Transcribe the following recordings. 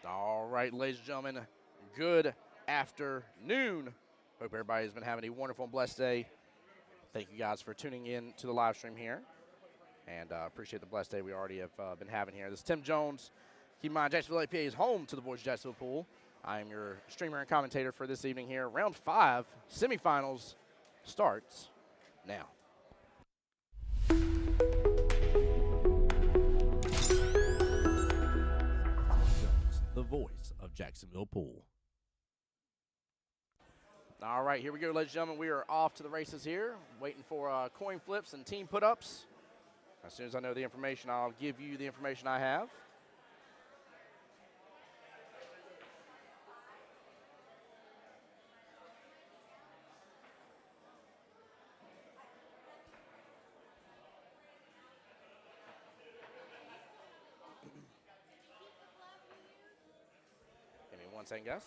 All right, ladies and gentlemen, good afternoon. Hope everybody's been having a wonderful and blessed day. Thank you guys for tuning in to the live stream here, and appreciate the blessed day we already have been having here. This is Tim Jones. Keep in mind, Jacksonville APA is home to the Voice of Jacksonville Pool. I am your streamer and commentator for this evening here. Round 5 semifinals starts now. The Voice of Jacksonville Pool. All right, here we go, ladies and gentlemen. We are off to the races here, waiting for coin flips and team put-ups. As soon as I know the information, I'll give you the information I have. Give me 1 second, guys.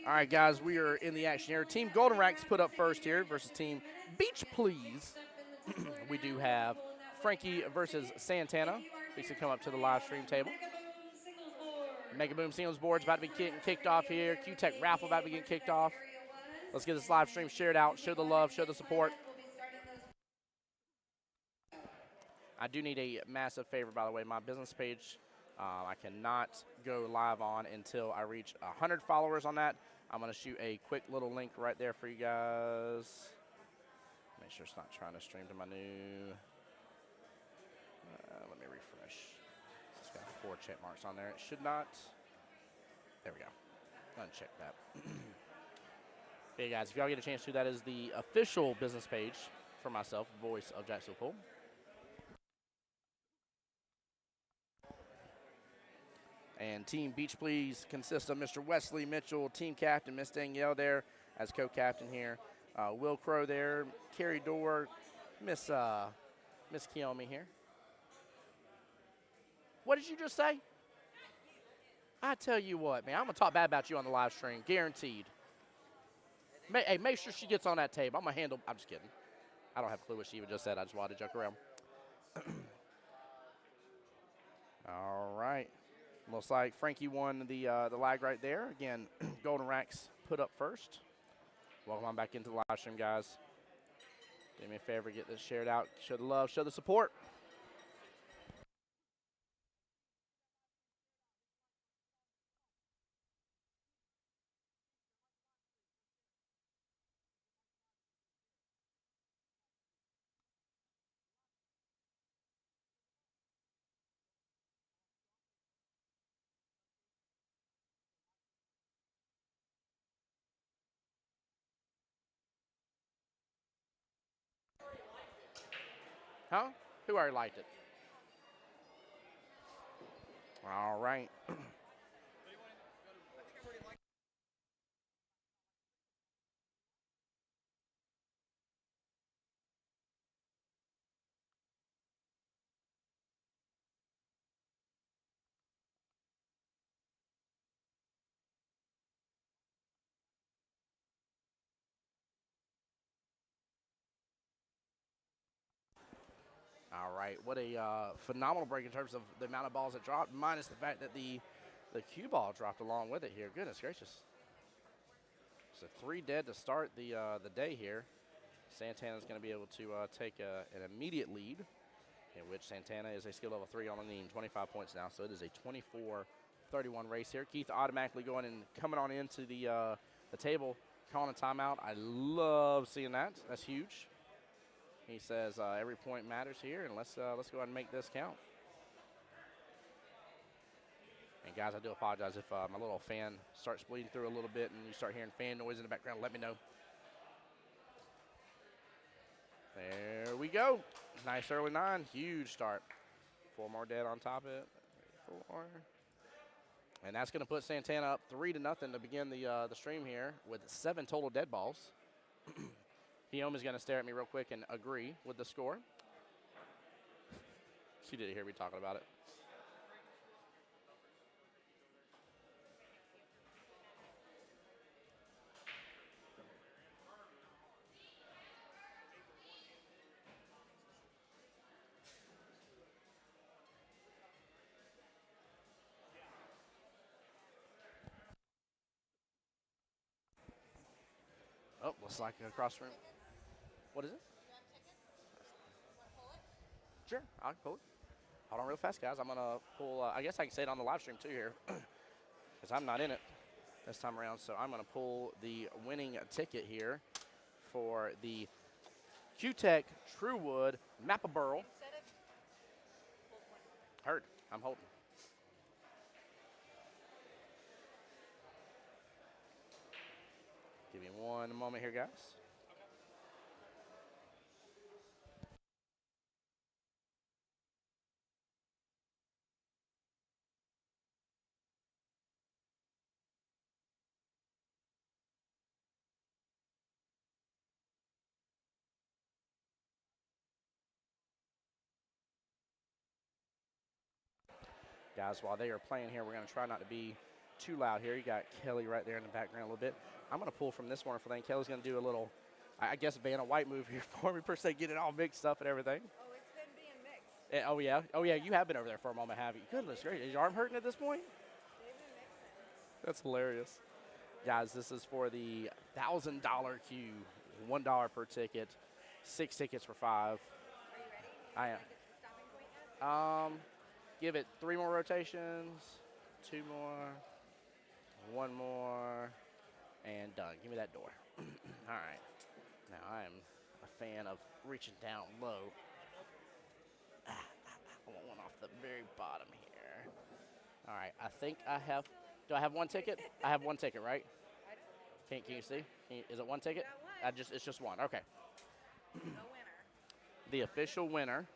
All right, guys, we are in the action here. Team Golden Racks put up first here versus Team Beach Please. We do have Frankie versus Santana. Please to come up to the live stream table. Mega Boom Singles board's about to be getting kicked off here. Q-Tech raffle about to be getting kicked off. Let's get this live stream shared out. Show the love, show the support. I do need a massive favor, by the way. My business page, I cannot go live on until I reach 100 followers on that. I'm going to shoot a quick little link right there for you guys. Make sure it's not trying to stream to my new. Let me refresh. It's got 4 check marks on there. It should not. There we go. Uncheck that. Hey, guys, if y'all get a chance to, that is the official business page for myself, Voice of Jacksonville Pool. And Team Beach Please consists of Mr. Wesley Mitchell, team captain, Miss Danielle there as co-captain here. Will Crow there, Carrie Dorr, Miss Kiyomi here. What did you just say? I tell you what, man, I'm going to talk bad about you on the live stream, guaranteed. Hey, make sure she gets on that table. I'm going to handle, I'm just kidding. I don't have a clue what she even just said. I just wanted to joke around. All right. Looks like Frankie won the lag right there. Again, Golden Racks put up first. Welcome on back into the live stream, guys. Do me a favor, get this shared out. Show the love, show the support. Huh? Who already liked it? All right. All right, what a phenomenal break in terms of the amount of balls that dropped, minus the fact that the cue ball dropped along with it here. Goodness gracious. So 3 dead to start the day here. Santana's going to be able to take an immediate lead, in which Santana is a skill level 3 on the team, 25 points now. So it is a 24-31 race here. Keith automatically going and coming on into the table, calling a timeout. I love seeing that. That's huge. He says every point matters here, and let's go ahead and make this count. And guys, I do apologize if my little fan starts bleeding through a little bit and you start hearing fan noise in the background. Let me know. There we go. Nice early 9. Huge start. 4 more dead on top of it. 4. And that's going to put Santana up 3-0 to begin the stream here with 7 total dead balls. Guillaume is going to stare at me real quick and agree with the score. She didn't hear me talking about it. Oh, looks like across room. What is it? Sure, I'll pull it. Hold on real fast, guys. I'm going to pull, I guess I can say it on the live stream too here, because I'm not in it this time around. So I'm going to pull the winning ticket here for the Q-Tech Truewood Mappa Burl. Heard. I'm holding. Give me one moment here, guys. Guys, while they are playing here, we're going to try not to be too loud here. You got Kelly right there in the background a little bit. I'm going to pull from this wonderful thing. Kelly's going to do a little, I guess, Vanna White move here for me, per se, get it all mixed up and everything. Oh, it's been being mixed. Oh, yeah? Oh, yeah, you have been over there for a moment, have you? Goodness gracious. Is your arm hurting at this point? They've been mixing. That's hilarious. Guys, this is for the $1,000 queue, $1 per ticket, 6 tickets for $5. Are you ready? I am. Like it's the stopping point yet? Give it 3 more rotations, 2 more, 1 more, and done. Give me that door. All right. Now I am a fan of reaching down low. I want one off the very bottom here. All right. I think I have. Do I have 1 ticket? I have 1 ticket, right? Can you see? Is it 1 ticket? Got 1. It's just 1. Okay. The winner. The official winner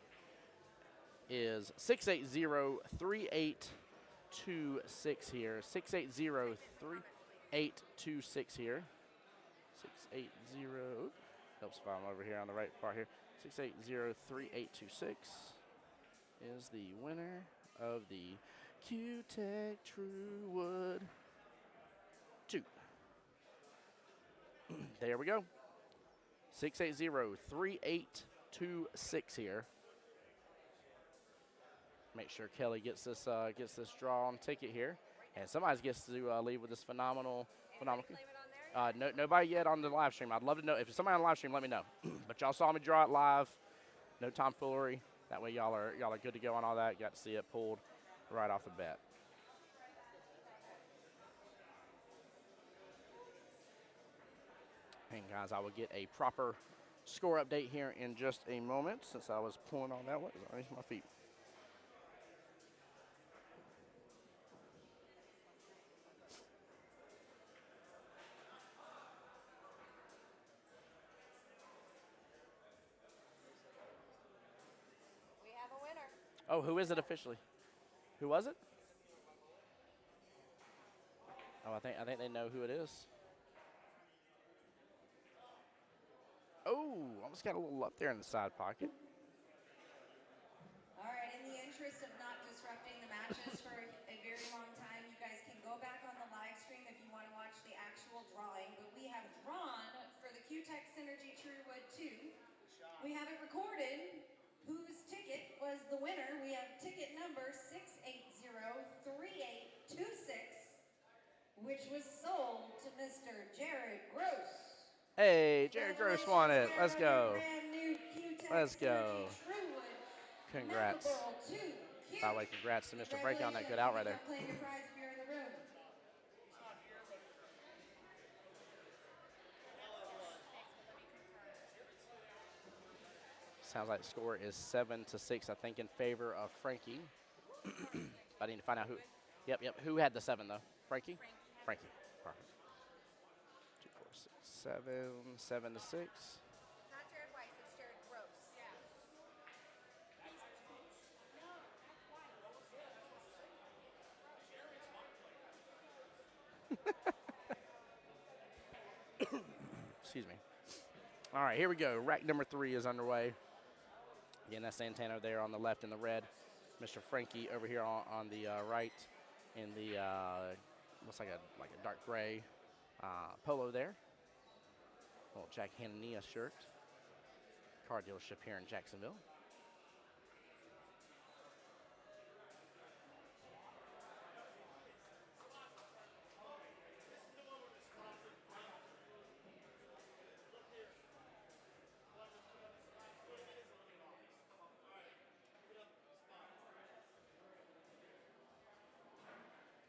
is 680-3826 here. 680-3826 here. 680. Helps if I'm over here on the right part here. 680-3826 is the winner of the Q-Tech Truewood 2. There we go. 680-3826 here. Make sure Kelly gets this draw on ticket here, and somebody gets to leave with this phenomenal. Claim it on there? Nobody yet on the live stream. I'd love to know if somebody on the live stream. Let me know. But y'all saw me draw it live. No tomfoolery. That way y'all are good to go on all that. Got to see it pulled right off the bat. And guys, I will get a proper score update here in just a moment, since I was pulling on that one. It's my feet. We have a winner. Oh, who is it officially? Who was it? Oh, I think they know who it is. Oh, almost got a little up there in the side pocket. All right, in the interest of not disrupting the matches for a very long time, you guys can go back on the live stream if you want to watch the actual drawing. But we have drawn for the Q-Tech Synergy Truewood 2. We have it recorded whose ticket was the winner. We have ticket number 680-3826, which was sold to Mr. Jared Gross. Hey, Jared Gross won it. Let's go. Let's go. Congrats. By the way, congrats to Mr. Frankie on that good out right there. Sounds like the score is 7-6, I think, in favor of Frankie. I need to find out who. Yep. Who had the 7 though? Frankie. Frankie. Perfect. 2, 4, 6, 7, 7-6. It's not Jared Weiss, it's Jared Gross. Excuse me. All right, here we go. Rack number 3 is underway. Again, that's Santana there on the left in the red. Mr. Frankie over here on the right in the looks like a dark gray polo there. Little Jack Hanania shirt. Car dealership here in Jacksonville.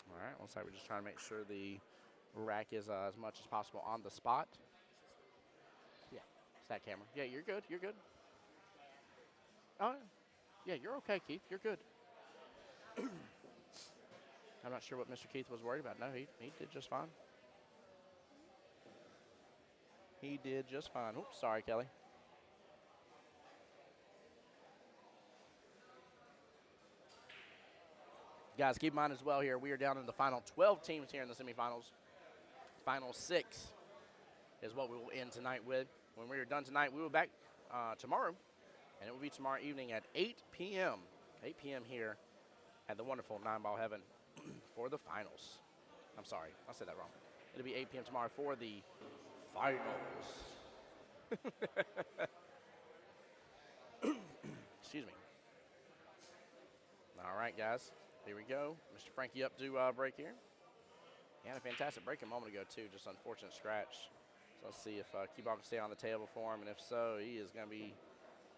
All right, looks like we're just trying to make sure the rack is as much as possible on the spot. Yeah, it's that camera. Yeah, you're good. You're good. Oh, yeah, you're okay, Keith. You're good. I'm not sure what Mr. Keith was worried about. No, he did just fine. He did just fine. Oops, sorry, Kelly. Guys, keep in mind as well here, we are down in the final 12 teams here in the semifinals. Final 6 is what we will end tonight with. When we are done tonight, we will be back tomorrow, and it will be tomorrow evening at 8 p.m. 8 p.m. here at the wonderful 9-Ball Heaven for the finals. I'm sorry, I said that wrong. It'll be 8 p.m. tomorrow for the finals. Excuse me. All right, guys. Here we go. Mr. Frankie up to break here. He had a fantastic break a moment ago, too. Just unfortunate scratch. So let's see if cue ball can stay on the table for him. And if so, he is going to be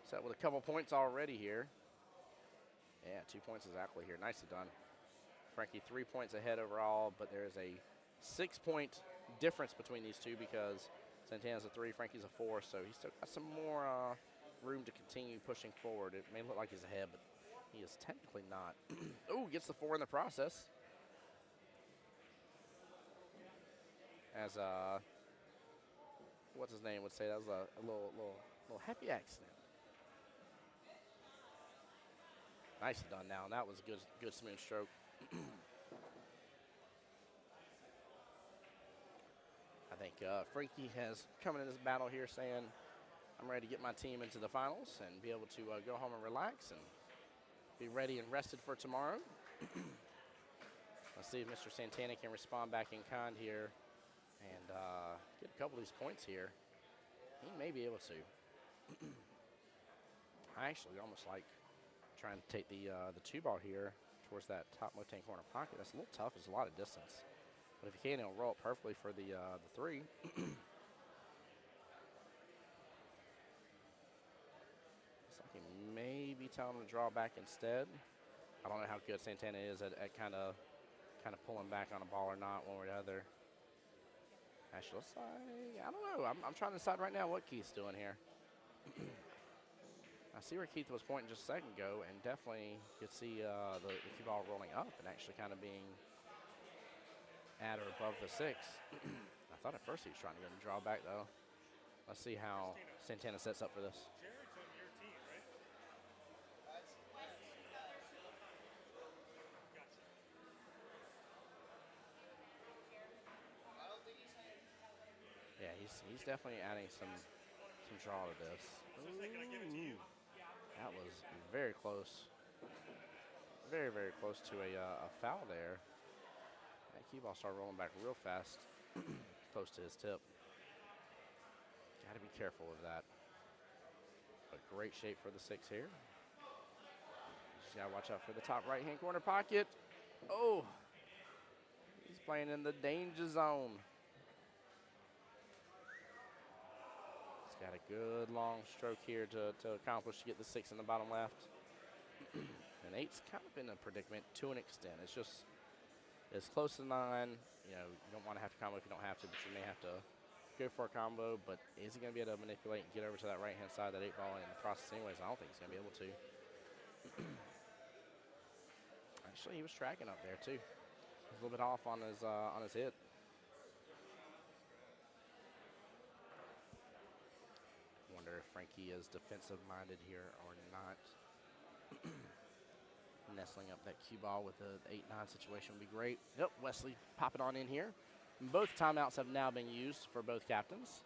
set with a couple points already here. Yeah, 2 points exactly here. Nicely done. Frankie 3 points ahead overall, but there is a 6-point difference between these two because Santana's a 3, Frankie's a 4. So he's still got some more room to continue pushing forward. It may look like he's ahead, but he is technically not. Oh, gets the 4 in the process. As what's his name would say, that was a little happy accident. Nicely done now. That was a good smooth stroke. I think Frankie has come into this battle here saying, I'm ready to get my team into the finals and be able to go home and relax and be ready and rested for tomorrow. Let's see if Mr. Santana can respond back in kind here and get a couple of these points here. He may be able to. I actually almost like trying to take the 2-ball here towards that top left-hand corner pocket. That's a little tough. It's a lot of distance. But if he can, he'll roll it perfectly for the 3. Maybe tell him to draw back instead. I don't know how good Santana is at kind of pulling back on a ball or not, one or the other. Actually, let's say, I don't know. I'm trying to decide right now what Keith's doing here. I see where Keith was pointing just a second ago, and definitely could see the cue ball rolling up and actually kind of being at or above the 6. I thought at first he was trying to get him to draw back, though. Let's see how Santana sets up for this. Yeah, he's definitely adding some draw to this. Ooh, that was very close. Very, very close to a foul there. That cue ball started rolling back real fast, close to his tip. Got to be careful of that. But great shape for the 6 here. Just got to watch out for the top right-hand corner pocket. Oh, he's playing in the danger zone. Got a good long stroke here to accomplish to get the 6 in the bottom left. And 8's kind of in a predicament to an extent. It's just, it's close to 9. You know, you don't want to have to combo if you don't have to, but you may have to go for a combo. But is he going to be able to manipulate and get over to that right-hand side of that 8 ball in the process anyways? I don't think he's going to be able to. Actually, he was tracking up there, too. A little bit off on his hit. Wonder if Frankie is defensive-minded here or not. Nestling up that cue ball with the 8-9 situation would be great. Yep, Wesley pop it on in here. Both timeouts have now been used for both captains.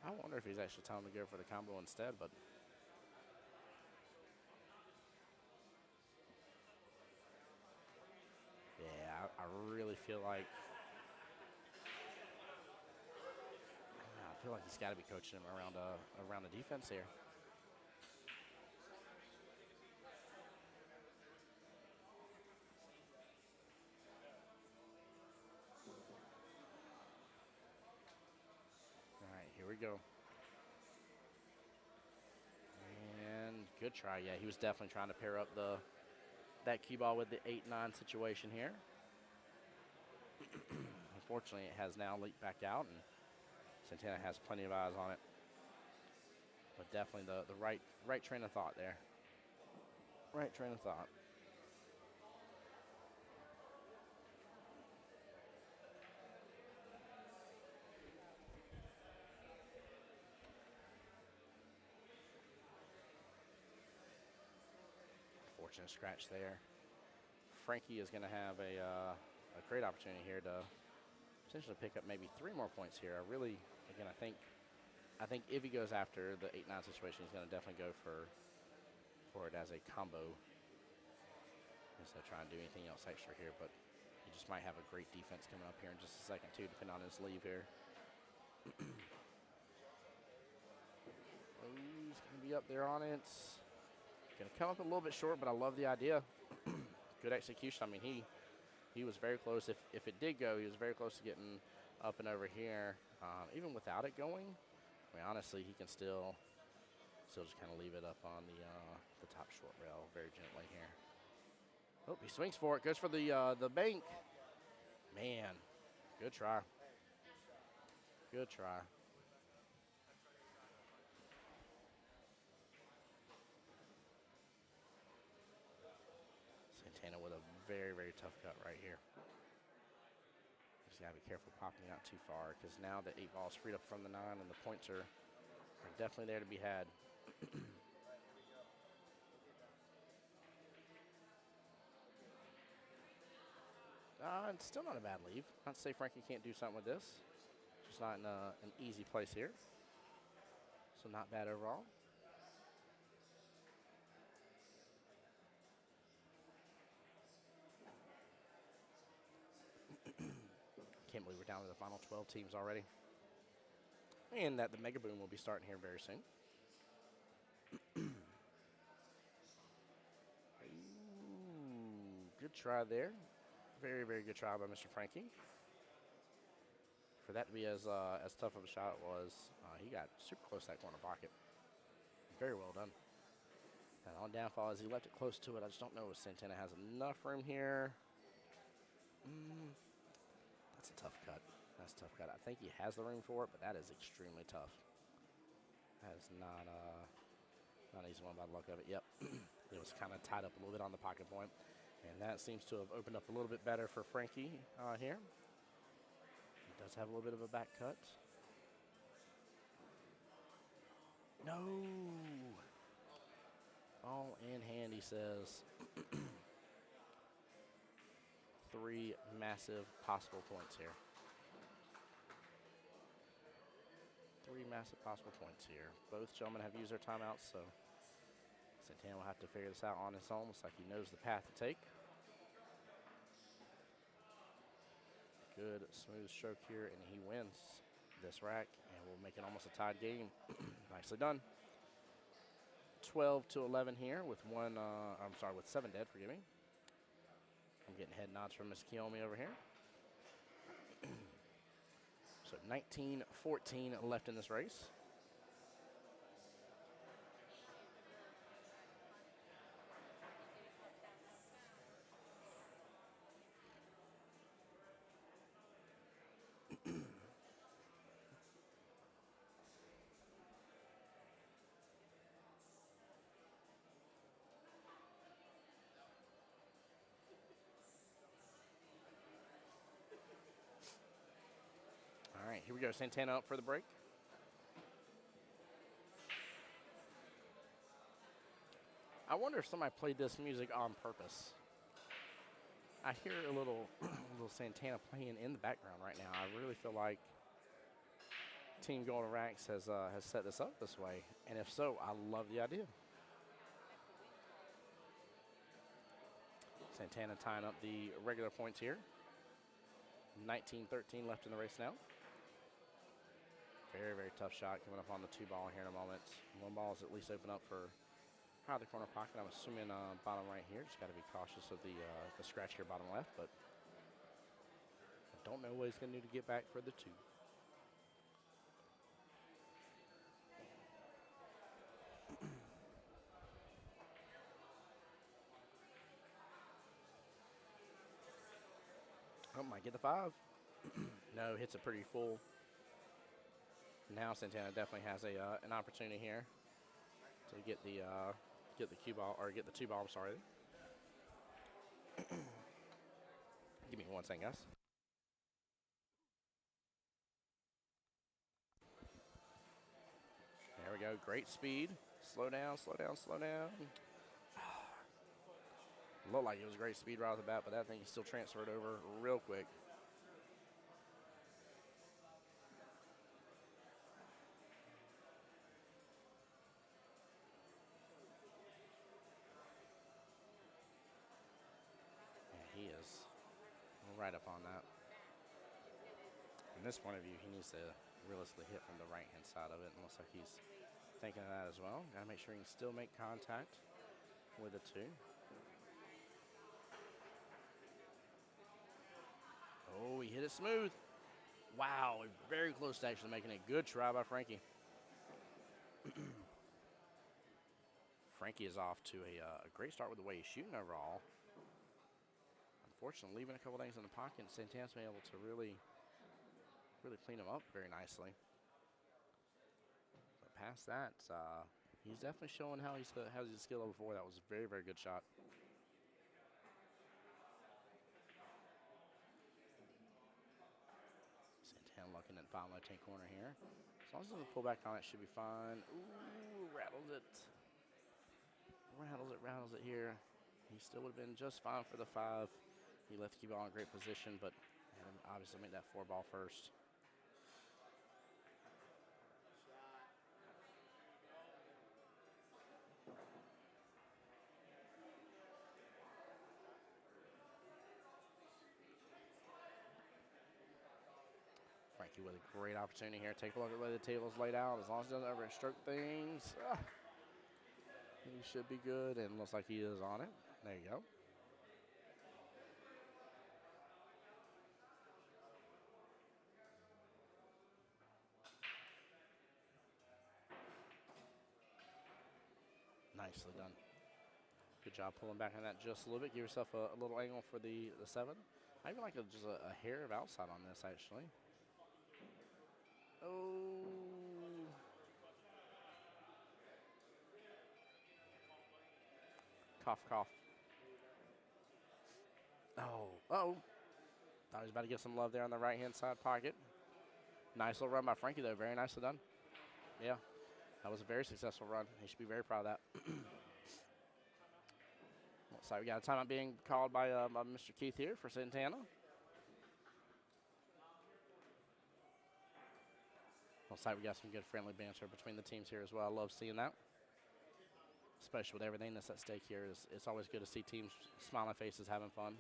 I wonder if he's actually telling him to go for the combo instead, but yeah, I really feel like he's got to be coaching him around the defense here. All right, here we go. And good try. Yeah, he was definitely trying to pair up that cue ball with the 8-9 situation here. Unfortunately, it has now leaked back out, and Santana has plenty of eyes on it. But definitely the right train of thought there. Right train of thought. Fortunate scratch there. Frankie is going to have a great opportunity here to potentially pick up maybe 3 more points here. I think if he goes after the 8-9 situation, he's going to definitely go for it as a combo instead of trying to do anything else extra here. But he just might have a great defense coming up here in just a second too, depending on his leave here. Oh, he's going to be up there on it. Going to come up a little bit short, but I love the idea. Good execution. I mean, he was very close. If it did go, he was very close to getting up and over here. Even without it going, I mean, honestly, he can still just kind of leave it up on the top short rail very gently here. Oh, he swings for it. Goes for the bank. Man, good try. Good try. Santana with a very, very tough cut right here. Just got to be careful popping out too far, because now the 8 ball is freed up from the 9 and the points are definitely there to be had. It's still not a bad leave. Not to say Frankie can't do something with this. Just not in an easy place here. So not bad overall. Can't believe we're down to the final 12 teams already. And that the Mega Boom will be starting here very soon. Ooh, good try there. Very, very good try by Mr. Frankie. For that to be as tough of a shot it was, he got super close to that corner pocket. Very well done. And on downfall as he left it close to it, I just don't know if Santana has enough room here. That's a tough cut. That's a tough cut. I think he has the room for it, but that is extremely tough. That is not an easy one by the look of it. Yep. It was kind of tied up a little bit on the pocket point. And that seems to have opened up a little bit better for Frankie here. He does have a little bit of a back cut. No. All in hand, he says. 3 massive possible points here. 3 massive possible points here. Both gentlemen have used their timeouts, so Santana will have to figure this out on his own. Looks like he knows the path to take. Good smooth stroke here, and he wins. this rack, and we'll make it almost a tied game. Nicely done. 12 to 11 here with with 7 dead, forgive me. I'm getting head nods from Miss Kiyomi over here. So 19-14 left in this race. All right, here we go. Santana up for the break. I wonder if somebody played this music on purpose. I hear a little, little Santana playing in the background right now. I really feel like Team Golden Racks has set this up this way, and if so, I love the idea. Santana tying up the regular points here. 19-13 left in the race now. Very, very tough shot coming up on the 2-ball here in a moment. 1 ball is at least open up for out of the corner pocket. I'm assuming bottom right here. Just got to be cautious of the scratch here bottom left, but I don't know what he's going to do to get back for the 2. Oh, might get the 5. No, hits it pretty full. Now Santana definitely has an opportunity here to get the cue ball, or get the 2-ball. I'm sorry. Give me 1 second, guys. There we go. Great speed. Slow down, slow down, slow down. Looked like it was great speed right off the bat, but that thing still transferred over real quick. Yeah, he is right up on that. From this point of view, he needs to realistically hit from the right-hand side of it. And looks like he's thinking of that as well. Got to make sure he can still make contact with the 2. Oh, he hit it smooth. Wow, very close to actually making it. Good try by Frankie. Frankie is off to a great start with the way he's shooting overall. Unfortunately, leaving a couple things in the pocket, Santana's been able to really clean him up very nicely. But past that, he's definitely showing how he's his skill level before. That was a very, very good shot. Santana looking at bottom left-hand corner here. As long as he doesn't pull back on it, should be fine. Ooh, rattles it. Rattles it here. He still would have been just fine for the 5. He left the cue ball in great position, but obviously make that 4-ball first. Frankie with a great opportunity here. Take a look at the way the table's laid out. As long as he doesn't overstroke things, he should be good, and looks like he is on it. There you go. Nicely done. Good job pulling back on that just a little bit. Give yourself a little angle for the 7. I even like just a hair of outside on this, actually. Oh. Cough, cough. Oh. Uh-oh. Thought he was about to get some love there on the right-hand side pocket. Nice little run by Frankie, though. Very nicely done. Yeah. That was a very successful run. He should be very proud of that. Looks like we got a timeout being called by Mr. Keith here for Santana. Looks like we got some good friendly banter between the teams here as well. I love seeing that. Especially with everything that's at stake here. It's always good to see teams smiling faces, having fun.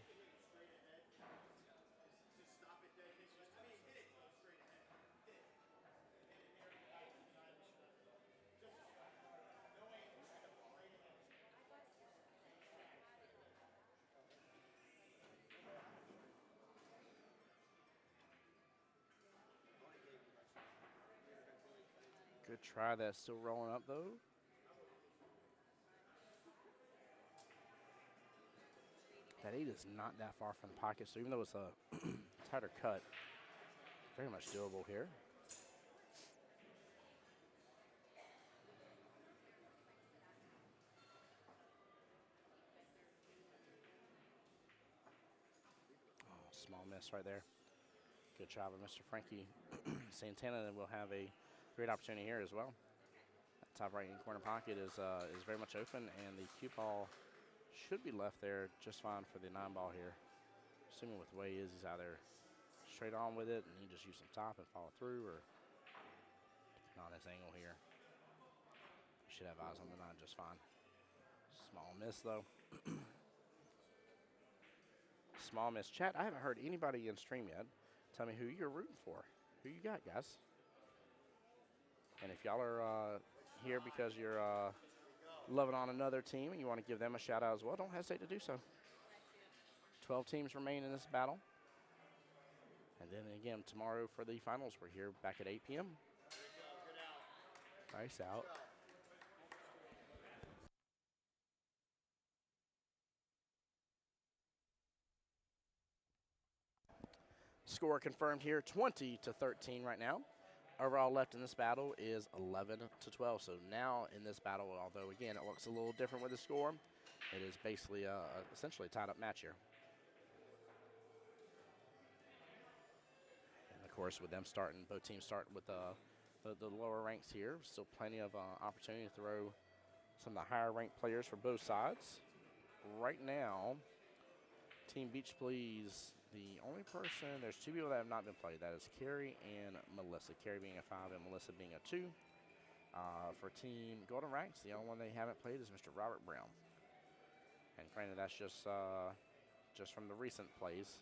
Good try. That's still rolling up, though. That 8 is not that far from the pocket, so even though it's a tighter cut, very much doable here. Oh, small miss right there. Good job of Mr. Frankie Santana, and we'll have a great opportunity here as well. That top right-hand corner pocket is very much open, and the cue ball should be left there just fine for the 9 ball here. Assuming with the way he is, he's either straight on with it and he just use some top and follow through, or depending on this angle here, you should have eyes on the 9 just fine. Small miss though. Small miss. Chat, I haven't heard anybody in stream yet tell me who you're rooting for. Who you got, guys? And if y'all are here because you're loving on another team and you want to give them a shout out as well, don't hesitate to do so. 12 teams remain in this battle. And then again, tomorrow for the finals, we're here back at 8 p.m. Nice out. Score confirmed here, 20-13 right now. Overall left in this battle is 11-12. So now in this battle, although again it looks a little different with the score, it is basically essentially a tied up match here. And of course, with them starting, both teams start with the lower ranks here. Still plenty of opportunity to throw some of the higher ranked players for both sides. Right now, Team Beach Please, the only person, there's 2 people that have not been played. That is Carrie and Melissa. Carrie being a 5 and Melissa being a 2. For Team Golden Ranks, the only one they haven't played is Mr. Robert Brown. And granted, that's just from the recent plays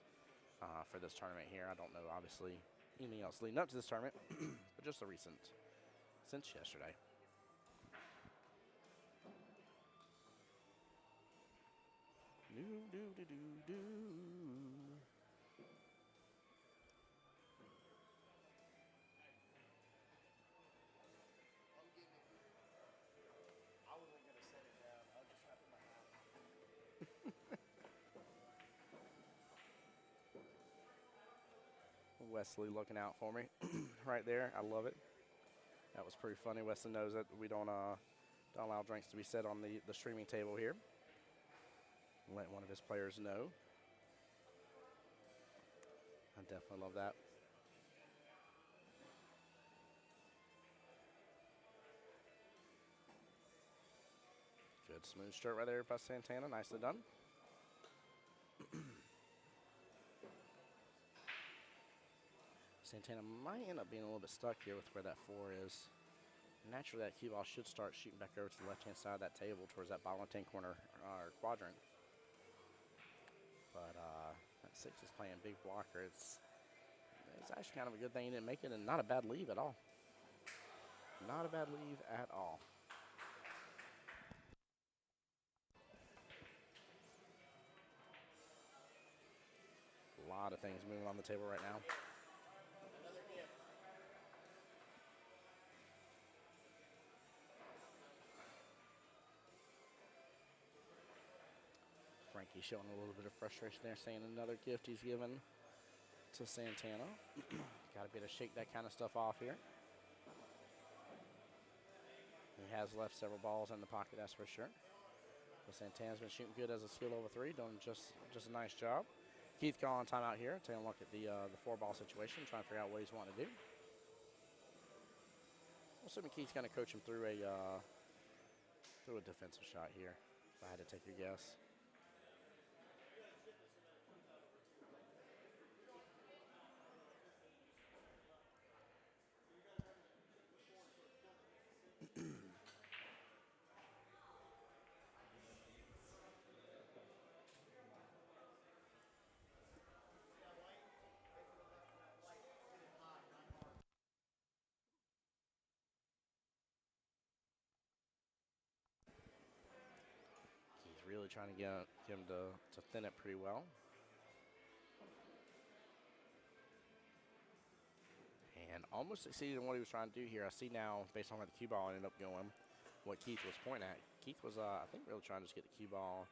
for this tournament here. I don't know, obviously, anything else leading up to this tournament, but just the recent, since yesterday. Do. Wesley looking out for me right there. I love it. That was pretty funny. Wesley knows that we don't allow drinks to be set on the streaming table here. Let one of his players know. I definitely love that. Good smooth stroke right there by Santana. Nicely done. Santana might end up being a little bit stuck here with where that 4 is. Naturally, that cue ball should start shooting back over to the left-hand side of that table towards that bottom left-hand corner quadrant. But that 6 is playing big blocker. It's actually kind of a good thing he didn't make it, and not a bad leave at all. Not a bad leave at all. A lot of things moving on the table right now. Frankie showing a little bit of frustration there, saying another gift he's given to Santana. Got to be able to shake that kind of stuff off here. He has left several balls in the pocket, that's for sure. But Santana's been shooting good as a skill over 3, doing just a nice job. Keith calling timeout here, taking a look at the 4-ball situation, trying to figure out what he's wanting to do. I'm assuming Keith's going to coach him through a defensive shot here, if I had to take your guess. Really trying to get him to thin it pretty well. and almost succeeded in what he was trying to do here. I see now, based on where the cue ball ended up going, what Keith was pointing at. Keith was, I think, really trying to just get the cue ball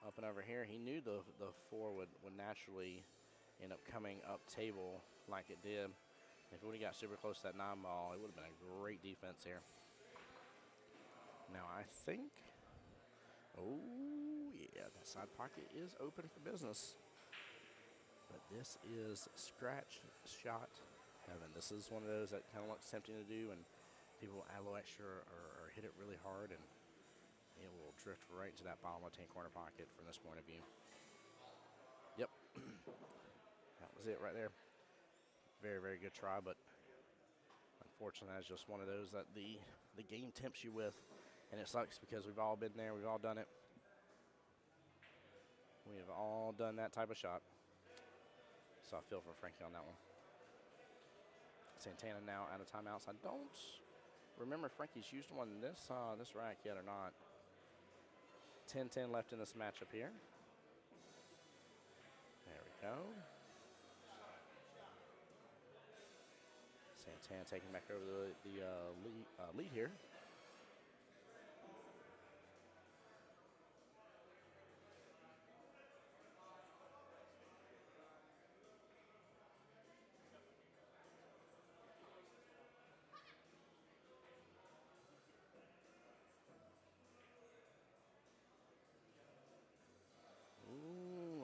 up and over here. He knew the 4 would naturally end up coming up table like it did. If it would have got super close to that 9 ball, it would have been a great defense here. Now I think, oh yeah, that side pocket is open for business. But this is scratch shot heaven. This is one of those that kind of looks tempting to do, and people add a little extra or hit it really hard, and it will drift right into that bottom left-hand corner pocket from this point of view. Yep, that was it right there. Very, very good try, but unfortunately, that's just one of those that the game tempts you with, and it sucks because we've all been there, we've all done it. We have all done that type of shot. So I feel for Frankie on that one. Santana now out of timeouts. I don't remember if Frankie's used one in this rack yet or not. 10-10 left in this matchup here. There we go. Santana taking back over the lead here.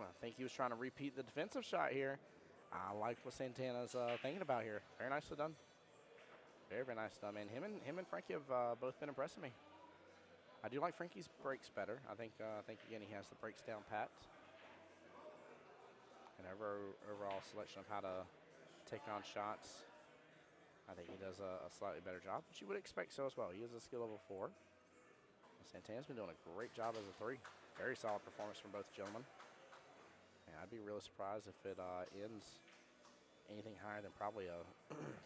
I think he was trying to repeat the defensive shot here. I like what Santana's thinking about here. Very nicely done. Very, very nice done, man. Him and Frankie have both been impressing me. I do like Frankie's breaks better. I think again he has the breaks down pat. And overall selection of how to take on shots, I think he does a slightly better job, but you would expect so as well. He is a skill level 4. Santana's been doing a great job as a 3. Very solid performance from both gentlemen. And I'd be really surprised if it ends anything higher than probably a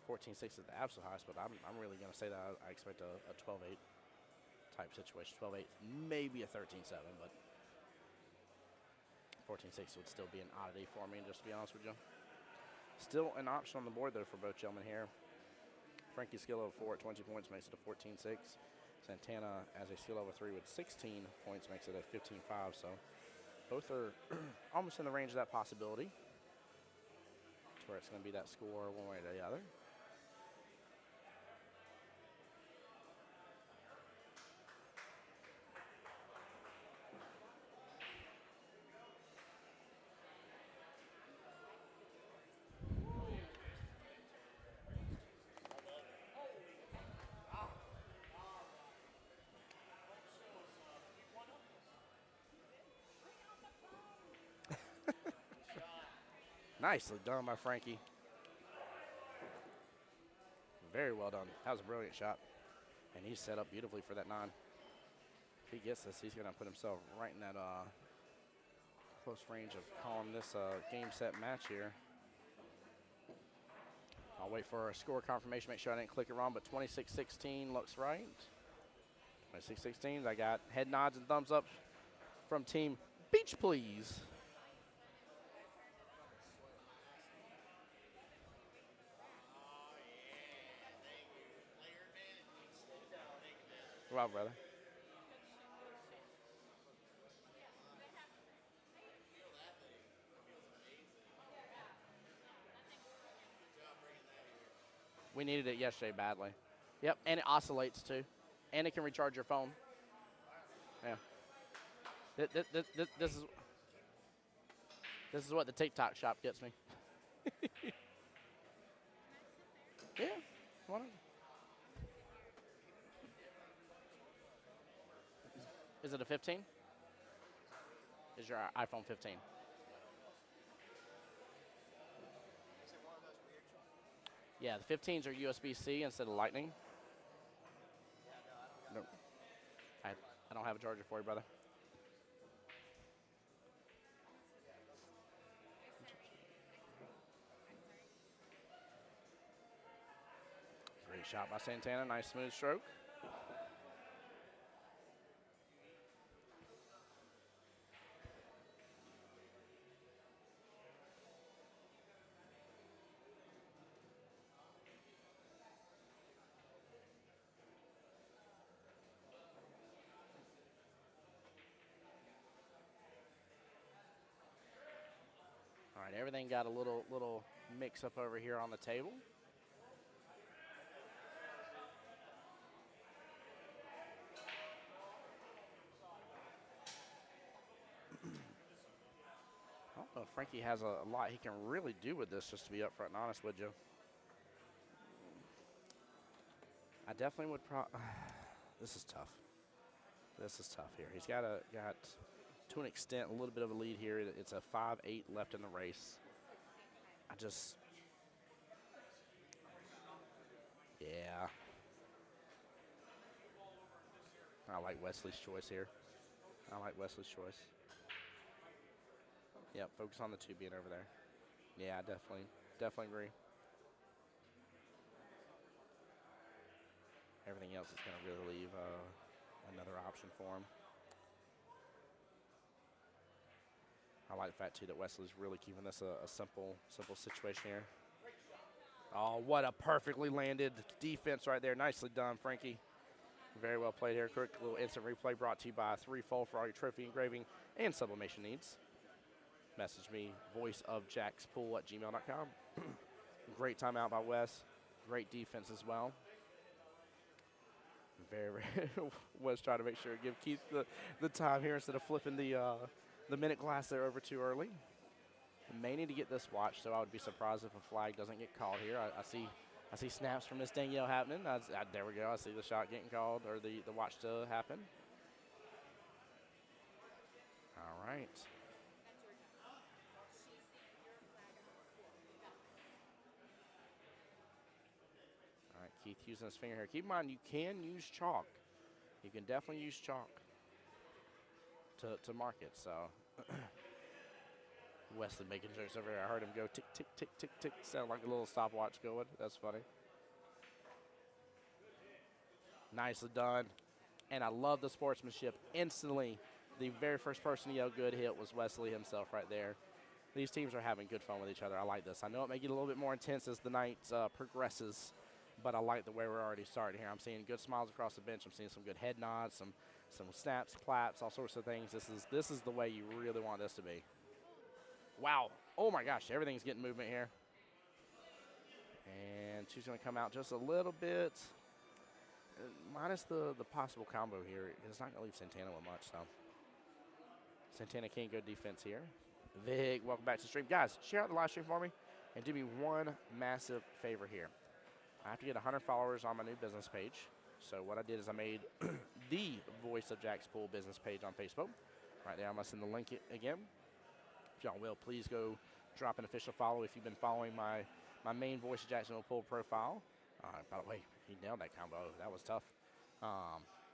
14-6 at the absolute highest, but I'm really going to say that I expect a 12-8 type situation. 12-8, maybe a 13-7, but 14-6 would still be an oddity for me, just to be honest with you. Still an option on the board, though, for both gentlemen here. Frankie's skill level 4 at 20 points makes it a 14-6. Santana, as a skill level 3 with 16 points, makes it a 15-5, so both are almost in the range of that possibility to where it's going to be that score one way or the other. Nicely done by Frankie. Very well done. That was a brilliant shot. And he's set up beautifully for that 9. If he gets this, he's going to put himself right in that close range of calling this game set match here. I'll wait for a score confirmation, make sure I didn't click it wrong, but 26-16 looks right. 26-16, I got head nods and thumbs up from Team Beach Please. Wow, brother. We needed it yesterday badly. Yep, and it oscillates too. And it can recharge your phone. Yeah. This is what the TikTok shop gets me. Yeah. Why not? Is it a 15? Is your iPhone 15? Yeah, the 15s are USB-C instead of Lightning. No. I don't have a charger for you, brother. Great shot by Santana. Nice smooth stroke. right, everything got a little mix up over here on the table. I don't know if Frankie has a lot he can really do with this, just to be upfront and honest with you. I definitely would this is tough. This is tough here. He's got to an extent, a little bit of a lead here. It's a 5-8 left in the race. Yeah. I like Wesley's choice here. Yep, focus on the 2 being over there. Yeah, definitely agree. Everything else is going to really leave another option for him. I like the fact, too, that Wesley's really keeping this a simple situation here. Oh, what a perfectly landed defense right there. Nicely done, Frankie. Very well played here. Quick little instant replay brought to you by Threefold for all your trophy engraving and sublimation needs. Message me, voiceofjackspool@gmail.com. Great timeout by Wes. Great defense as well. Very Wes trying to make sure to give Keith the time here instead of flipping the minute glass there over too early. May need to get this watch, so I would be surprised if a flag doesn't get called here. I see snaps from Miss Danielle happening. There we go. I see the shot getting called, or the watch to happen. All right. All right, Keith using his finger here. Keep in mind, you can use chalk. You can definitely use chalk to mark it, so. Wesley making jokes over here. I heard him go tick, tick, tick, tick, tick. Sound like a little stopwatch going. That's funny. Nicely done. And I love the sportsmanship. Instantly, the very first person to yell good hit was Wesley himself right there. These teams are having good fun with each other. I like this. I know it may get a little bit more intense as the night progresses, but I like the way we're already starting here. I'm seeing good smiles across the bench. I'm seeing some good head nods, some snaps, claps, all sorts of things. This is the way you really want this to be. Wow. Oh, my gosh. Everything's getting movement here. And she's going to come out just a little bit. Minus the possible combo here. It's not going to leave Santana with much, so. Santana can't go defense here. Vic, welcome back to the stream. Guys, share out the live stream for me. And do me one massive favor here. I have to get 100 followers on my new business page. So what I did is I made the Voice of Jacksonville Pool business page on Facebook. Right there, I'm going to send the link again. If y'all will, please go drop an official follow if you've been following my main Voice of Jacksonville Pool profile. By the way, he nailed that combo. That was tough.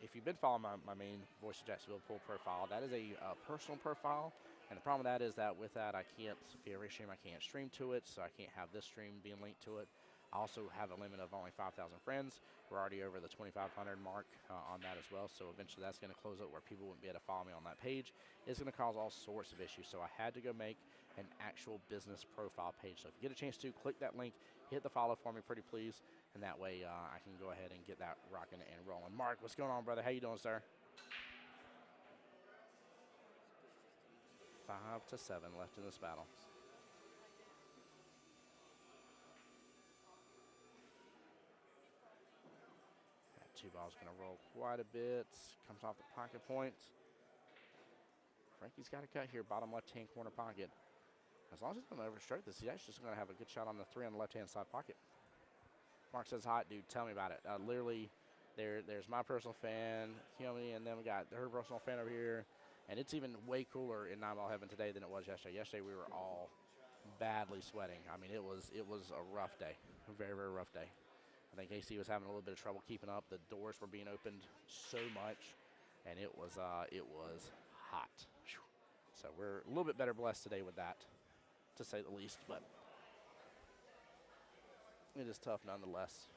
If you've been following my main Voice of Jacksonville Pool profile, that is a personal profile. And the problem with that is that with that, I can't, via Restream, I can't stream to it, so I can't have this stream being linked to it. I also have a limit of only 5,000 friends. We're already over the 2,500 mark on that as well, so eventually that's going to close out where people wouldn't be able to follow me on that page. It's going to cause all sorts of issues, so I had to go make an actual business profile page. So if you get a chance to, click that link, hit the follow for me, pretty please, and that way I can go ahead and get that rocking and rolling. Mark, what's going on, brother? How you doing, sir? 5 to 7 left in this battle. That 2 ball's going to roll quite a bit. Comes off the pocket point. Frankie's got a cut here, bottom left-hand corner pocket. As long as he doesn't overstroke this, he's actually just going to have a good shot on the 3 on the left-hand side pocket. Mark says, hot, dude, tell me about it. Literally, there's my personal fan, Kiyomi, and then we got her personal fan over here. And it's even way cooler in 9-ball heaven today than it was yesterday. Yesterday, we were all badly sweating. I mean, it was a rough day, a very, very rough day. I think AC was having a little bit of trouble keeping up. The doors were being opened so much, and it was hot. So we're a little bit better blessed today with that, to say the least, but it is tough nonetheless.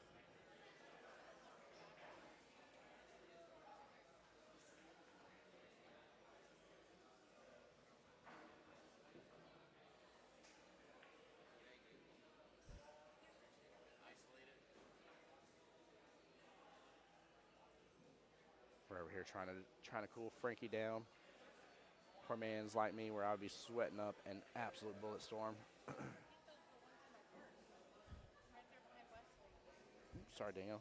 We're over here trying to cool Frankie down. poor man's like me where I would be sweating up an absolute bullet storm. Sorry, Daniel.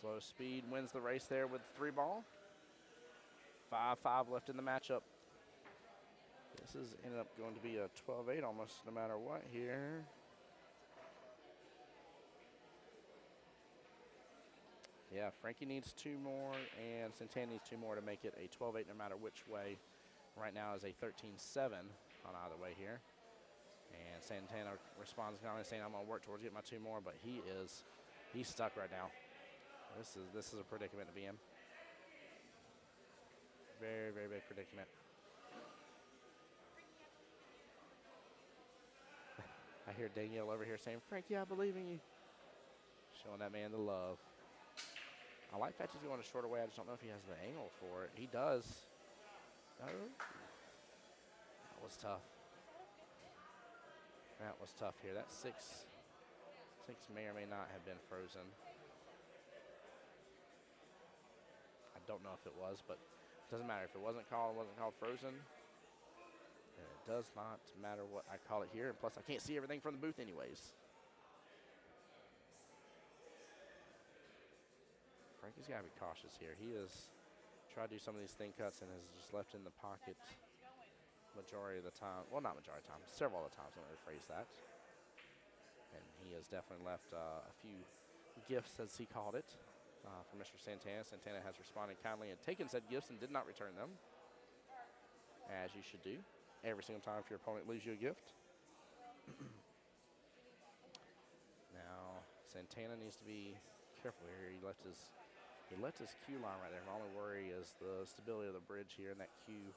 Slow speed wins the race there with 3 ball. 5-5 left in the matchup. This is ended up going to be a 12-8 almost no matter what here. Yeah, Frankie needs 2 more, and Santana needs 2 more to make it a 12-8 no matter which way. Right now is a 13-7 on either way here. And Santana responds calmly saying, I'm going to work towards getting my 2 more, but he's stuck right now. This is a predicament to be in. Very, very big predicament. I hear Danielle over here saying, Frankie, I believe in you. Showing that man the love. I like Fetch's going a shorter way. I just don't know if he has the angle for it. He does. Oh. That was tough. That was tough here. That 6 may or may not have been frozen. I don't know if it was, but it doesn't matter. If it wasn't called frozen, then it does not matter what I call it here. And plus, I can't see everything from the booth anyways. Frankie's got to be cautious here. He has tried to do some of these thin cuts and has just left in the pocket majority of the time. Well, not majority of the time. Several of the times, let me rephrase that. And he has definitely left a few gifts, as he called it, for Mr. Santana. Santana has responded kindly and taken said gifts and did not return them, as you should do every single time if your opponent leaves you a gift. Now, Santana needs to be careful here. He left his cue line right there. My only worry is the stability of the bridge here and that cue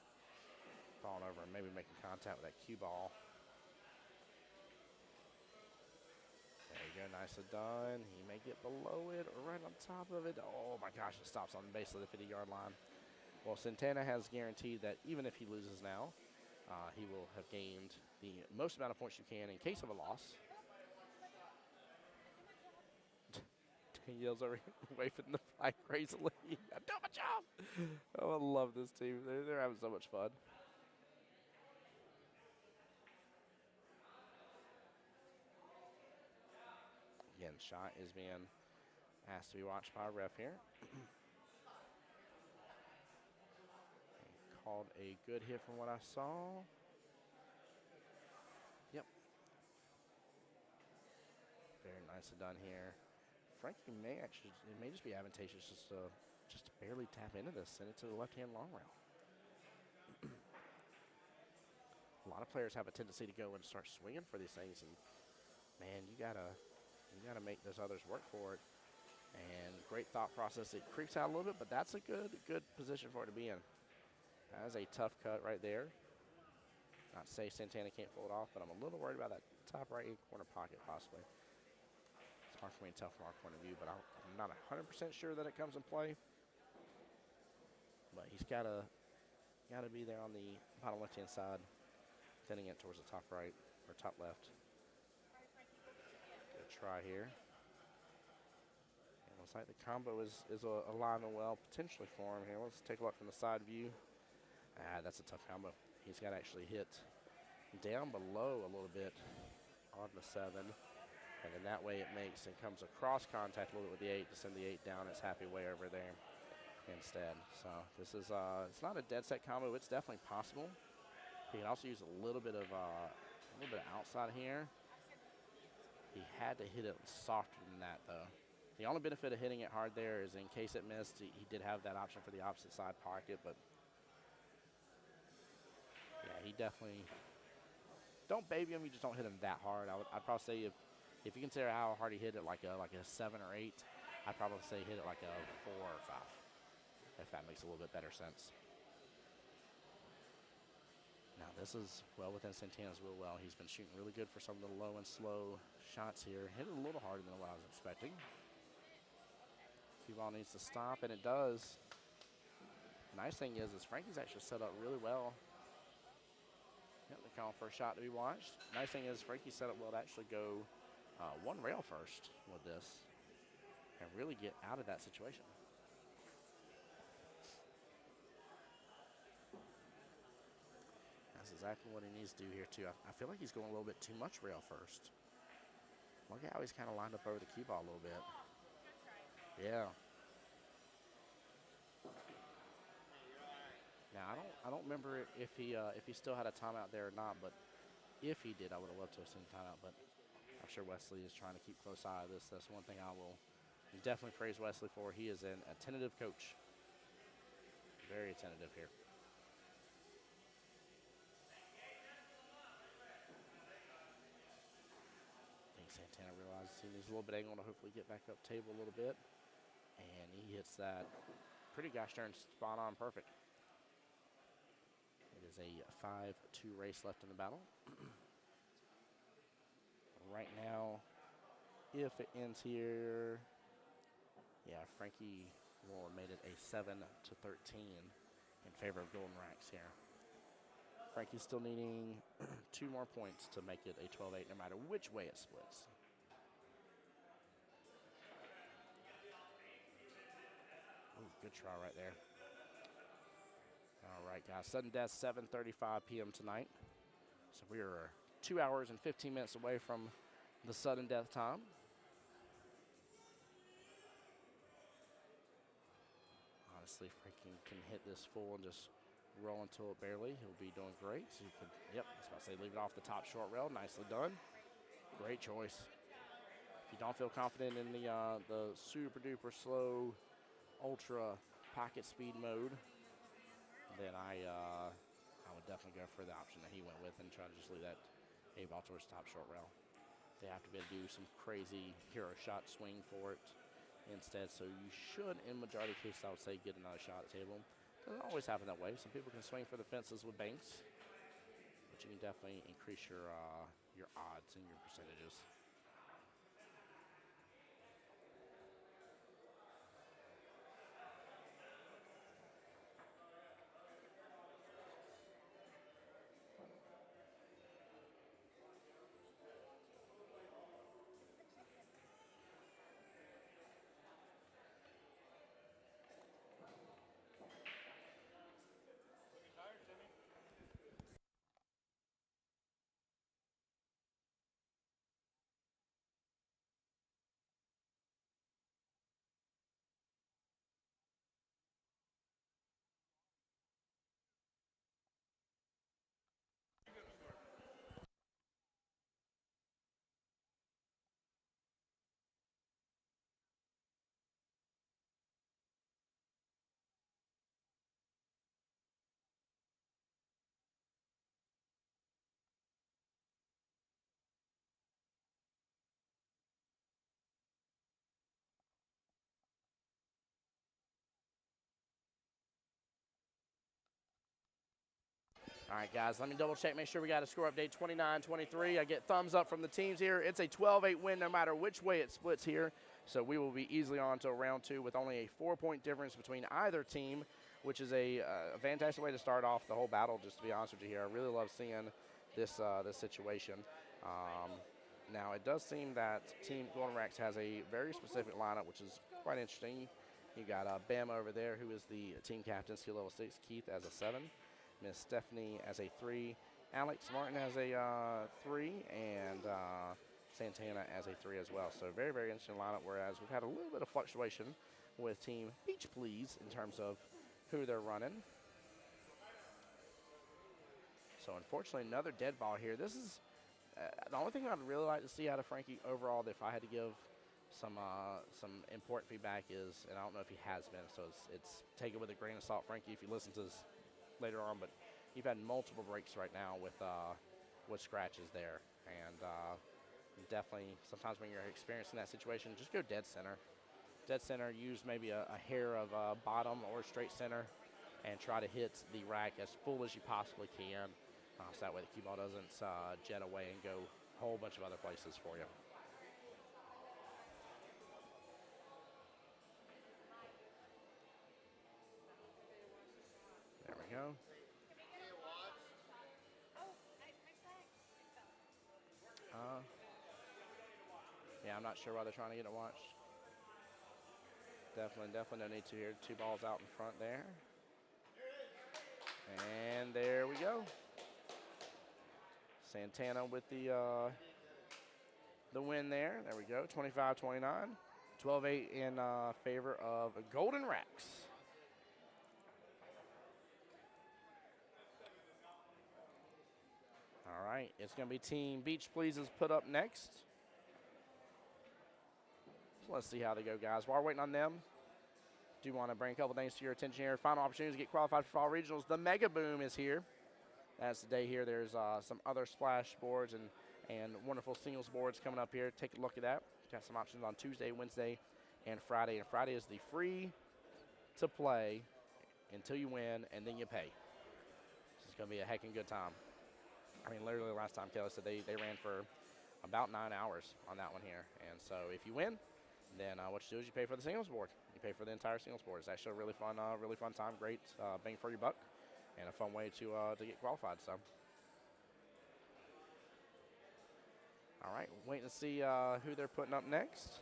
falling over and maybe making contact with that cue ball. There you go, nicely done. He may get below it or right on top of it. Oh my gosh, it stops on basically the 50-yard line. Well, Santana has guaranteed that even if he loses now, he will have gained the most amount of points you can in case of a loss. Yells over here, waving the flag crazily. I'm doing my job. Oh, I love this team. They're having so much fun. Again, shot is being asked to be watched by a ref here. Called a good hit from what I saw. Yep. Very nicely done here. Frankie may actually, it may just be advantageous just to barely tap into this, send it to the left-hand long rail. A lot of players have a tendency to go and start swinging for these things, and man, you gotta make those others work for it. And great thought process. It creeps out a little bit, but that's a good position for it to be in. That is a tough cut right there. Not to say Santana can't pull it off, but I'm a little worried about that top right corner pocket possibly. It's hard for me to tell from our point of view, but I'm not 100% sure that it comes in play. But he's gotta be there on the bottom left-hand side, thinning it towards the top right or top left. Good try here. And looks like the combo is alignment well potentially for him here. Let's take a look from the side view. That's a tough combo. He's got to actually hit down below a little bit on the 7. And then that way it comes across contact a little bit with the 8 to send the 8 down its happy way over there instead. So this is, it's not a dead set combo. It's definitely possible. He can also use a little bit of outside here. He had to hit it softer than that though. The only benefit of hitting it hard there is in case it missed, he did have that option for the opposite side pocket, but yeah, he definitely, don't baby him, you just don't hit him that hard. I'd probably say if you consider how hard he hit it, like a 7 or 8, I'd probably say hit it like a 4 or 5, if that makes a little bit better sense. Now this is well within Santana's real well. He's been shooting really good for some of the low and slow shots here. Hit it a little harder than what I was expecting. Cue ball needs to stop, and it does. Nice thing is Frankie's actually set up really well. Yep, they're calling for a shot to be watched. Nice thing is Frankie set up well to actually go one rail first with this and really get out of that situation. exactly what he needs to do here, too. I feel like he's going a little bit too much rail first. Look at how he's kind of lined up over the cue ball a little bit. Yeah. Now I don't remember if he still had a timeout there or not, but if he did, I would have loved to have seen a timeout. But I'm sure Wesley is trying to keep close eye of this. That's one thing I will definitely praise Wesley for. He is an attentive coach. Very attentive here. I think Santana realizes he needs a little bit of angle to hopefully get back up table a little bit. And he hits that pretty gosh darn spot on perfect. It is a 5-2 race left in the battle. Right now, if it ends here, yeah, Frankie Moore made it a 7-13 in favor of Golden Racks here. Frankie's still needing 2 more points to make it a 12-8 no matter which way it splits. Ooh, good try right there. All right, guys, sudden death, 7:35 p.m. tonight. So we are 2 hours and 15 minutes away from the sudden death time. Honestly, if Frankie can hit this full and just roll until it barely, he'll be doing great. So you could, yep, I was about to say, leave it off the top short rail. Nicely done. Great choice. If you don't feel confident in the super duper slow ultra pocket speed mode, then I would definitely go for the option that he went with and try to just leave that A-ball towards top short rail. They have to be able to do some crazy hero shot swing for it instead. So you should, in majority of cases, I would say, get another shot at the table. Doesn't always happen that way. Some people can swing for the fences with banks, but you can definitely increase your odds and your percentages. All right, guys, let me double check, make sure we got a score update, 29-23. I get thumbs up from the teams here. It's a 12-8 win no matter which way it splits here. So we will be easily on to round 2 with only a 4-point difference between either team, which is a fantastic way to start off the whole battle, just to be honest with you here. I really love seeing this situation. Now, it does seem that Team Golden Racks has a very specific lineup, which is quite interesting. You got Bam over there, who is the team captain, skill level 6, Keith as a 7. Miss Stephanie as a 3, Alex Martin as a 3, and Santana as a 3 as well. So very, very interesting lineup, whereas we've had a little bit of fluctuation with Team Beach Please in terms of who they're running. So unfortunately, another dead ball here. This is the only thing I'd really like to see out of Frankie overall, if I had to give some important feedback is, and I don't know if he has been, so it's take it with a grain of salt, Frankie, if you listen to this later on, but you've had multiple breaks right now with scratches there, and definitely sometimes when you're experiencing that situation, just go dead center. Dead center, use maybe a hair of bottom or straight center, and try to hit the rack as full as you possibly can, so that way the cue ball doesn't jet away and go a whole bunch of other places for you. There we go. Yeah, I'm not sure why they're trying to get it watched. Definitely no need to here. 2 balls out in front there. And there we go. Santana with the win there. There we go, 25-29. 12-8 in favor of Golden Racks. All right, it's going to be Team Beach Pleases put up next. So let's see how they go, guys. While we're waiting on them, do want to bring a couple things to your attention here. Final opportunity to get qualified for fall regionals. The Mega Boom is here. That's the day here. There's some other splash boards and wonderful singles boards coming up here. Take a look at that. Got some options on Tuesday, Wednesday, and Friday. And Friday is the free to play until you win, and then you pay. This is going to be a heckin' good time. I mean, literally last time Kelly said they ran for about 9 hours on that one here. And so if you win, then what you do is you pay for the singles board. You pay for the entire singles board. It's actually a really fun time. Great bang for your buck, and a fun way to get qualified. So, all right, waiting to see who they're putting up next.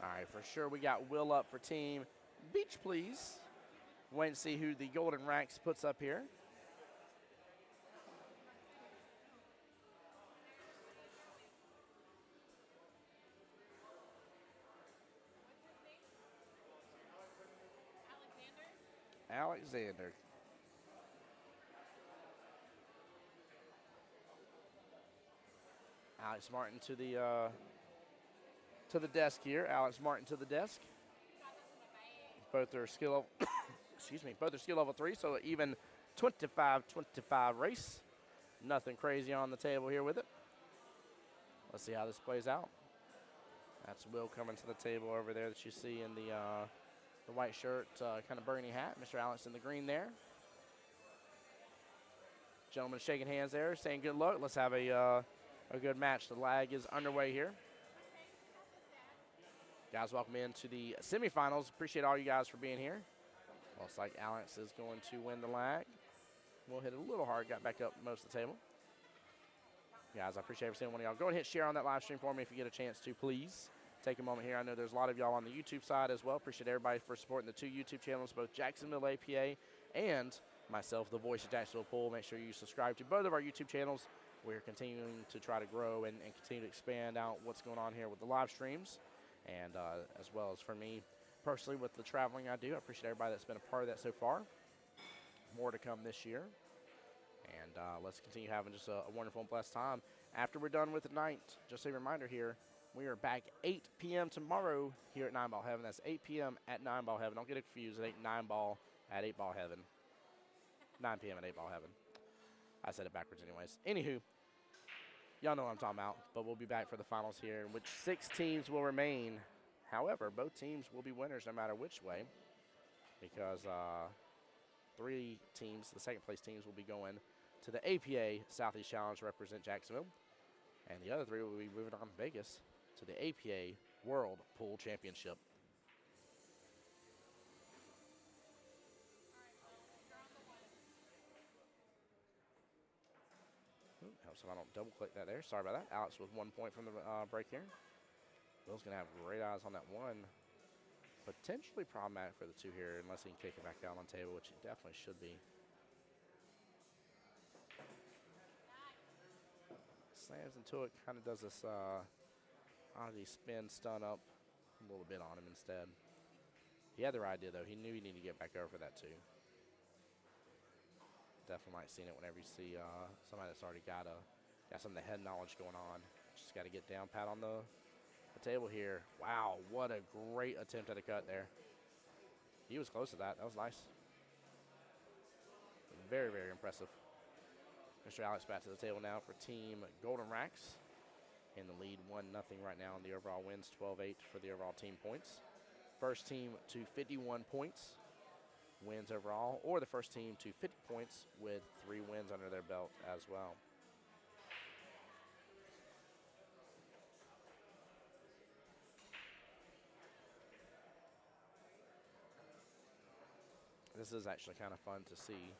All right, for sure we got Will up for Team Beach Please. Wait and see who the Golden Racks puts up here. Alexander. Alex Martin to the desk here. Alex Martin to the desk. Both are skill level, excuse me, both are skill level 3, so even 25-25 race. Nothing crazy on the table here with it. Let's see how this plays out. That's Will coming to the table over there that you see in the white shirt, kind of burgundy hat. Mr. Alex in the green there. Gentlemen shaking hands there, saying good luck. Let's have a good match. The lag is underway here. Guys, welcome into the semifinals. Appreciate all you guys for being here. Looks like Alex is going to win the lag. We'll hit it a little hard. Got back up most of the table. Guys, I appreciate every single one of y'all. Go ahead and hit share on that live stream for me if you get a chance to, please. Take a moment here. I know there's a lot of y'all on the YouTube side as well. Appreciate everybody for supporting the 2 YouTube channels, both Jacksonville APA and myself, the Voice of Jacksonville Pool. Make sure you subscribe to both of our YouTube channels. We're continuing to try to grow and continue to expand out what's going on here with the live streams, and as well as for me personally with the traveling I do. I appreciate everybody that's been a part of that so far. More to come this year. And let's continue having just a wonderful and blessed time. After we're done with the night, just a reminder here, we are back 8 p.m. tomorrow here at 9 Ball Heaven. That's 8 p.m. at 9 Ball Heaven. Don't get it confused. It ain't 9 Ball at 8 Ball Heaven. 9 p.m. at 8 Ball Heaven. I said it backwards anyways. Anywho, y'all know what I'm talking about. But we'll be back for the finals here, in which 6 teams will remain. However, both teams will be winners no matter which way, because 3 teams, the second place teams, will be going to the APA Southeast Challenge to represent Jacksonville. And the other 3 will be moving on to Vegas to the APA World Pool Championship. Ooh, helps if I don't double click that there. Sorry about that. Alex with 1 point from the break here. Will's going to have great eyes on that one. Potentially problematic for the 2 here, unless he can kick it back down on the table, which he definitely should be. Slams into it, kind of does this oddly spin, stun up a little bit on him instead. He had the right idea, though. He knew he needed to get back over for that, too. Definitely might seen it whenever you see somebody that's already got some of the head knowledge going on. Just got to get down pat on the table here. Wow, what a great attempt at a cut there. He was close to that. That was nice. Very, very impressive. Mr. Alex back to the table now for Team Golden Racks. In the lead 1-0 right now in the overall wins, 12-8 for the overall team points. First team to 51 points wins overall, or the first team to 50 points with 3 wins under their belt as well. This is actually kind of fun to see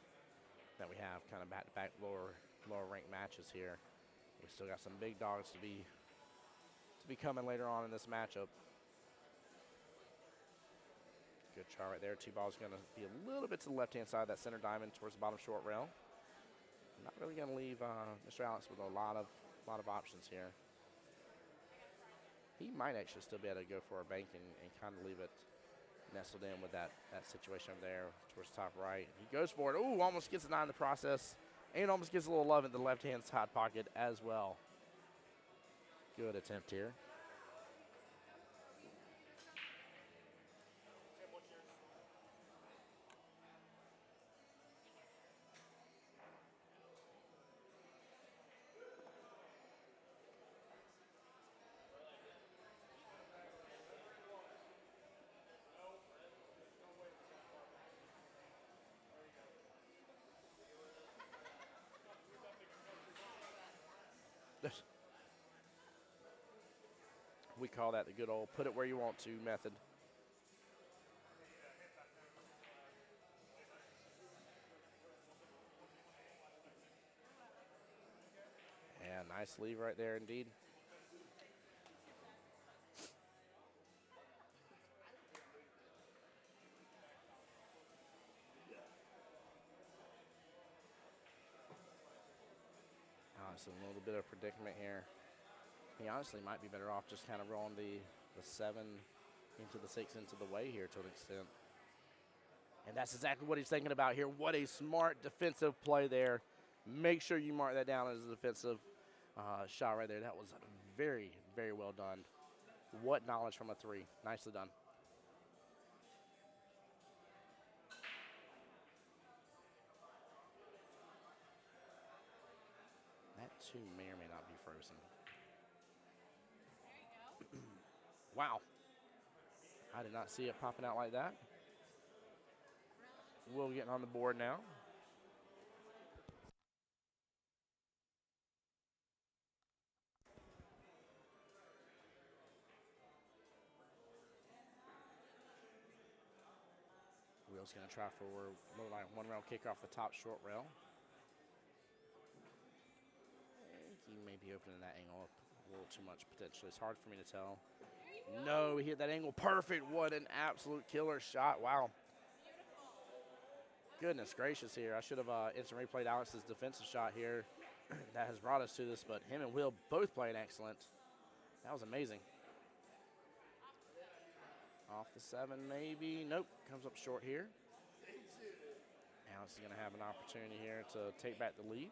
that we have kind of back-to-back lower ranked matches here. We still got some big dogs to be coming later on in this matchup. Good try right there. Two balls going to be a little bit to the left-hand side of that center diamond towards the bottom short rail. Not really going to leave Mr. Alex with a lot of options here. He might actually still be able to go for a bank and kind of leave it nestled in with that situation over there towards the top right. He goes for it. Ooh, almost gets a 9 in the process. And almost gets a little love in the left-hand side pocket as well. Good attempt here. We call that the good old put it where you want to method. Yeah, nice leave right there indeed. It's a little bit of predicament here. He honestly might be better off just kind of rolling the 7 into the 6 into the way here to an extent. And that's exactly what he's thinking about here. What a smart defensive play there. Make sure you mark that down as a defensive shot right there. That was very, very well done. What knowledge from a 3. Nicely done. That too may or may not be frozen. Wow. I did not see it popping out like that. Will getting on the board now. Will's going to try for a little like 1 rail kick off the top short rail. I think he may be opening that angle up a little too much potentially. It's hard for me to tell. No, he hit that angle perfect. What an absolute killer shot. Wow. Goodness gracious here. I should have instant replayed Alex's defensive shot here. That has brought us to this, but him and Will both playing excellent. That was amazing. Off the 7 maybe. Nope, comes up short here. Alex is going to have an opportunity here to take back the lead.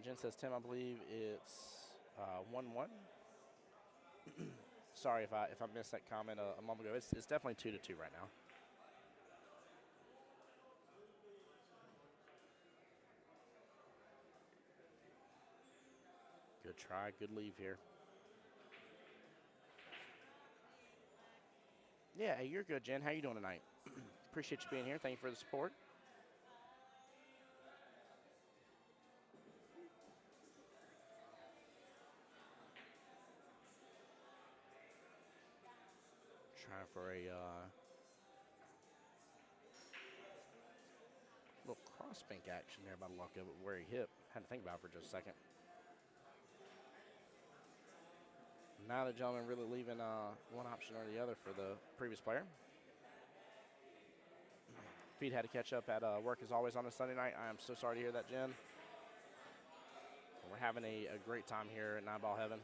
Jen says, Tim, I believe it's 1-1. Sorry if I missed that comment a moment ago. It's definitely 2-2 right now. Good try, good leave here. Yeah, hey, you're good, Jen. How you doing tonight? Appreciate you being here. Thank you for the support. Trying for a little cross bank action there by the luck of it where he hit. Had to think about it for just a second. Now the gentleman really leaving one option or the other for the previous player. Feet had to catch up at work as always on a Sunday night. I am so sorry to hear that, Jen. We're having a great time here at 9-Ball Heaven.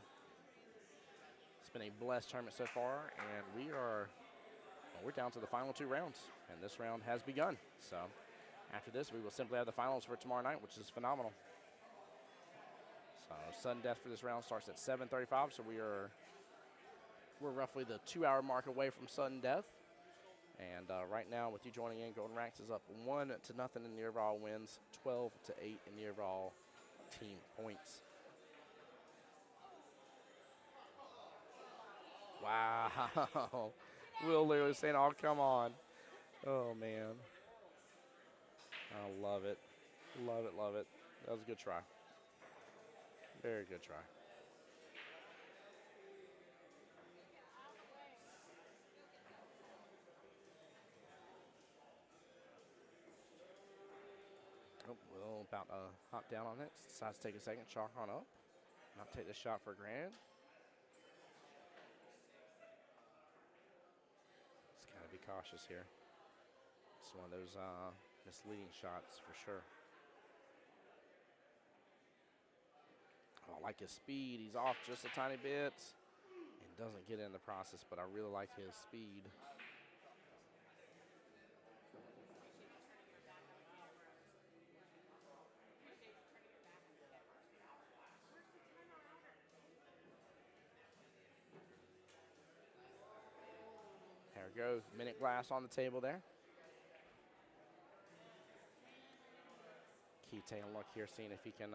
It's been a blessed tournament so far, and we're down to the final 2 rounds, and this round has begun. So after this, we will simply have the finals for tomorrow night, which is phenomenal. So sudden death for this round starts at 7:35, so we're roughly the 2-hour mark away from sudden death. And right now, with you joining in, Golden Racks is up 1-0 in the overall wins, 12-8 in the overall team points. Wow. Will literally saying, oh, come on. Oh, man. I love it. Love it, love it. That was a good try. Very good try. Oh, Will about to hop down on it. Decides to take a second, chalk on up. Not take the shot for granted. Just got to be cautious here. It's one of those misleading shots for sure. Oh, I like his speed. He's off just a tiny bit and doesn't get in the process, but I really like his speed. There we go. Minute glass on the table there. Keep taking a look here, seeing if he can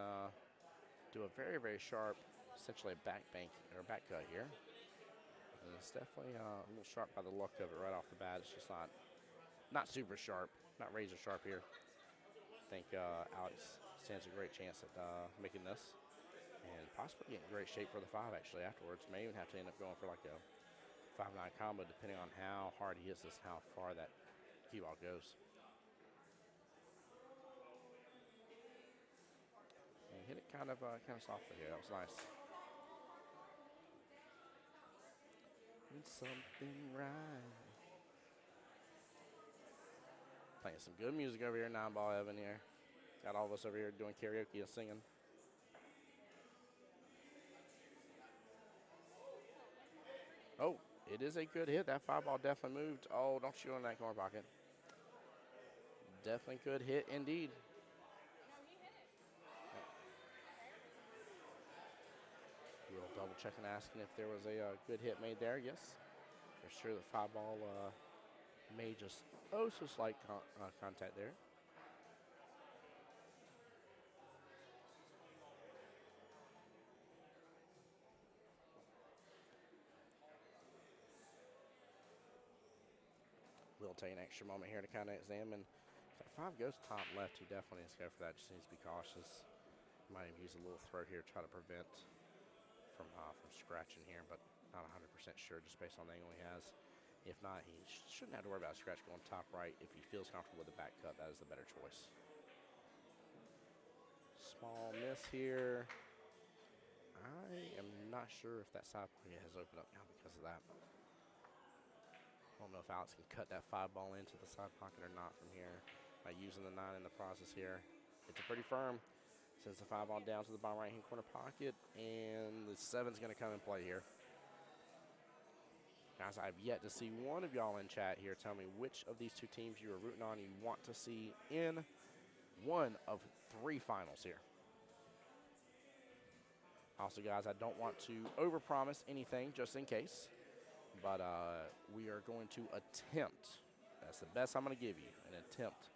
do a very, very sharp, essentially a back bank or back cut here. And it's definitely a little sharp by the look of it right off the bat. It's just not super sharp, not razor sharp here. I think Alex stands a great chance at making this and possibly getting great shape for the 5 actually afterwards. May even have to end up going for like a 5-9 combo depending on how hard he hits this and how far that cue ball goes. And hit it kind of softly here. That was nice. It's something right. Playing some good music over here, 9-ball Evan here. Got all of us over here doing karaoke and singing. Oh, it is a good hit. That 5-ball definitely moved. Oh, don't shoot on that corner pocket. Definitely good hit indeed. We'll double check and asking if there was a good hit made there. Yes, for sure the 5-ball made just so slight contact there. We'll take an extra moment here to kind of examine. If that 5 goes top left, he definitely needs to go for that. Just needs to be cautious. Might even use a little throw here, try to prevent from scratching here, but not 100% sure just based on the angle he has. If not, he shouldn't have to worry about a scratch going top right. If he feels comfortable with the back cut, that is the better choice. Small miss here. I am not sure if that side pocket has opened up now because of that. I don't know if Alex can cut that 5-ball into the side pocket or not from here by using the 9 in the process here. It's a pretty firm. Sends the 5-ball down to the bottom right-hand corner pocket, and the 7's going to come in play here. Guys, I've yet to see one of y'all in chat here tell me which of these 2 teams you are rooting on you want to see in one of 3 finals here. Also, guys, I don't want to overpromise anything just in case, but we are going to attempt. That's the best I'm going to give you, an attempt,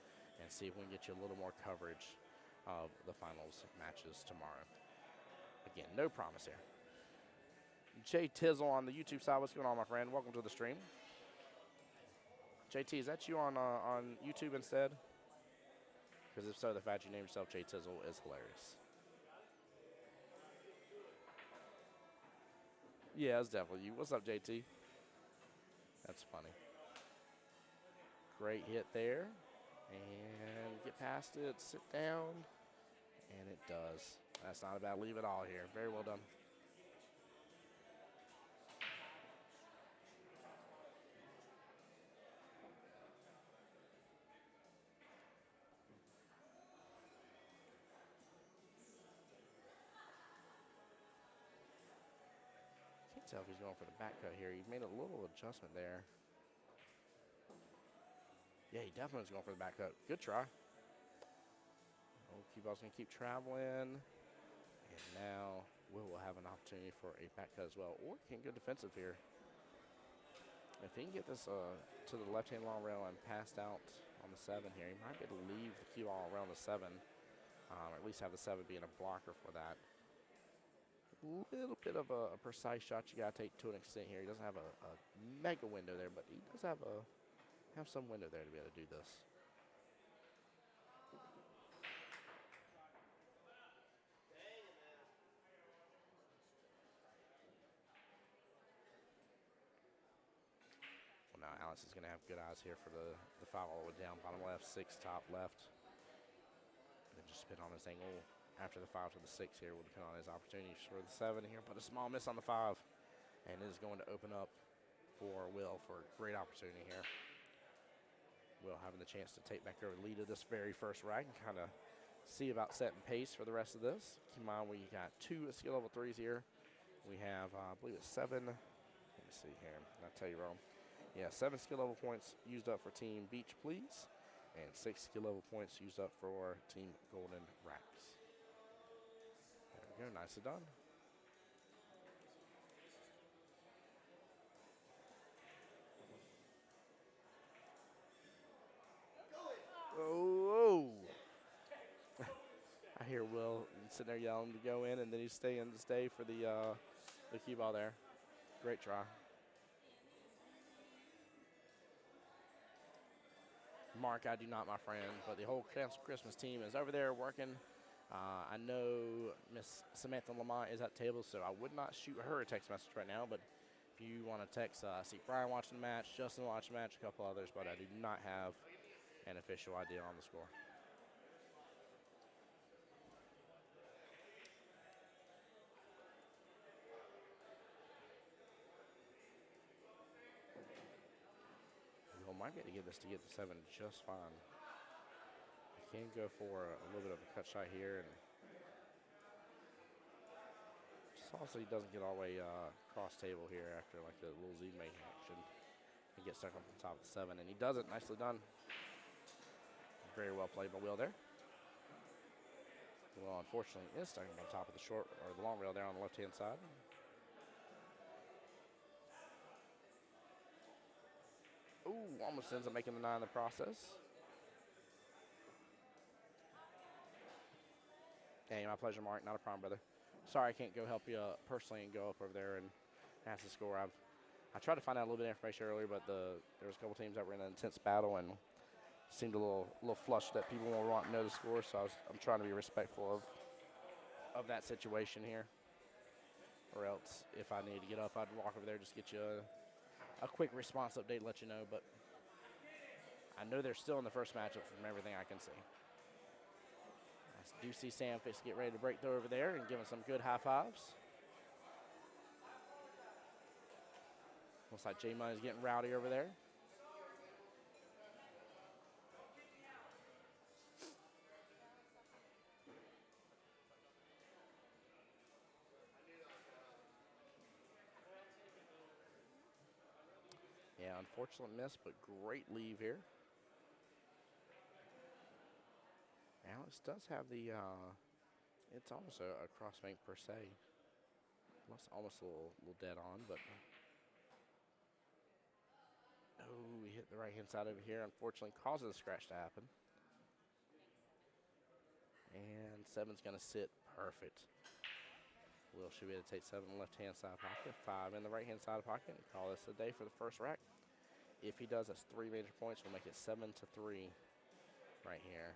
and see if we can get you a little more coverage of the finals matches tomorrow. Again, no promise here. Jay Tizzle on the YouTube side. What's going on, my friend? Welcome to the stream. JT, is that you on YouTube instead? Because if so, the fact you named yourself Jay Tizzle is hilarious. Yeah, it's definitely you. What's up, JT? That's funny. Great hit there. And get past it, sit down. And it does. That's not a bad leave at all here. Very well done. Can't tell if he's going for the back cut here. He made a little adjustment there. Yeah, he definitely was going for the back cut. Good try. Cue ball's going to keep traveling. And now Will have an opportunity for a back cut as well. Or he can go defensive here. If he can get this to the left-hand long rail and passed out on the 7 here, he might be able to leave the cue ball around the 7, or at least have the 7 being a blocker for that. A little bit of a precise shot you got to take to an extent here. He doesn't have a mega window there, but he does have some window there to be able to do this. Well, now Alex is going to have good eyes here for the 5 all the way down, bottom left, 6 top left. Then just spin on this angle after the 5 to the 6 here will depend on his opportunities for the 7 here, but a small miss on the 5. And it is going to open up for Will for a great opportunity here. Will having the chance to take back over the lead of this very first rack and kind of see about setting pace for the rest of this. Keep in mind we got 2 skill level 3s here. We have, I believe it's 7. Let me see here. I'll tell you wrong. Yeah, 7 skill level points used up for Team Beach Please, and 6 skill level points used up for Team Golden Racks. There we go. Nicely done. Oh, I hear Will sitting there yelling to go in, and then he's staying to stay for the cue ball there. Great try. Mark, I do not, my friend, but the whole Christmas team is over there working. I know Miss Samantha Lamont is at the table, so I would not shoot her a text message right now, but if you want to text, I see Brian watching the match, Justin watching the match, a couple others, but I do not have an official idea on the score. Will might be able to get this to get to 7 just fine. He can go for a little bit of a cut shot here, and just also he doesn't get all the way cross table here after like the little Z make action. He gets stuck up on top of the 7, and he does it. Nicely done. Very well played by Will there. Well, unfortunately, is stuck on top of the short or the long rail there on the left-hand side. Ooh, almost ends up making the 9 in the process. Hey, my pleasure, Mark. Not a problem, brother. Sorry I can't go help you personally and go up over there and ask the score. I tried to find out a little bit of information earlier, but there was a couple teams that were in an intense battle and seemed a little flushed that people will want to know the score. So I'm trying to be respectful of that situation here. Or else, if I need to get up, I'd walk over there, just get you a quick response update, let you know. But I know they're still in the first matchup from everything I can see. I do see Sam Fix get ready to break through over there and give him some good high fives. Looks like J Money's getting rowdy over there. Yeah, unfortunate miss, but great leave here. Alex does have the, it's almost a cross bank per se. Almost a little dead on, but. Oh, he hit the right-hand side over here. Unfortunately, causes a scratch to happen. And 7's going to sit perfect. Will should be able to take 7 in the left-hand side pocket, 5 in the right-hand side pocket, and call this a day for the first rack. If he does, that's 3 major points. We'll make it 7-3 right here.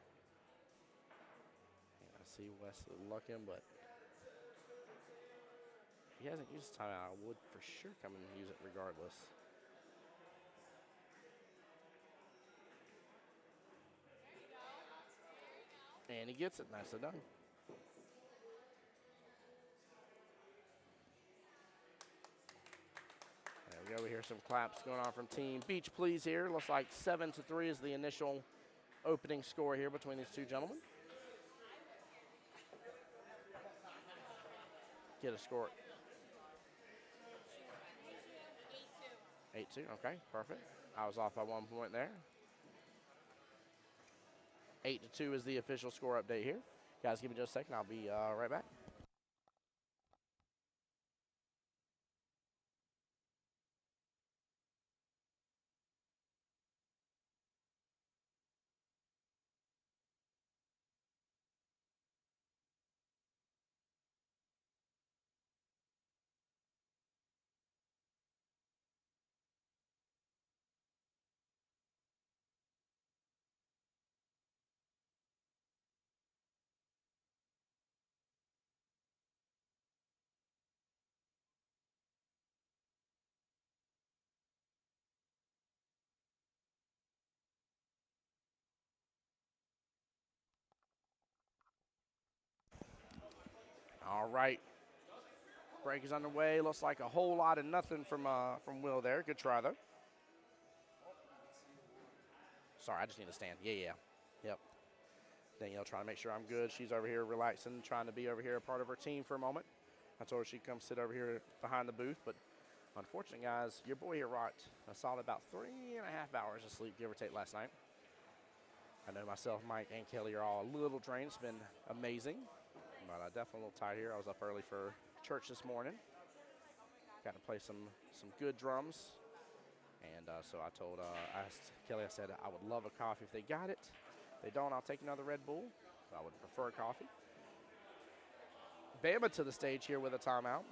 And I see Wesley looking, but if he hasn't used his timeout, I would for sure come and use it regardless. And he gets it. Nicely done. There we go. We hear some claps going on from Team Beach Please here. Looks like 7-3 is the initial opening score here between these two gentlemen. Get a score. 8-2. Okay, perfect. I was off by 1 point there. 8-2 is the official score update here. Guys, give me just a second. I'll be right back. All right. Break is underway. Looks like a whole lot of nothing from Will there. Good try, though. Sorry, I just need to stand. Yeah. Yep. Danielle trying to make sure I'm good. She's over here relaxing, trying to be over here a part of her team for a moment. I told her she'd come sit over here behind the booth, but unfortunately, guys, your boy here rocked a solid about 3.5 hours of sleep, give or take, last night. I know myself, Mike, and Kelly are all a little drained. It's been amazing, but definitely a little tired here. I was up early for church this morning. Got to play some good drums. And so I asked Kelly, I said, I would love a coffee if they got it. If they don't, I'll take another Red Bull. I would prefer a coffee. Bama to the stage here with a timeout.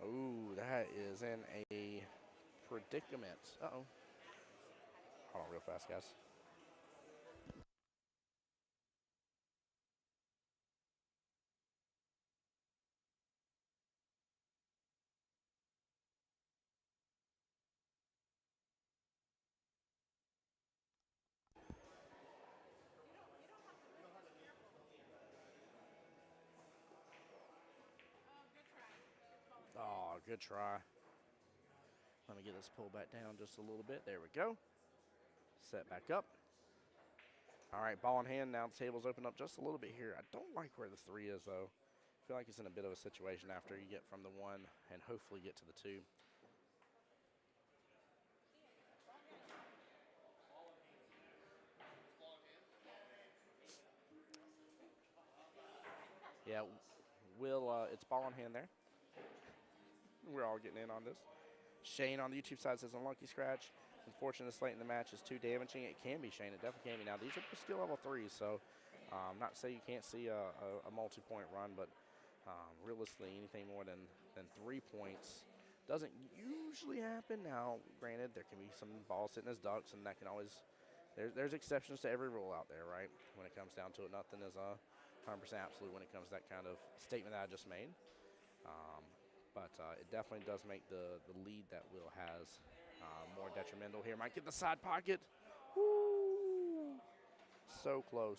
Ooh, that is in a predicament. Uh-oh. Hold on real fast, guys. Oh, good try. Let me get this pulled back down just a little bit. There we go. Set back up. All right, ball in hand. Now the table's open up just a little bit here. I don't like where the 3 is, though. I feel like it's in a bit of a situation after you get from the 1 and hopefully get to the 2. Yeah, it's ball in hand there. We're all getting in on this. Shane on the YouTube side says unlucky scratch. Unfortunately, this late in the match is too damaging. It can be, Shane. It definitely can be. Now, these are skill level 3s, so not to say you can't see a multi-point run, but realistically, anything more than 3 points doesn't usually happen. Now, granted, there can be some balls sitting as ducks, and that can always there's exceptions to every rule out there, right? When it comes down to it, nothing is 100% absolute when it comes to that kind of statement that I just made. But it definitely does make the lead that Will has more detrimental here. Might get the side pocket. Woo! So close.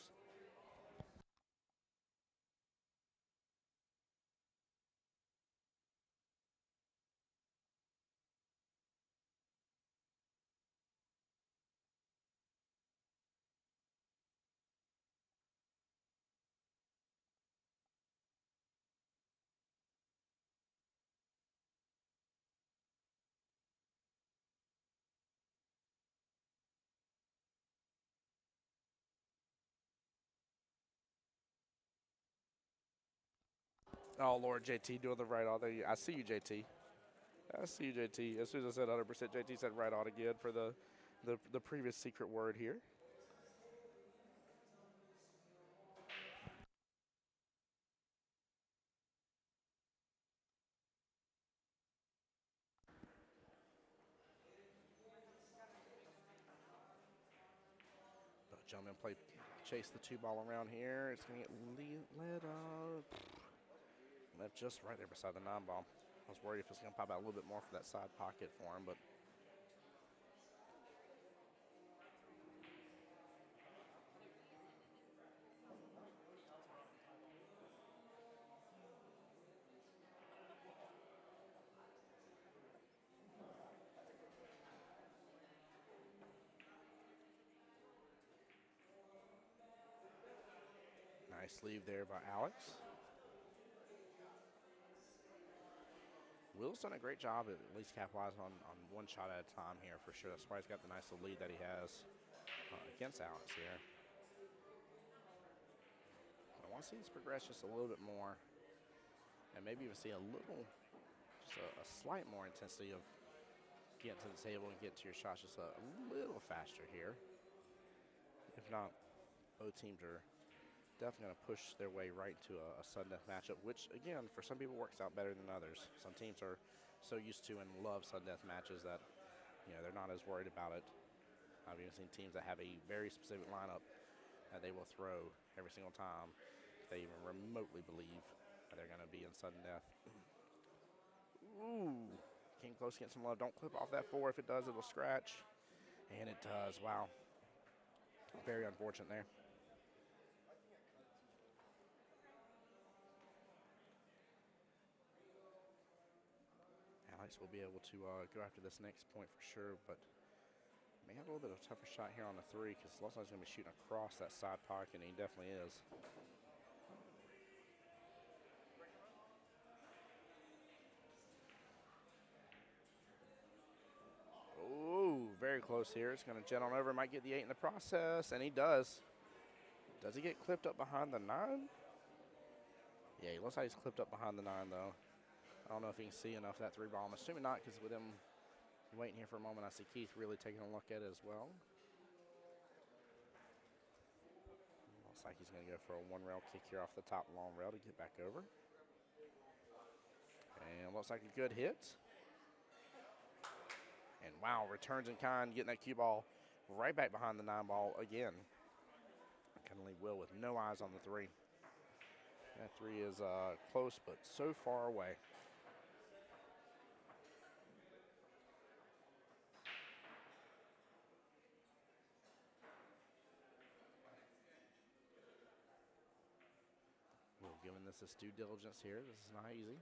Oh, Lord, JT doing the right on there. I see you, JT. I see you, JT. As soon as I said 100%, JT said right on again for the previous secret word here. Gentlemen, chase the 2 ball around here. It's going to get led up. Left just right there beside the 9 ball. I was worried if it's going to pop out a little bit more for that side pocket for him, but nice leave there by Alex. Will's done a great job at least capitalizing on 1 shot at a time here for sure. That's why he's got the nice little lead that he has against Alex here. But I want to see this progress just a little bit more and maybe even see a slight more intensity of getting to the table and getting to your shots just a little faster here. If not, both teams are definitely going to push their way right to a sudden death matchup, which, again, for some people works out better than others. Some teams are so used to and love sudden death matches that, they're not as worried about it. I've even seen teams that have a very specific lineup that they will throw every single time if they even remotely believe that they're going to be in sudden death. Ooh, came close to getting some love. Don't clip off that 4. If it does, it'll scratch. And it does. Wow. Very unfortunate there. Weiss will be able to go after this next point for sure, but may have a little bit of a tougher shot here on the three because it looks like he's going to be shooting across that side pocket, and he definitely is. Oh, very close here. It's going to jet on over. Might get the 8 in the process, and he does. Does he get clipped up behind the 9? Yeah, he looks like he's clipped up behind the 9, though. I don't know if he can see enough of that 3 ball. I'm assuming not, because with him waiting here for a moment, I see Keith really taking a look at it as well. Looks like he's going to go for a 1-rail kick here off the top long rail to get back over. And looks like a good hit. And wow, returns in kind, getting that cue ball right back behind the 9 ball again. Going to leave Will with no eyes on the 3. That 3 is close, but so far away. Will giving this his due diligence here. This is not easy.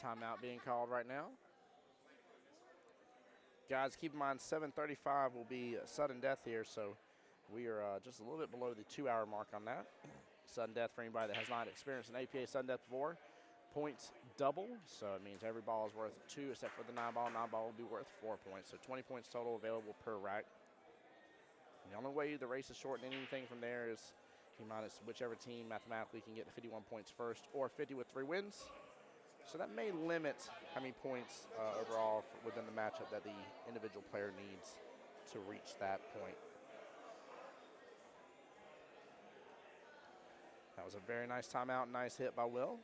Timeout being called right now. Guys, keep in mind 7:35 will be sudden death here, so we are just a little bit below the 2-hour mark on that. Sudden death, for anybody that has not experienced an APA sudden death before, points double, so it means every ball is worth 2 except for the 9 ball. 9 ball will be worth 4 points, so 20 points total available per rack. And the only way the race is shortened anything from there is minus whichever team mathematically can get the 51 points first, or 50 with 3 wins. So that may limit how many points overall within the matchup that the individual player needs to reach that point. That was a very nice timeout, nice hit by Will.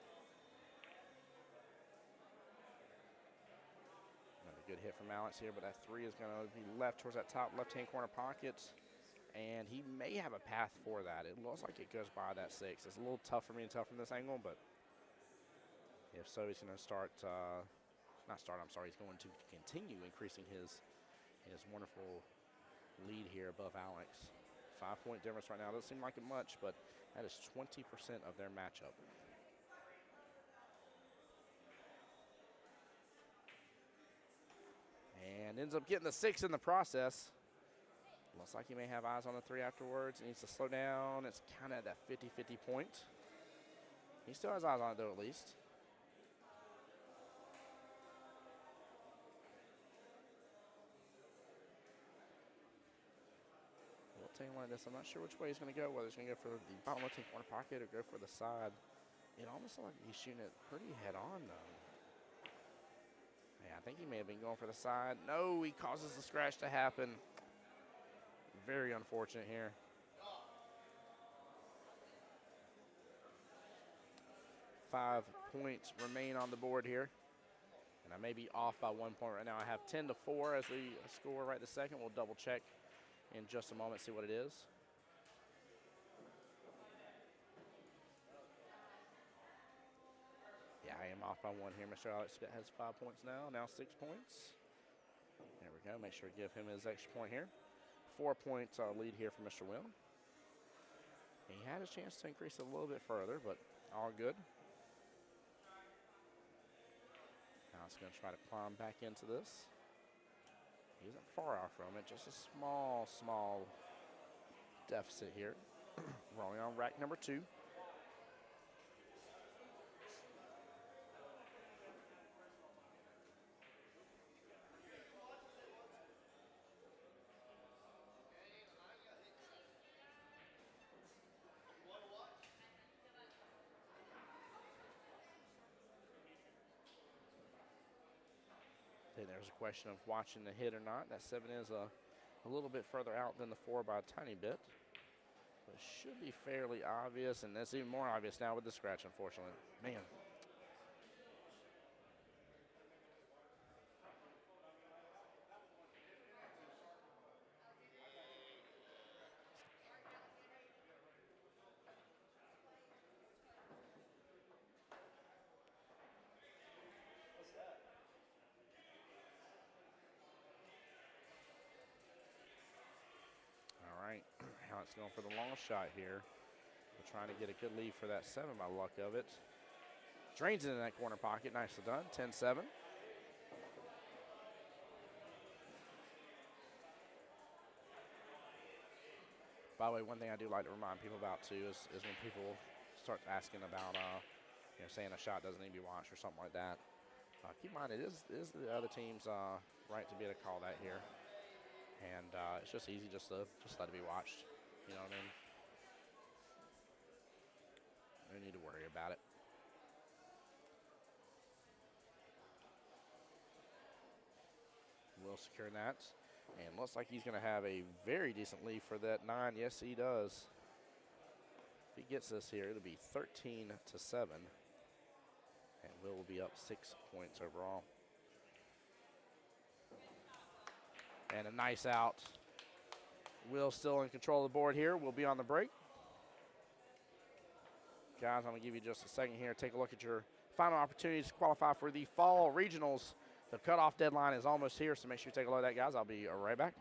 Another good hit from Alex here, but that 3 is going to be left towards that top left-hand corner pocket, and he may have a path for that. It looks like it goes by that 6. It's a little tough for me to tell from this angle, but if so, he's going to start, he's going to continue increasing his wonderful lead here above Alex. 5-point difference right now. Doesn't seem like it much, but that is 20% of their matchup. And ends up getting the 6 in the process. Looks like he may have eyes on the 3 afterwards. He needs to slow down. It's kind of at that 50-50 point. He still has eyes on it, though, at least. Like this, I'm not sure which way he's going to go, whether he's going to go for the bottom left corner pocket or go for the side. It almost looks like he's shooting it pretty head on, though. Yeah, I think he may have been going for the side. No, he causes the scratch to happen. Very unfortunate here. Five points remain on the board here. And I may be off by 1 point right now. I have 10-4 as the score right this second. We'll double check in just a moment, see what it is. Yeah, I am off by 1 here. Mr. Alex has 5 points now 6 points. There we go, make sure to give him his extra point here. 4 points lead here for Mr. Will. He had a chance to increase it a little bit further, but all good. Now it's going to try to climb back into this. He isn't far off from it, just a small deficit here. Rolling on rack number 2. There's a question of watching the hit or not. That 7 is a little bit further out than the 4 by a tiny bit. But it should be fairly obvious, and that's even more obvious now with the scratch, unfortunately. Man. Hunt's going for the long shot here. We're trying to get a good lead for that 7 by luck of it. Drains it in that corner pocket. Nicely done. 10-7. By the way, one thing I do like to remind people about too is when people start asking about, saying a shot doesn't need to be watched or something like that. Keep in mind it is the other team's right to be able to call that here, and it's just easy just let it be watched. You know what I mean? No need to worry about it. Will securing that. And looks like he's going to have a very decent lead for that 9. Yes, he does. If he gets this here, it'll be 13-7. And Will be up 6 points overall. And a nice out. Will still in control of the board here. We'll be on the break. Guys, I'm going to give you just a second here. Take a look at your final opportunities to qualify for the fall regionals. The cutoff deadline is almost here, so make sure you take a look at that, guys. I'll be right back.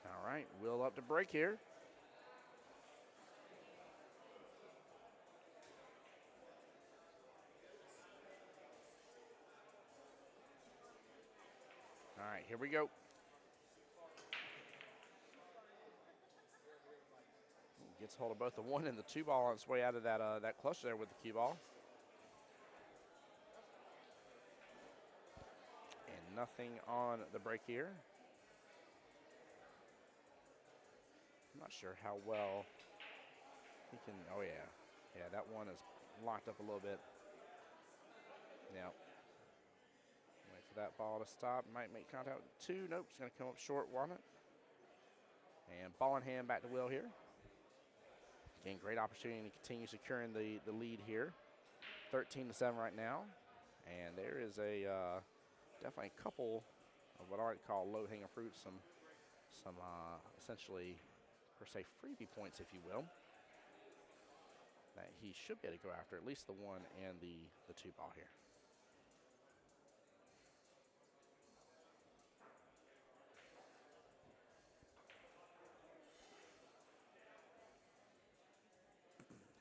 All right, Will up to break here. All right, here we go. Gets hold of both the 1 and the 2 ball on its way out of that clutch there with the cue ball. And nothing on the break here. I'm not sure how well he can. Oh, yeah. Yeah, that 1 is locked up a little bit. Yep. Wait for that ball to stop. Might make contact with 2. Nope, it's going to come up short, won it. And ball in hand back to Will here. Again, great opportunity to continue securing the lead here. 13-7 right now. And there is definitely a couple of what I like to call low-hanging fruit, some essentially, per se, freebie points, if you will, that he should be able to go after, at least the 1 and the 2 ball here.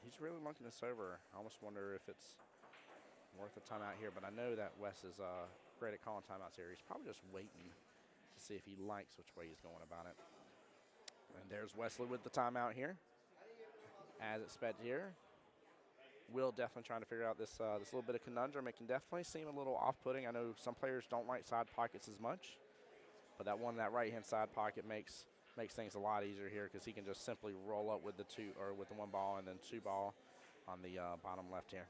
He's really looking this over. I almost wonder if it's worth a timeout here, but I know that Wes is great at calling timeouts here. He's probably just waiting to see if he likes which way he's going about it. And there's Wesley with the timeout here. As expected here. Will definitely trying to figure out this little bit of conundrum. It can definitely seem a little off-putting. I know some players don't like side pockets as much, but that right-hand side pocket makes things a lot easier here because he can just simply roll up with the 2 or with the 1 ball and then 2 ball on the bottom left here.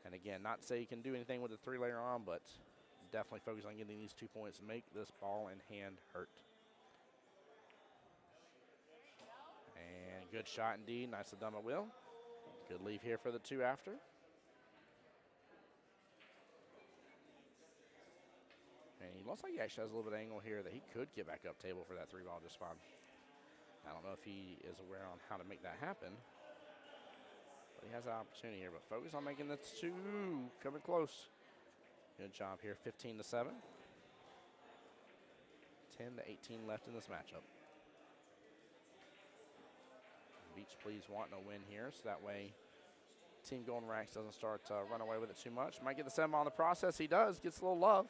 And again, not to say you can do anything with the 3 later on, but definitely focus on getting these 2 points and make this ball in hand hurt. And good shot indeed. Nicely done by Will. Good leave here for the 2 after. And he looks like he actually has a little bit of angle here that he could get back up table for that 3 ball just fine. I don't know if he is aware on how to make that happen. But he has an opportunity here. But focus on making the 2. Coming close. Good job here. 15-7. 10-18 left in this matchup. Beach Please wanting a win here, so that way Team Golden Racks doesn't start to run away with it too much. Might get the 7 ball in the process. He does. Gets a little love.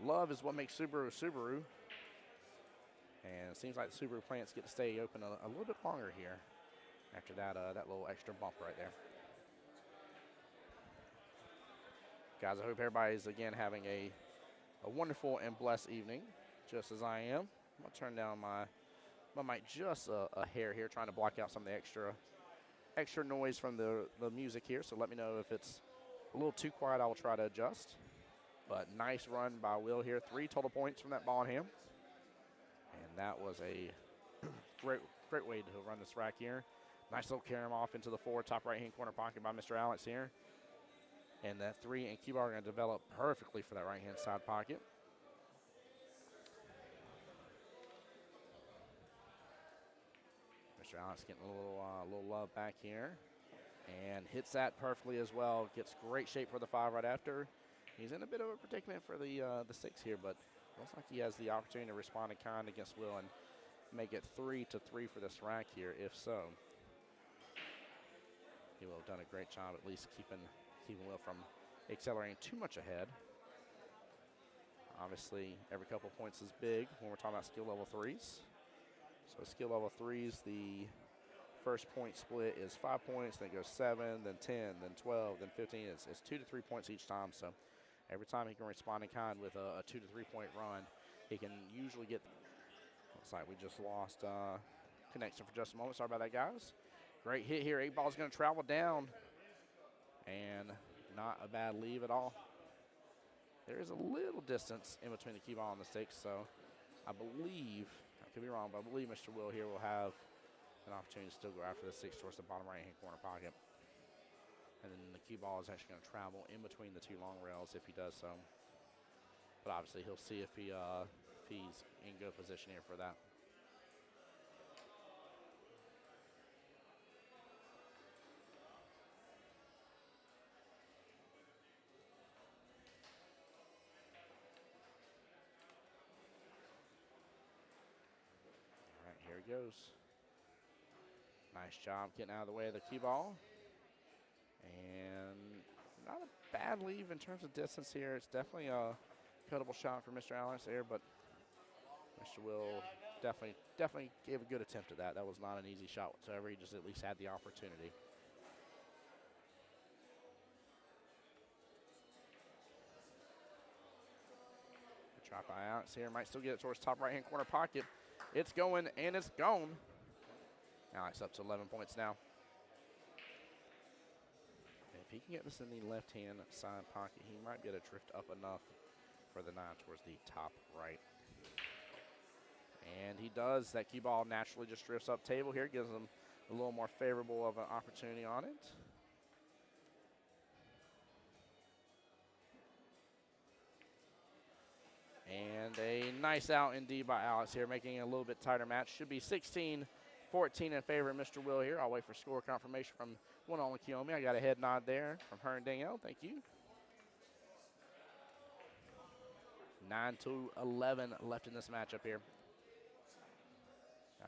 Love is what makes Subaru Subaru. And it seems like the Subaru plants get to stay open a little bit longer here after that little extra bump right there. Guys, I hope everybody's, again, having a wonderful and blessed evening, just as I am. I'm going to turn down my mic just a hair here, trying to block out some of the extra noise from the music here. So let me know if it's a little too quiet. I will try to adjust. But nice run by Will here. 3 total points from that ball in hand. And that was a great way to run this rack here. Nice little carry him off into the forward top right-hand corner pocket by Mr. Alex here. And that 3 and cue ball are going to develop perfectly for that right-hand side pocket. Mr. Alex getting a little love back here. And hits that perfectly as well. Gets great shape for the 5 right after. He's in a bit of a predicament for the 6 here, but looks like he has the opportunity to respond in kind against Will and make it 3-3 for this rack here, if so. He will have done a great job at least keeping Will from accelerating too much ahead. Obviously, every couple points is big when we're talking about skill level 3s. So skill level 3s, the first point split is 5 points, then it goes 7, then 10, then 12, then 15. It's 2 to 3 points each time. So every time he can respond in kind with a 2 to 3 point run, he can usually get. Looks like we just lost connection for just a moment. Sorry about that, guys. Great hit here. 8 ball's going to travel down. And not a bad leave at all. There is a little distance in between the cue ball and the sticks, so I believe, I could be wrong, but I believe Mr. Will here will have an opportunity to still go after the 6 towards the bottom right-hand corner pocket. And then the cue ball is actually going to travel in between the 2 long rails if he does so. But obviously he'll see if he's in good position here for that. All right, here he goes. Nice job getting out of the way of the cue ball. And not a bad leave in terms of distance here. It's definitely a cuttable shot for Mr. Alex there, but Mr. Will definitely gave a good attempt at that. That was not an easy shot whatsoever. He just at least had the opportunity. Drop by Alex here. Might still get it towards top right-hand corner pocket. It's going, and it's gone. Alex up to 11 points now. If he can get this in the left-hand side pocket, he might be able to drift up enough for the 9 towards the top right. And he does. That cue ball naturally just drifts up table here, gives him a little more favorable of an opportunity on it. And a nice out indeed by Alex here, making it a little bit tighter match. Should be 16-14 in favor of Mr. Will here. I'll wait for score confirmation from one on Kiyomi. I got a head nod there from her and Danielle. Thank you. 9-11 left in this matchup here.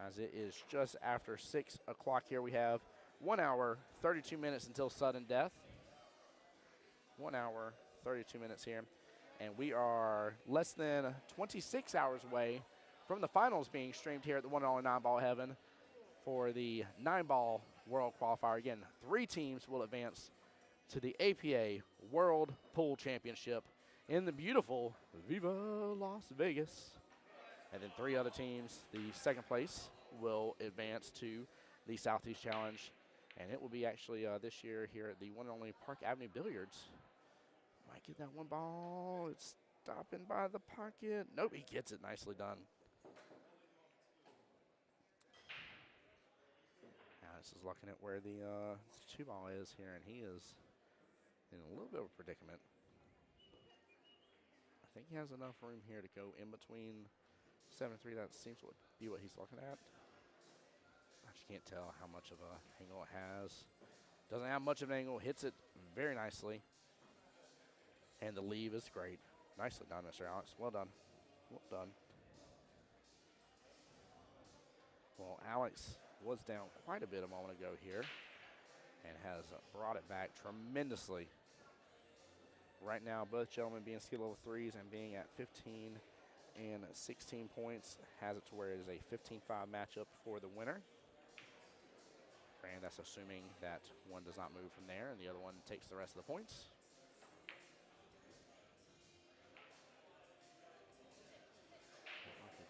As it is just after 6 o'clock here, we have 1 hour, 32 minutes until sudden death. 1 hour, 32 minutes here. And we are less than 26 hours away from the finals being streamed here at the 1-and-only 9-ball heaven for the 9-ball World Qualifier. Again, 3 teams will advance to the APA World Pool Championship in the beautiful Viva Las Vegas. And then 3 other teams, the second place, will advance to the Southeast Challenge. And it will be actually this year here at the 1-and-only Park Avenue Billiards. Might get that 1 ball. It's stopping by the pocket. Nope, he gets it. Nicely done. Now this is looking at where the 2 ball is here, and he is in a little bit of a predicament. I think he has enough room here to go in between 7-3. That seems to be what he's looking at. I just can't tell how much of an angle it has. Doesn't have much of an angle. Hits it very nicely. And the leave is great. Nicely done, Mr. Alex. Well done. Well done. Well, Alex was down quite a bit a moment ago here and has brought it back tremendously. Right now, both gentlemen being skill level 3s and being at 15 and 16 points has it to where it is a 15-5 matchup for the winner. And that's assuming that one does not move from there and the other one takes the rest of the points.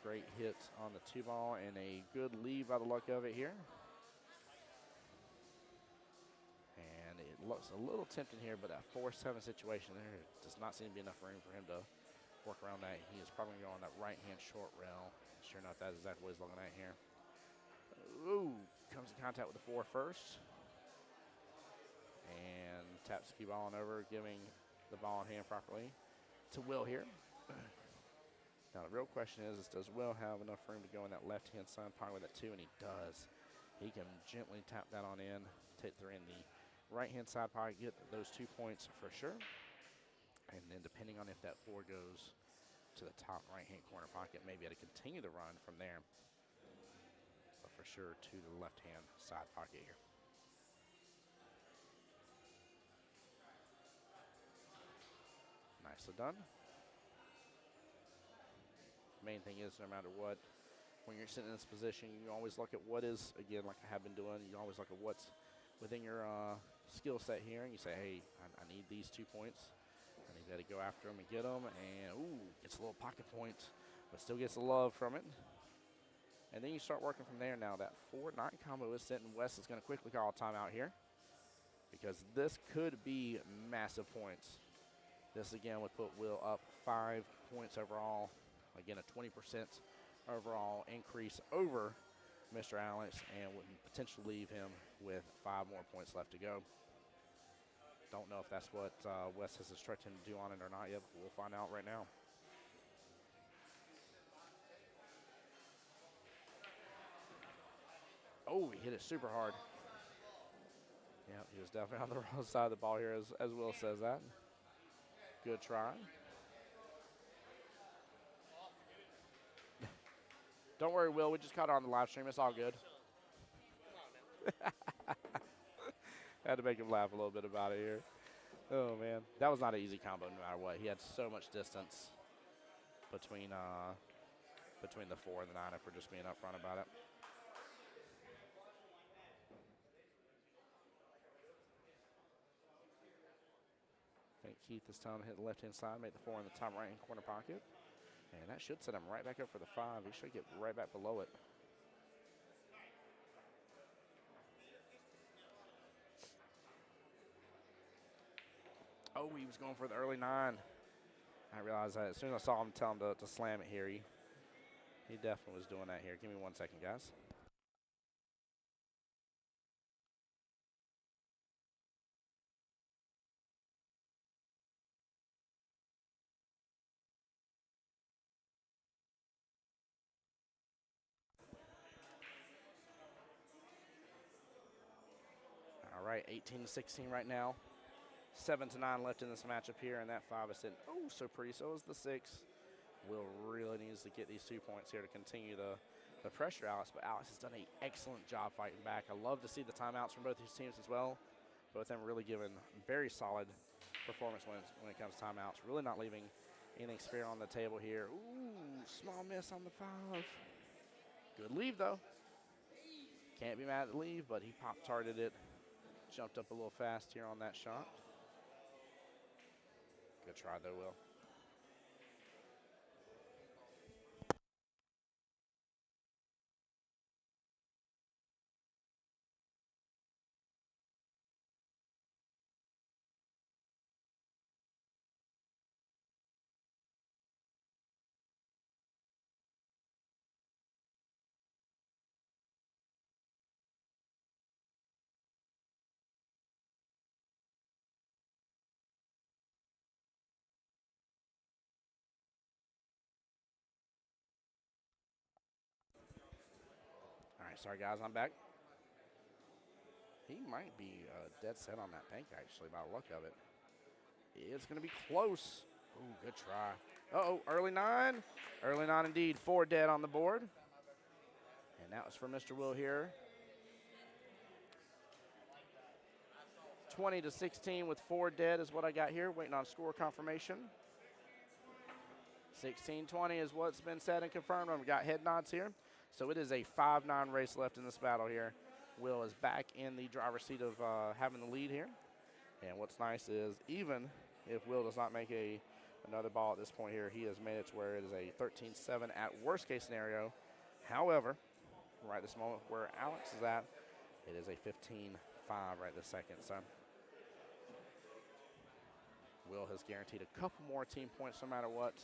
Great hit on the 2 ball and a good lead by the luck of it here. And it looks a little tempting here, but that 4-7 situation there does not seem to be enough room for him to work around that. He is probably going on that right-hand short rail. Sure enough, that's exactly what he's looking at here. Ooh, comes in contact with the 4 first. And taps the cue ball on over, giving the ball in hand properly to Will here. Now, the real question is does Will have enough room to go in that left-hand side pocket with that 2? And he does. He can gently tap that on in, take 3 in the right-hand side pocket, get those 2 points for sure. And then depending on if that 4 goes to the top right-hand corner pocket, maybe to continue the run from there. But for sure to the left-hand side pocket here. Nicely done. Main thing is no matter what, when you're sitting in this position, you always look at what is, again, like I have been doing, you always look at what's within your skill set here, and you say, hey, I need these 2 points. I need that to go after them and get them, and ooh, gets a little pocket point, but still gets the love from it. And then you start working from there. Now that 4-9 combo is sitting. West is going to quickly call a timeout here because this could be massive points. This again would put Will up 5 points overall. Again, a 20% overall increase over Mr. Alex, and would potentially leave him with 5 more points left to go. Don't know if that's what Wes has instructed him to do on it or not yet, but we'll find out right now. Oh, he hit it super hard. Yeah, he was definitely on the wrong side of the ball here, as Will says that. Good try. Don't worry, Will. We just caught it on the live stream. It's all good. Had to make him laugh a little bit about it here. Oh, man. That was not an easy combo no matter what. He had so much distance between the 4 and the 9 if we're just being upfront about it. I think Keith is telling him to hit the left-hand side, make the 4 in the top right-hand corner pocket. And that should set him right back up for the 5. He should get right back below it. Oh, he was going for the early 9. I realized that as soon as I saw him tell him to slam it here, he definitely was doing that here. Give me 1 second, guys. All right, 18-16 right now. 7-9 left in this matchup here, and that 5 is sitting so pretty. So is the 6. Will really needs to get these 2 points here to continue the pressure, Alex. But Alex has done an excellent job fighting back. I love to see the timeouts from both these teams as well. Both of them really giving very solid performance when it comes to timeouts. Really not leaving anything spare on the table here. Ooh, small miss on the 5. Good leave, though. Can't be mad at the leave, but he pop-tarted it. Jumped up a little fast here on that shot. Good try, though, Will. All right, sorry, guys, I'm back. He might be dead set on that bank, actually, by the look of it. It's going to be close. Ooh, good try. Uh-oh, early 9. Early 9 indeed. 4 dead on the board. And that was for Mr. Will here. 20-16 with 4 dead is what I got here. Waiting on score confirmation. 16-20 is what's been said and confirmed. We've got head nods here. So it is a 5-9 race left in this battle here. Will is back in the driver's seat of having the lead here. And what's nice is even if Will does not make another ball at this point here, he has made it to where it is a 13-7 at worst case scenario. However, right this moment where Alex is at, it is a 15-5 right this second. So Will has guaranteed a couple more team points no matter what.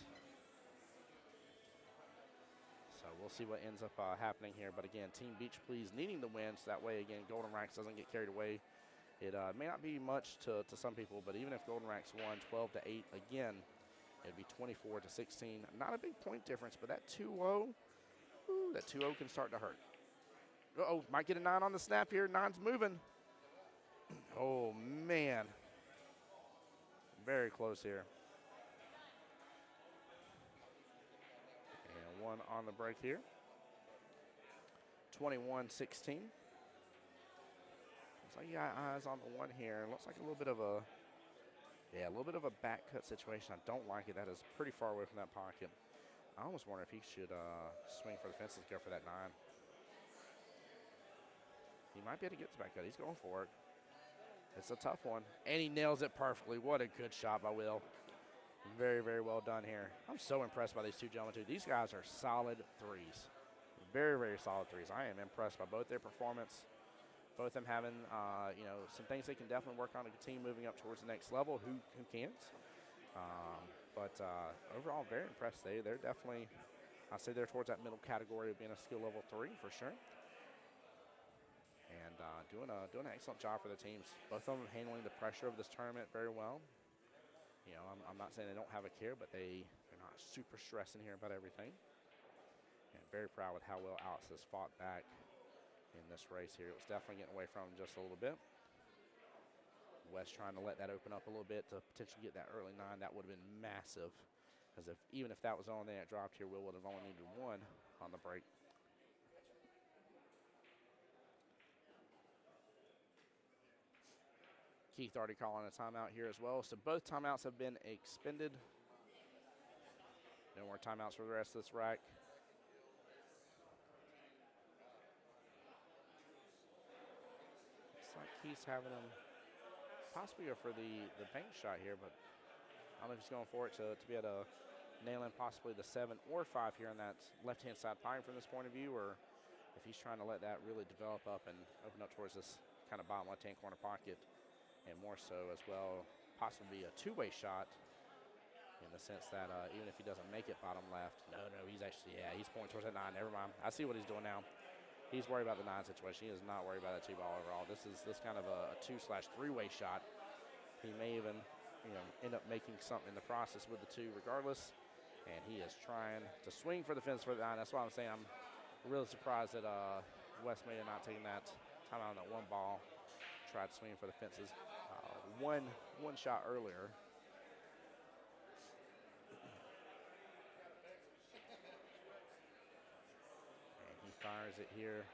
So we'll see what ends up happening here. But again, Team Beach Please needing the win, so that way, again, Golden Racks doesn't get carried away. It may not be much to some people, but even if Golden Racks won 12-8 again, it'd be 24-16. Not a big point difference, but that 2-0, that 2-0 can start to hurt. Uh-oh, might get a 9 on the snap here. 9's moving. Oh, man. Very close here. And 1 on the break here. 21-16. Looks like you got eyes on the one here. Looks like a little bit of a, a little bit of a back cut situation. I don't like it. That is pretty far away from that pocket. I almost wonder if he should swing for the fences, go for that 9. He might be able to get the back cut. He's going for it. It's a tough one. And he nails it perfectly. What a good shot by Will. Very, very well done here. I'm so impressed by these two gentlemen, too. These guys are solid threes. Very, very solid threes. I am impressed by both their performance. Both of them having, some things they can definitely work on as a team moving up towards the next level. Who can't? But overall, very impressed. They're definitely, I'd say they're towards that middle category of being a skill level 3 for sure. And doing an excellent job for the teams. Both of them handling the pressure of this tournament very well. You know, I'm not saying they don't have a care, but they're not super stressing here about everything. And very proud with how well Alex has fought back in this race here. It was definitely getting away from him just a little bit. West trying to let that open up a little bit to potentially get that early 9. That would have been massive. Because even if that was the only thing that dropped here, Will would have only needed 1 on the break. Keith already calling a timeout here as well. So both timeouts have been expended. No more timeouts for the rest of this rack. Looks like Keith's having them possibly go for the bank shot here, but I don't know if he's going for it to be able to nail in possibly the 7 or 5 here on that left-hand side pine from this point of view, or if he's trying to let that really develop up and open up towards this kind of bottom left-hand corner pocket. And more so as well, possibly a 2-way shot in the sense that even if he doesn't make it bottom left, no, he's actually, he's pointing towards that 9. Never mind. I see what he's doing now. He's worried about the 9 situation. He is not worried about that 2-ball overall. This is kind of a 2/3-way shot. He may even, end up making something in the process with the 2 regardless. And he is trying to swing for the fence for the 9. That's why I'm saying I'm really surprised that West may have not taken that time out on that 1 ball. Tried swinging for the fences. One shot earlier. And he fires it here.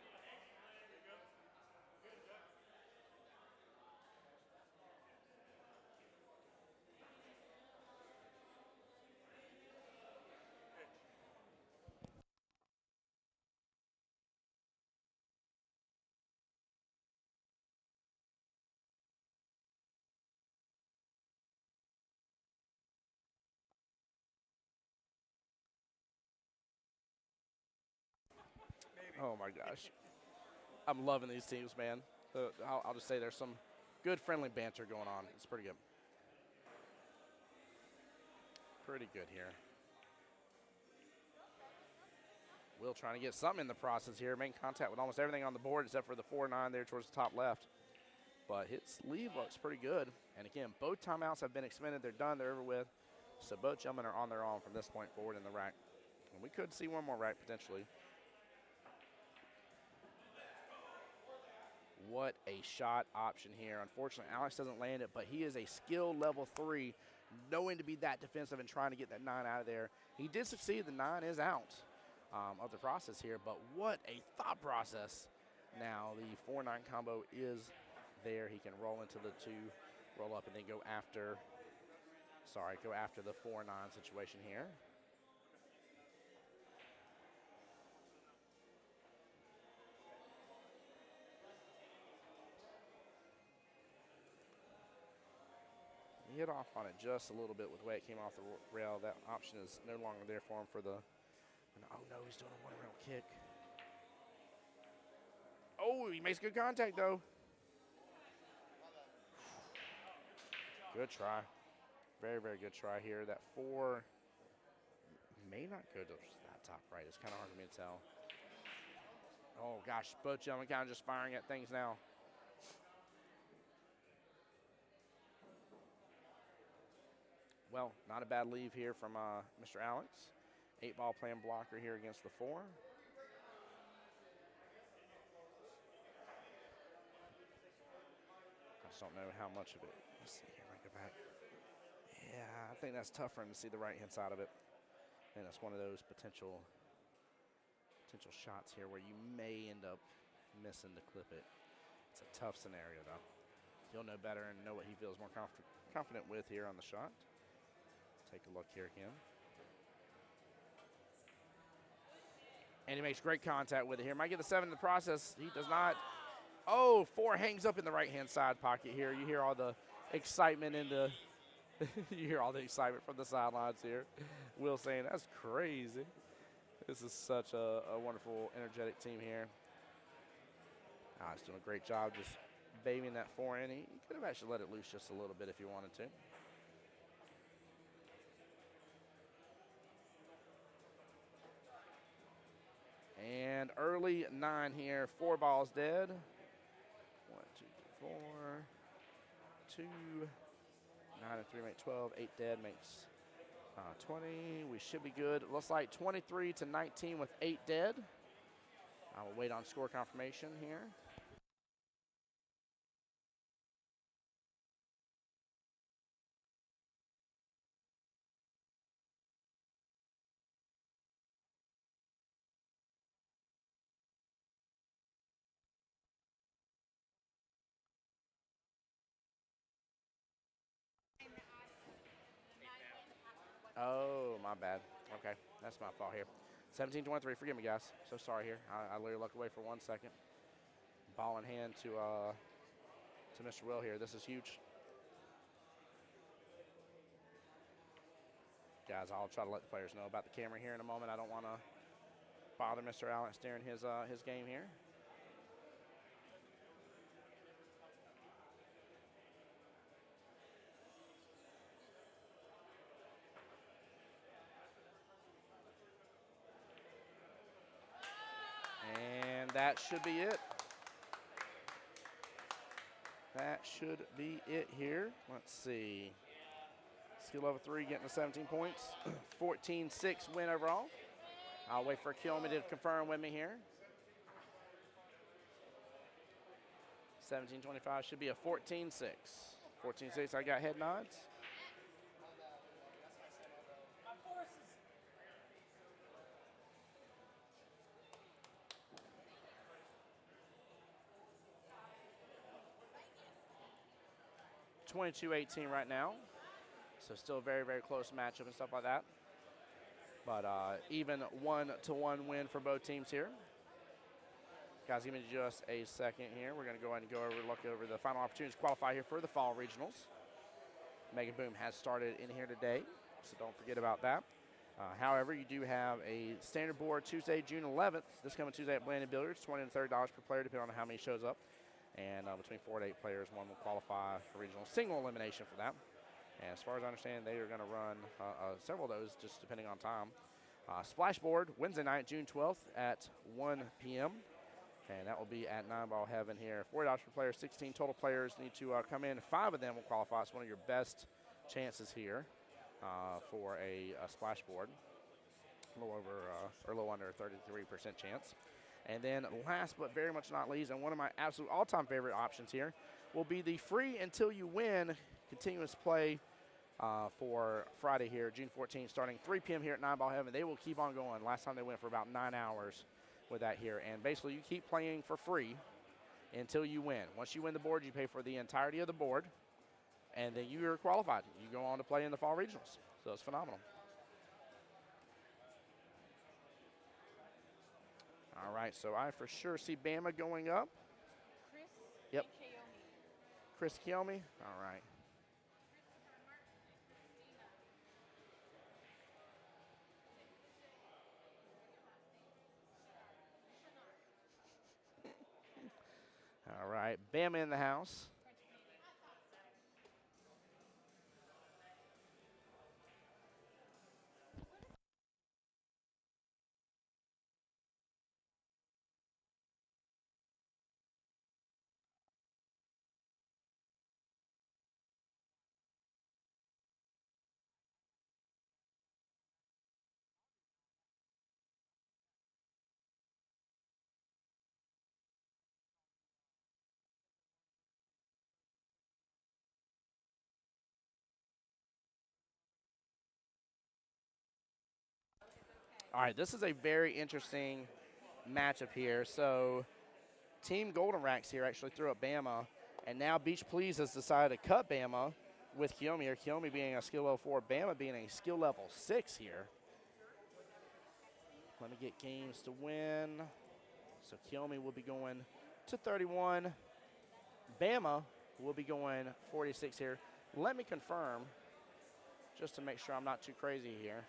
Oh my gosh. I'm loving these teams, man. I'll just say there's some good friendly banter going on. It's pretty good. Pretty good here. Will trying to get something in the process here. Making contact with almost everything on the board except for the 4-9 there towards the top left. But his lead looks pretty good. And again, both timeouts have been expended. They're done. They're over with. So both gentlemen are on their own from this point forward in the rack. And we could see one more rack potentially. What a shot option here. Unfortunately, Alex doesn't land it, but he is a skill level 3, knowing to be that defensive and trying to get that 9 out of there. He did succeed. The 9 is out of the process here, but what a thought process. Now the 4-9 combo is there. He can roll into the 2, roll up, and then go after the 4-9 situation here. He hit off on it just a little bit with the way it came off the rail. That option is no longer there for him for the, oh no, he's doing a 1-rail kick. Oh, he makes good contact though. Good try. Very, very good try here. That 4 may not go to that top right. It's kind of hard for me to tell. Oh, gosh. Both gentlemen kind of just firing at things now. Well, not a bad leave here from Mr. Alex. 8-ball playing blocker here against the 4. I just don't know how much of it. Let's see here. If I go back. Yeah, I think that's tough for him to see the right-hand side of it. And that's one of those potential shots here where you may end up missing to clip it. It's a tough scenario, though. He'll know better and know what he feels more confident with here on the shot. Take a look here again. And he makes great contact with it here. Might get the 7 in the process. He does not. Oh, 4 hangs up in the right-hand side pocket here. You hear all the excitement in the you hear all the excitement from the sidelines here. Will saying, that's crazy. This is such a wonderful, energetic team here. He's doing a great job just babying that 4 in. He could have actually let it loose just a little bit if he wanted to. And early 9 here. 4 balls dead. 1, 2, 3, 4. 2. 9 and 3 make 12. 8 dead makes 20. We should be good. It looks like 23 to 19 with 8 dead. I will wait on score confirmation here. Oh, my bad. Okay, that's my fault here. 17-23, forgive me, guys. So sorry here. I literally looked away for 1 second. Ball in hand to Mr. Will here. This is huge. Guys, I'll try to let the players know about the camera here in a moment. I don't want to bother Mr. Alex during his game here. And that should be it. That should be it here. Let's see. Skill level 3 getting to 17 points. 14-6 win overall. I'll wait for Kilme to confirm with me here. 17-25 should be a 14-6. 14-6, I got head nods. (22-18) right now. So still a very, very close matchup and stuff like that. But even 1-1 win for both teams here. Guys, give me just a second here. We're going to go ahead and look over the final opportunities to qualify here for the fall regionals. Mega Boom has started in here today, so don't forget about that. However, you do have a standard board Tuesday, June 11th. This coming Tuesday at Blandon Billiards, $20 and $30 per player, depending on how many shows up. And between 4 to 8 players, one will qualify for regional single elimination for that. And as far as I understand, they are going to run several of those, just depending on time. Splashboard, Wednesday night, June 12th at 1 p.m. And that will be at 9-ball heaven here. $40 per player, 16 total players need to come in. 5 of them will qualify. It's one of your best chances here for a splashboard. A little over, or a little under a 33% chance. And then last but very much not least, and one of my absolute all-time favorite options here, will be the free until you win continuous play for Friday here, June 14th, starting 3 p.m. here at 9-ball heaven. They will keep on going. Last time they went for about 9 hours with that here. And basically you keep playing for free until you win. Once you win the board, you pay for the entirety of the board, and then you're qualified. You go on to play in the fall regionals. So it's phenomenal. All right, so I for sure see Bama going up. Chris Yep. and Kaomi. Chris Kielme. All right. All right, Bama in the house. All right, this is a very interesting matchup here. So Team Golden Racks here actually threw up Bama, and now Beach Please has decided to cut Bama with Kiyomi here. Kiyomi being a skill level 4, Bama being a skill level 6 here. Let me get games to win. So Kiyomi will be going to 31. Bama will be going 46 here. Let me confirm, just to make sure I'm not too crazy here.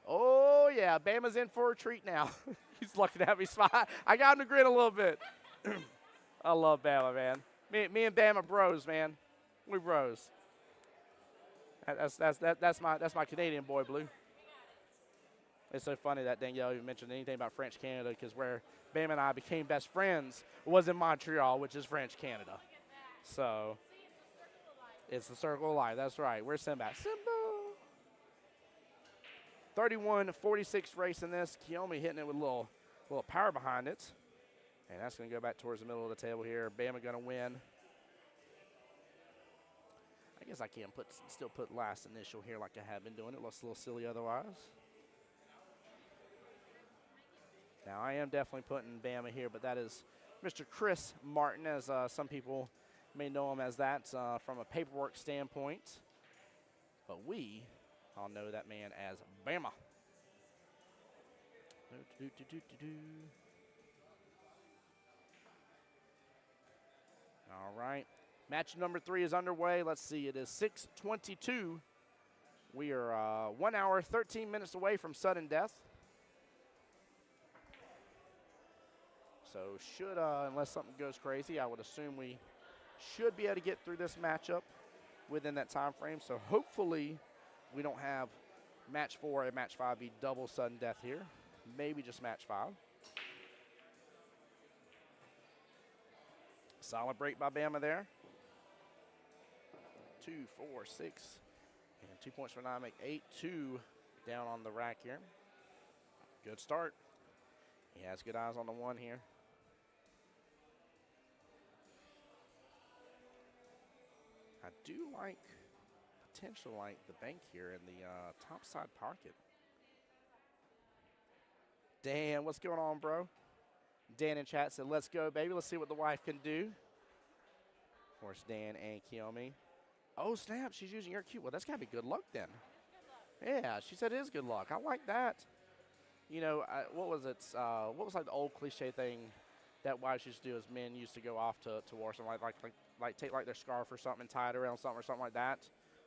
Oh, yeah, Bama's in for a treat now. He's looking at me smile. I got him to grin a little bit. I love Bama, man. Me and Bama bros, man. We bros. That's my Canadian boy, Blue. It's so funny that Danielle even mentioned anything about French Canada, because where Bama and I became best friends was in Montreal, which is French Canada. So it's the circle of life. That's right. Where's Simba? Simba. 31-46 race in this. Kiyomi hitting it with a little power behind it. And that's going to go back towards the middle of the table here. Bama going to win. I guess I can still put last initial here like I have been doing. It looks a little silly otherwise. Now, I am definitely putting Bama here, but that is Mr. Chris Martin, as some people may know him as that from a paperwork standpoint. But we all know that man as Bama. All right. Match number 3 is underway. Let's see. It is 6:22. We are 1 hour, 13 minutes away from sudden death. So should, unless something goes crazy, I would assume we should be able to get through this matchup within that time frame. So hopefully we don't have match 4 and match 5 be double sudden death here. Maybe just match 5. Solid break by Bama there. 2, 4, 6, and 2 points for 9 make 8-2 down on the rack here. Good start. He has good eyes on the 1 here. I do like potential like the bank here in the top side pocket. Dan, what's going on, bro? Dan in chat said, let's go, baby. Let's see what the wife can do. Of course, Dan and Kiyomi. Oh, snap. She's using your cue. Well, that's got to be good luck then. Yeah, she said it is good luck. I like that. You know, what was it? What was like the old cliche thing that wives used to do as men used to go off to war, something like take like their scarf or something and tie it around something or something like that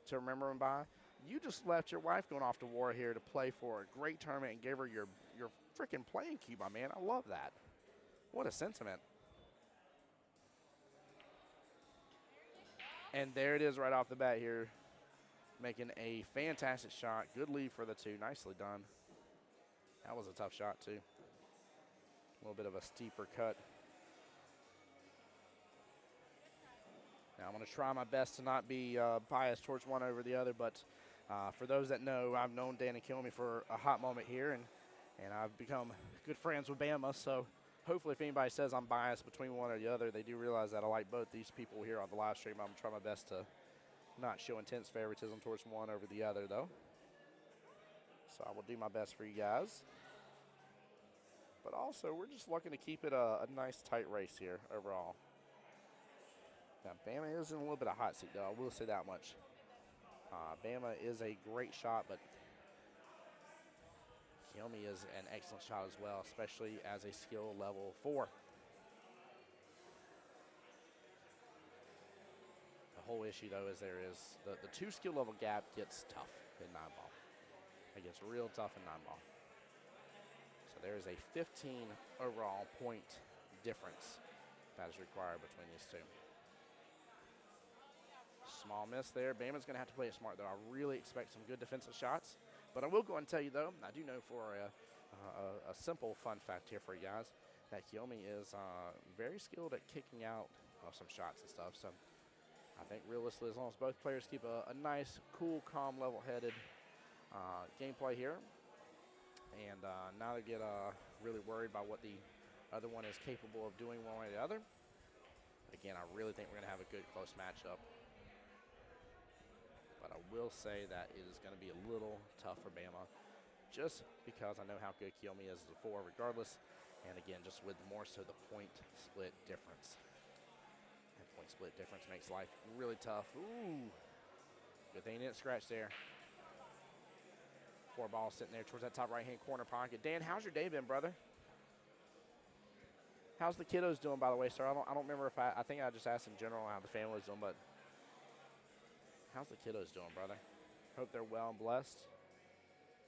to remember them by. You just left your wife going off to war here to play for a great tournament and gave her your freaking playing cue, my man. I love that. What a sentiment. And there it is right off the bat here, making a fantastic shot. Good lead for the 2. Nicely done. That was a tough shot, too. A little bit of a steeper cut. Now, I'm going to try my best to not be biased towards one over the other, but for those that know, I've known Dan and Kiyomi for a hot moment here, and I've become good friends with Bama, so hopefully if anybody says I'm biased between one or the other, they do realize that I like both these people here on the live stream. I'm going to try my best to not show intense favoritism towards one over the other, though. So I will do my best for you guys. But also, we're just looking to keep it a nice, tight race here overall. Now, Bama is in a little bit of hot seat, though. I will say that much. Bama is a great shot, but Kiyomi is an excellent shot as well, especially as a skill level 4. The whole issue, though, is the 2 skill level gap gets tough in 9-ball. It gets real tough in 9-ball. So there is a 15 overall point difference that is required between these 2. Small miss there. Bama's going to have to play it smart, though. I really expect some good defensive shots. But I will go and tell you, though, I do know for a simple fun fact here for you guys, that Kiyomi is very skilled at kicking out some shots and stuff. So I think realistically, as long as both players keep a nice, cool, calm, level-headed gameplay here, and not to get really worried about what the other one is capable of doing one way or the other, Again, I really think we're going to have a good close matchup. But I will say that it is going to be a little tough for Bama just because I know how good Kiyomi is as a 4 regardless. And again, just with more so the point split difference. And point split difference makes life really tough. Ooh. Good thing he didn't scratch there. 4 balls sitting there towards that top right-hand corner pocket. Dan, how's your day been, brother? How's the kiddos doing, by the way, sir? I don't remember if I think I just asked in general how the family's doing, but how's the kiddos doing, brother? Hope they're well and blessed.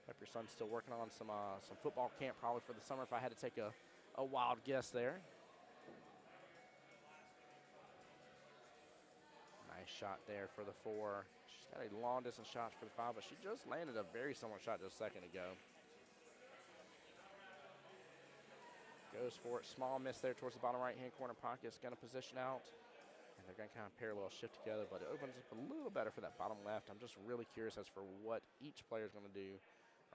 Hope your son's still working on some football camp probably for the summer if I had to take a wild guess there. Nice shot there for the 4. She's got a long distance shot for the 5, but she just landed a very similar shot just a second ago. Goes for it. Small miss there towards the bottom right-hand corner pocket. It's going to position out. And they're going to kind of parallel shift together, but it opens up a little better for that bottom left. I'm just really curious as for what each player is going to do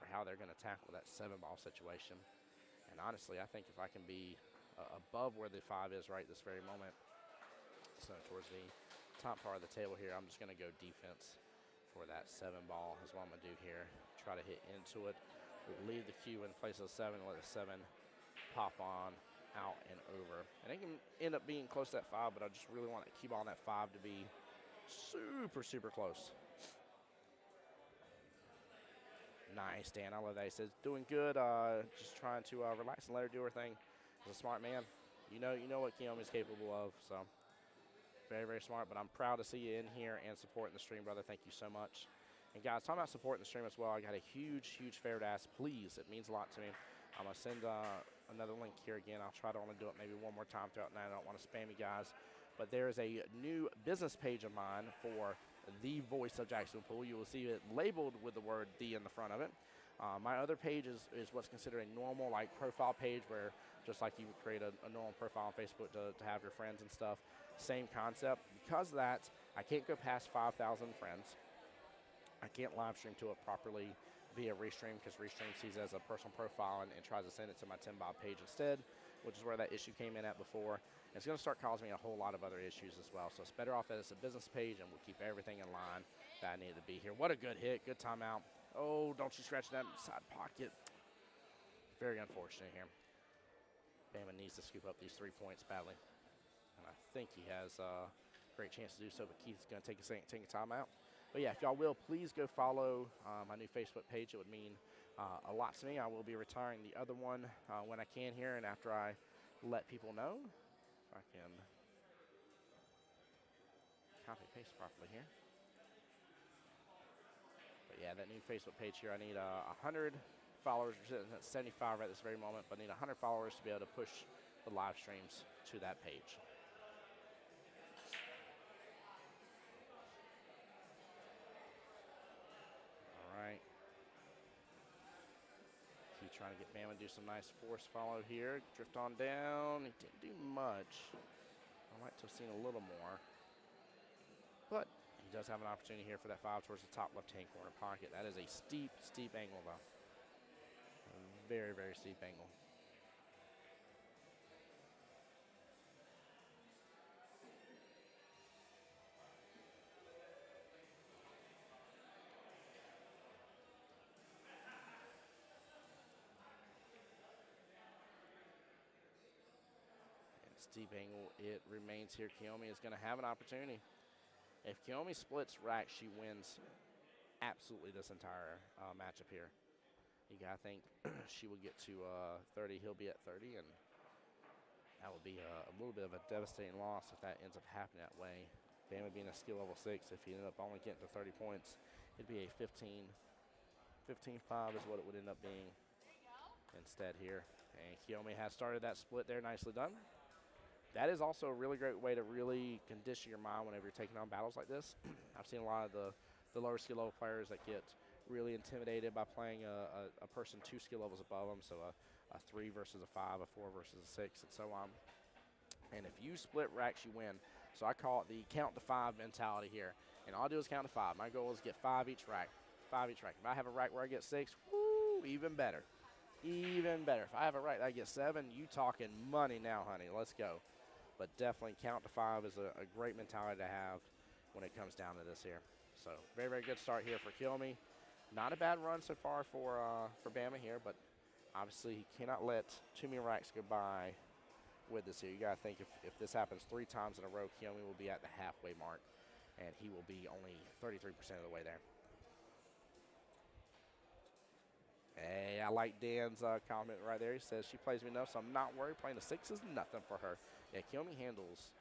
or how they're going to tackle that 7-ball situation. And honestly, I think if I can be above where the 5 is right this very moment, so towards the top part of the table here, I'm just going to go defense for that 7-ball is what I'm going to do here. Try to hit into it. Leave the cue in place of the 7, let the 7 pop on, out, and over. And it can end up being close to that 5, but I just really want to keep on that 5 to be super, super close. Nice, Dan. I love that. He says, doing good. Just trying to relax and let her do her thing. He's a smart man. You know what Kiyomi's capable of. So very, very smart. But I'm proud to see you in here and supporting the stream, brother. Thank you so much. And guys, talking about supporting the stream as well, I got a huge, huge favor to ask. Please, it means a lot to me. I'm going to send another link here again. I'll try to only do it maybe one more time throughout the night. I don't want to spam you guys. But there is a new business page of mine for the Voice of Jacksonville Pool. You will see it labeled with the word "the" in the front of it. My other page is what's considered a normal profile page where just like you would create a normal profile on Facebook to have your friends and stuff. Same concept. Because of that, I can't go past 5,000 friends. I can't live stream to it properly via Restream because Restream sees it as a personal profile and tries to send it to my 10-bob page instead, which is where that issue came in at before. And it's going to start causing me a whole lot of other issues as well. So it's better off that it's a business page and we'll keep everything in line that I need to be here. What a good hit. Good timeout. Oh, don't you scratch that side pocket. Very unfortunate here. Bama needs to scoop up these 3 points badly. And I think he has a great chance to do so, but Keith's going to take a timeout. But yeah, if y'all will, please go follow my new Facebook page. It would mean a lot to me. I will be retiring the other one when I can here and after I let people know. If I can copy paste properly here. But yeah, that new Facebook page here, I need 100 followers. We're sitting at 75 at this very moment, but I need 100 followers to be able to push the live streams to that page. Keep trying to get Bama to do some nice force follow here. Drift on down. He didn't do much. I'd like to have seen a little more. But he does have an opportunity here for that 5 towards the top left-hand corner pocket. That is a steep, steep angle, though. A very, very steep angle. Steep angle, it remains here. Kiyomi is going to have an opportunity. If Kiyomi splits rack, she wins absolutely this entire matchup here. I think she will get to 30. He'll be at 30, and that would be a little bit of a devastating loss if that ends up happening that way. Bama being a skill level 6, if he ended up only getting to 30 points, it'd be a 15-5 is what it would end up being instead here. And Kiyomi has started that split there. Nicely done. That is also a really great way to really condition your mind whenever you're taking on battles like this. I've seen a lot of the lower skill level players that get really intimidated by playing a person 2 skill levels above them, so a 3 versus a 5, a 4 versus a 6, and so on. And if you split racks, you win. So I call it the count to 5 mentality here. And all I do is count to 5. My goal is get 5 each rack. 5 each rack. If I have a rack where I get 6, woo, even better. Even better. If I have a rack that I get 7, you talking money now, honey. Let's go. but definitely count to 5 is a great mentality to have when it comes down to this here. So very, very good start here for Kilme. Not a bad run so far for Bama here, but obviously he cannot let too many racks go by with this here. You got to think if this happens 3 times in a row, Kilme will be at the halfway mark, and he will be only 33% of the way there. Hey, I like Dan's comment right there. He says, she plays me enough, so I'm not worried. Playing a 6 is nothing for her. Yeah, Kilme handles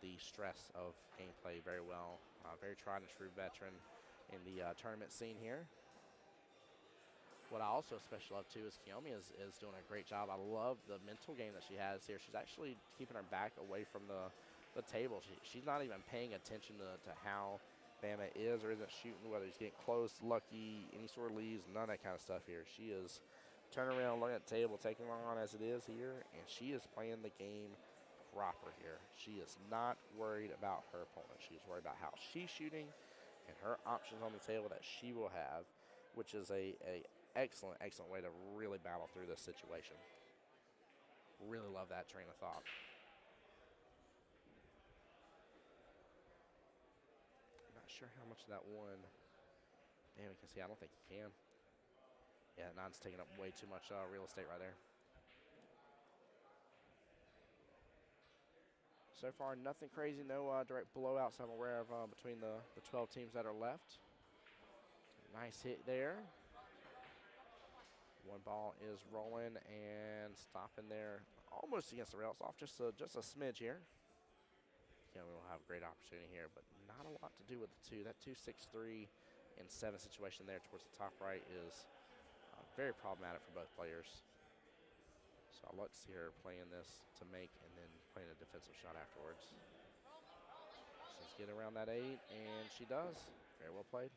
the stress of gameplay very well. Very tried and true veteran in the tournament scene here. What I also especially love, too, is Kilme is doing a great job. I love the mental game that she has here. She's actually keeping her back away from the table. She's not even paying attention to how Bama is or isn't shooting, whether he's getting close, lucky, any sort of leads, none of that kind of stuff here. She is turning around, looking at the table, taking it on as it is here, and she is playing the game proper here. She is not worried about her opponent. She's worried about how she's shooting and her options on the table that she will have, which is a excellent, excellent way to really battle through this situation. Really love that train of thought. Sure how much of that one Bama can see. I don't think he can. Yeah, 9's taking up way too much real estate right there. So far, nothing crazy. No direct blowouts I'm aware of between the 12 teams that are left. Nice hit there. One ball is rolling and stopping there almost against the rails, off just a smidge here. Yeah, we'll have a great opportunity here, but not a lot to do with the 2. That 2, 6, 3, and 7 situation there towards the top right is very problematic for both players. So I'd like to see her playing this to make and then playing a defensive shot afterwards. She's getting around that 8, and she does. Very well played.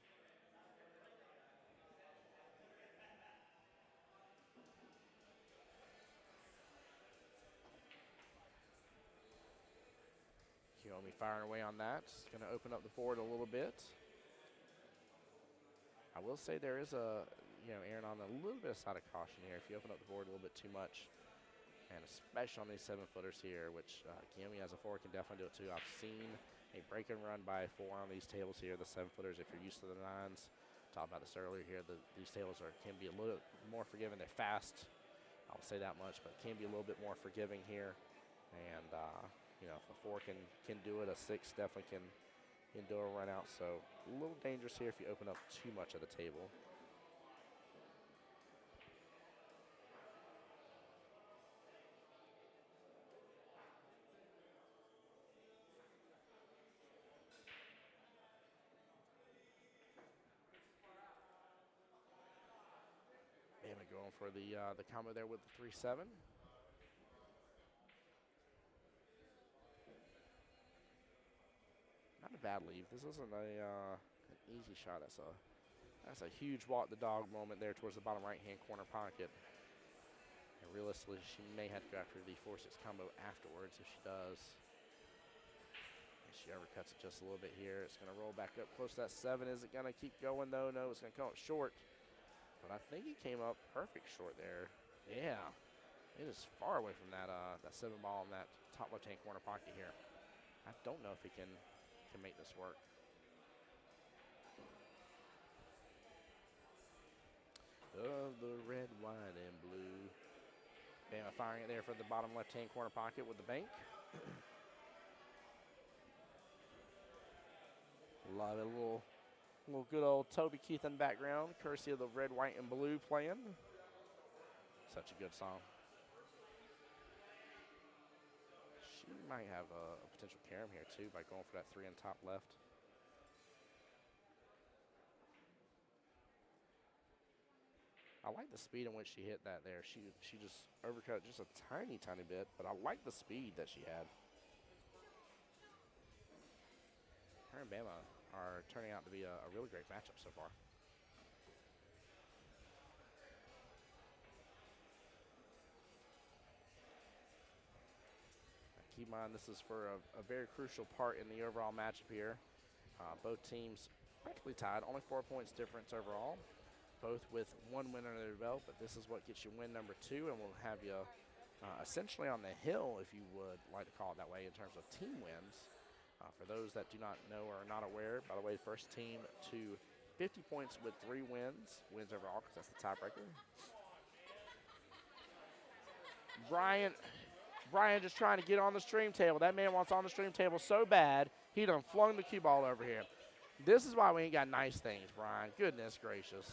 Kilme firing away on that. It's going to open up the board a little bit. I will say there is erring on a little bit of side of caution here. If you open up the board a little bit too much, and especially on these 7-footers here, which Kilme as a 4 can definitely do it too. I've seen a break and run by 4 on these tables here, the 7-footers. If you're used to the 9s, talked about this earlier here, these tables can be a little bit more forgiving. They're fast, I'll say that much, but can be a little bit more forgiving here. And if a 4 can do it, a 6 definitely can do a run out. So a little dangerous here if you open up too much of the table. Bama going for the combo there with the 3-7. Not a bad leave. This isn't an easy shot. That's a huge walk the dog moment there towards the bottom right-hand corner pocket. And realistically, she may have to go after the 4-6 combo afterwards if she does. And she overcuts it just a little bit here. It's going to roll back up close to that 7. Is it going to keep going, though? No, it's going to come up short. But I think he came up perfect short there. Yeah, it is far away from that 7 ball in that top left-hand corner pocket here. I don't know if he can make this work. Of the red, white, and blue. Bama firing it there for the bottom left-hand corner pocket with the bank. Love it. A little good old Toby Keith in the background, courtesy of the red, white, and blue playing. Such a good song. She might have a potential carom here too by going for that 3 on top left. I like the speed in which she hit that there. She just overcut just a tiny, tiny bit, but I like the speed that she had. Her and Bama are turning out to be a really great matchup so far. Keep in mind, this is for a very crucial part in the overall matchup here. Both teams practically tied, only 4 points difference overall. Both with 1 win under their belt, but this is what gets you win number 2, and we'll have you essentially on the hill, if you would like to call it that way, in terms of team wins. For those that do not know or are not aware, by the way, first team to 50 points with 3 wins overall, because that's the tiebreaker. Brian just trying to get on the stream table. That man wants on the stream table so bad, he done flung the cue ball over here. This is why we ain't got nice things, Brian. Goodness gracious.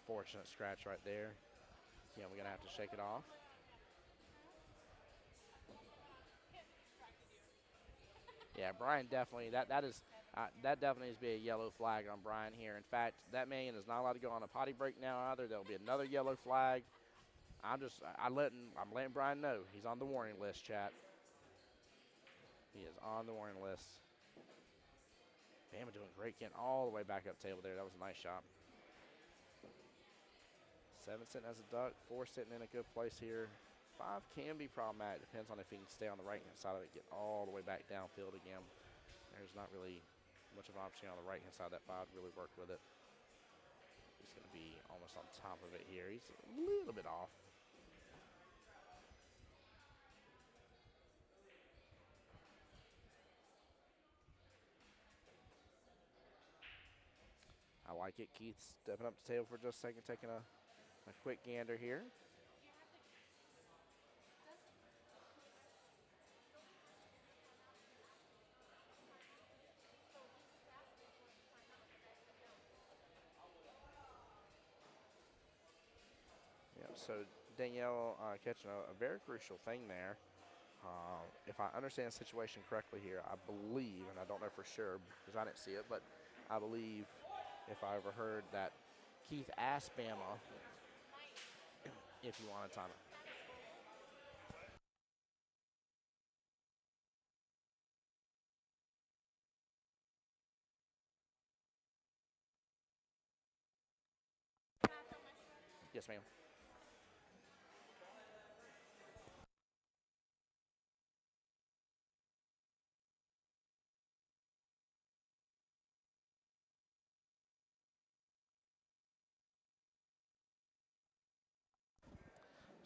Unfortunate scratch right there. Yeah, we're going to have to shake it off. Yeah, Brian definitely, that definitely needs to be a yellow flag on Brian here. In fact, that man is not allowed to go on a potty break now either. There'll be another yellow flag. I'm letting Brian know he's on the warning list, chat. He is on the warning list. Bama doing great, getting all the way back up table there. That was a nice shot. 7 sitting as a duck, 4 sitting in a good place here. 5 can be problematic. Depends on if he can stay on the right-hand side of it, get all the way back downfield again. There's not really much of an opportunity on the right-hand side of that 5 to really work with it. He's going to be almost on top of it here. He's a little bit off. I like it. Keith stepping up the table for just a second, taking a quick gander here. Yep, so Danielle catching a very crucial thing there. If I understand the situation correctly here, I believe, and I don't know for sure because I didn't see it, but I believe if I overheard that Keith asked Bama if you want a timeout. Yes, ma'am.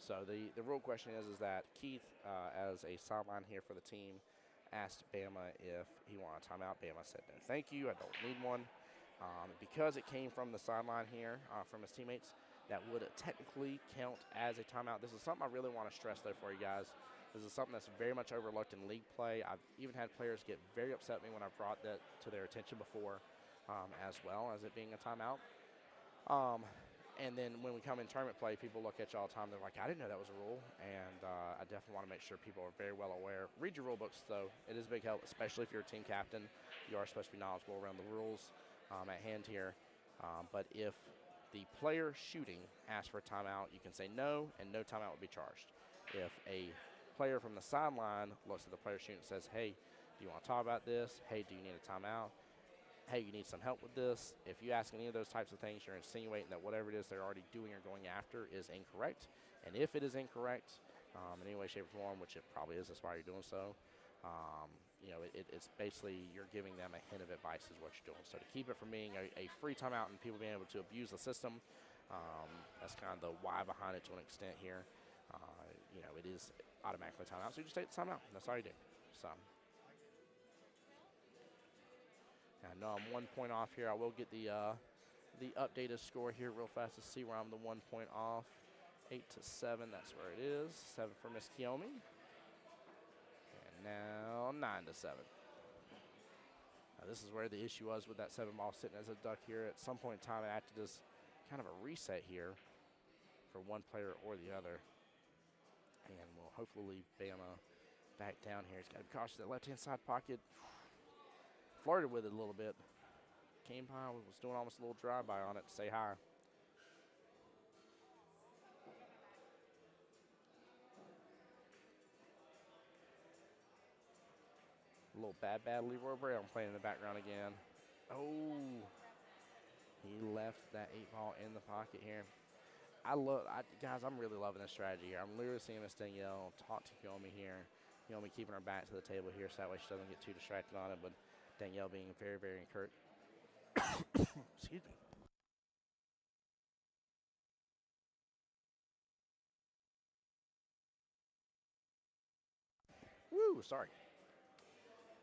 So the real question is that Keith, as a sideline here for the team, asked Bama if he wanted a timeout. Bama said no, thank you, I don't need one. Because it came from the sideline here, from his teammates, that would technically count as a timeout. This is something I really want to stress, though, for you guys. This is something that's very much overlooked in league play. I've even had players get very upset at me when I've brought that to their attention before, as well as it being a timeout. And then when we come in tournament play, people look at you all the time. They're like, I didn't know that was a rule. And I definitely want to make sure people are very well aware. Read your rule books, though. It is a big help, especially if you're a team captain. You are supposed to be knowledgeable around the rules at hand here. But if the player shooting asks for a timeout, you can say no, and no timeout will be charged. If a player from the sideline looks at the player shooting and says, hey, do you want to talk about this? Hey, do you need a timeout? Hey, you need some help with this. If you ask any of those types of things, you're insinuating that whatever it is they're already doing or going after is incorrect. And if it is incorrect in any way, shape, or form, which it probably is, that's why you're doing so, it's basically you're giving them a hint of advice is what you're doing. So to keep it from being a free timeout and people being able to abuse the system, that's kind of the why behind it to an extent here. It is automatically timeout, so you just take the timeout. That's all you do. So. I know I'm 1 point off here. I will get the updated score here real fast to see where I'm the 1 point off. 8-7, that's where it is. 7 for Miss Kiyomi. And now 9-7. Now this is where the issue was with that 7 ball sitting as a duck here. At some point in time, it acted as kind of a reset here for one player or the other. And we'll hopefully leave Bama back down here. He's got to be cautious of that left-hand side pocket. Flirted with it a little bit. Came by, was doing almost a little drive-by on it to say hi. A little bad Leroy Brown playing in the background again. Oh, he left that 8 ball in the pocket here. Guys, I'm really loving this strategy here. I'm literally seeing Miss Danielle talk to Kiyomi here. Kiyomi keeping her back to the table here so that way she doesn't get too distracted on it, but Danielle being very, very encouraged. Excuse me. Woo, sorry.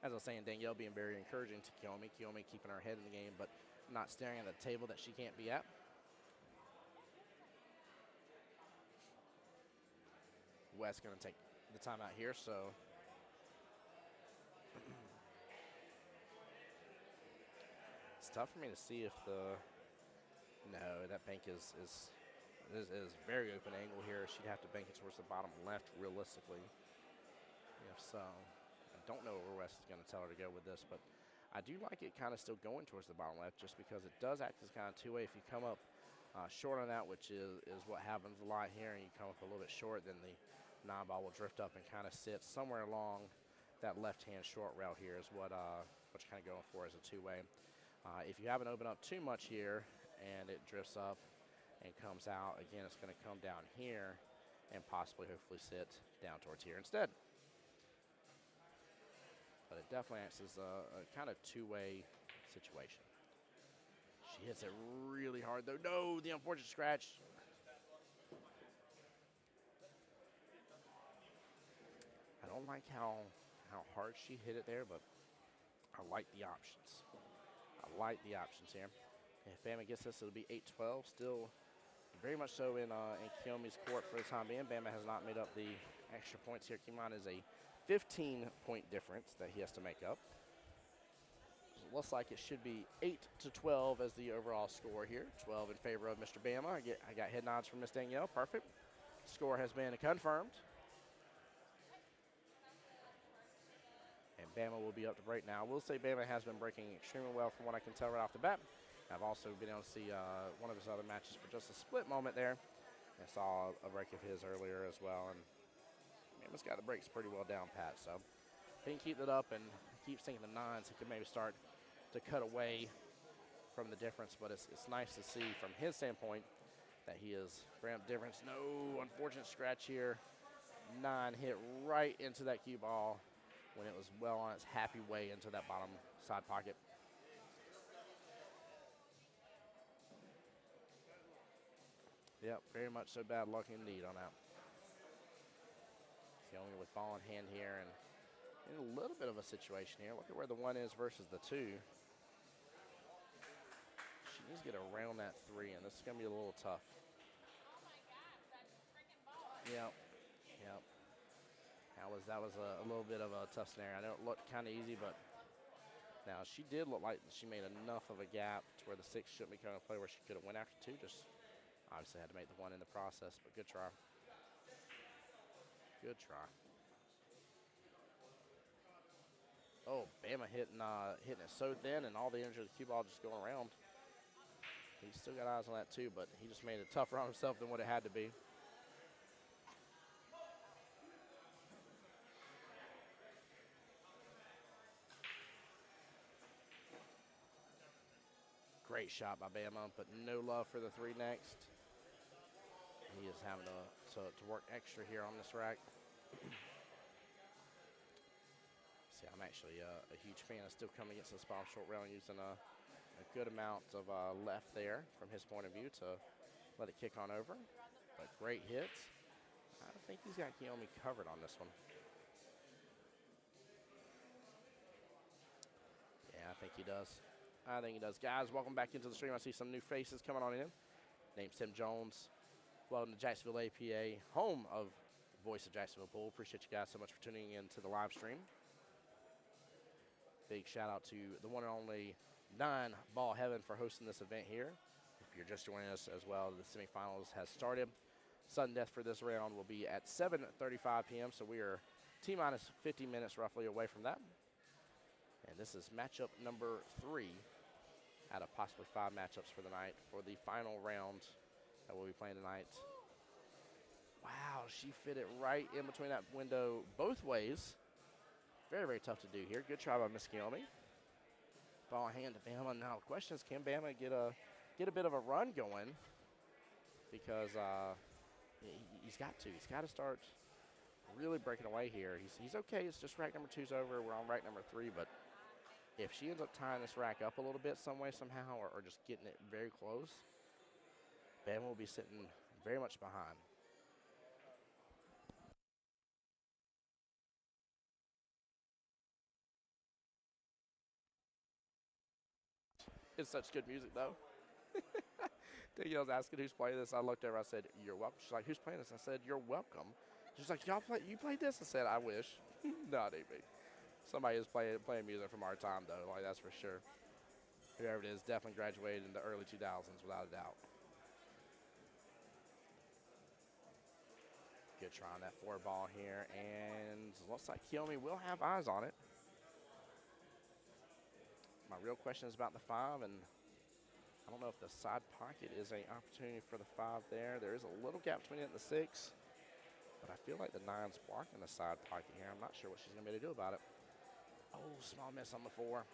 As I was saying, Danielle being very encouraging to Kiyomi. Kiyomi keeping her head in the game, but not staring at the table that she can't be at. West going to take the timeout here, so it's tough for me to see if no, that bank is very open angle here. She'd have to bank it towards the bottom left realistically. If so, I don't know where West is going to tell her to go with this, but I do like it kind of still going towards the bottom left just because it does act as kind of two-way. If you come up short on that, which is what happens a lot here, and you come up a little bit short, then the non-ball will drift up and kind of sit somewhere along that left-hand short route here is what you're kind of going for as a two-way. If you haven't opened up too much here and it drifts up and comes out, again, it's going to come down here and possibly hopefully sit down towards here instead. But it definitely acts as a kind of two-way situation. She hits it really hard, though. No, the unfortunate scratch. I don't like how hard she hit it there, but I like the options. I like the options here. If Bama gets this, it'll be 8-12. Still very much so in Kiyomi's court for the time being. Bama has not made up the extra points here. Keep in mind is a 15-point difference that he has to make up. It looks like it should be 8-12 as the overall score here. 12 in favor of Mr. Bama. I got head nods from Miss Danielle. Perfect. Score has been confirmed. And Bama will be up to break now. I will say Bama has been breaking extremely well from what I can tell right off the bat. I've also been able to see one of his other matches for just a split moment there. I saw a break of his earlier as well. And Bama's got the breaks pretty well down pat. So if he can keep it up and keep sinking the nines, he can maybe start to cut away from the difference. But it's nice to see from his standpoint that he is bringing up difference. No unfortunate scratch here. 9 hit right into that cue ball when it was well on its happy way into that bottom side pocket. Yep, very much so bad luck indeed on that. Kiyomi with ball in hand here and in a little bit of a situation here. Look at where the 1 is versus the 2. She needs to get around that 3, and this is going to be a little tough. Yep. That was a little bit of a tough scenario. I know it looked kind of easy, but now she did look like she made enough of a gap to where the 6 shouldn't be coming to play where she could have went after 2. Just obviously had to make the 1 in the process, but good try. Good try. Oh, Bama hitting it so thin, and all the energy of the cue ball just going around. He's still got eyes on that too, but he just made it tougher on himself than what it had to be. Great shot by Bama, but no love for the 3 next. He is having to work extra here on this rack. See, I'm actually a huge fan of still coming against this bottom short rail and using a good amount of left there from his point of view to let it kick on over. But great hits. I think he's got Kiyomi covered on this one. Yeah, I think he does. Guys, welcome back into the stream. I see some new faces coming on in. Name's Tim Jones. Welcome to Jacksonville APA, home of Voice of Jacksonville Pool. Appreciate you guys so much for tuning in to the live stream. Big shout out to the one and only 9 Ball Heaven for hosting this event here. If you're just joining us as well, the semifinals has started. Sudden death for this round will be at 7:35 p.m., so we are T-minus 50 minutes roughly away from that. And this is matchup number 3 out of possibly 5 matchups for the night for the final round that we'll be playing tonight. Wow, she fit it right in between that window both ways. Very, very tough to do here. Good try by Miss Kiyomi. Ball in hand to Bama. Now, the question is, can Bama get a bit of a run going? Because he's got to. He's got to start really breaking away here. He's okay. It's just rack number 2's over. We're on rack number 3, but if she ends up tying this rack up a little bit some way, somehow, or just getting it very close, Bama will be sitting very much behind. It's such good music, though. Danielle's asking who's playing this. I looked over. I said, "You're welcome." She's like, "Who's playing this?" I said, "You're welcome." She's like, "Y'all play? You played this?" I said, "I wish." No, it ain't me. Somebody is playing music from our time, though. Like, that's for sure. Whoever it is definitely graduated in the early 2000s, without a doubt. Good try on that 4 ball here, and looks like Kiyomi will have eyes on it. My real question is about the 5, and I don't know if the side pocket is an opportunity for the 5 there. There is a little gap between it and the 6, but I feel like the 9's blocking the side pocket here. I'm not sure what she's going to be able to do about it. Oh, small miss on the 4.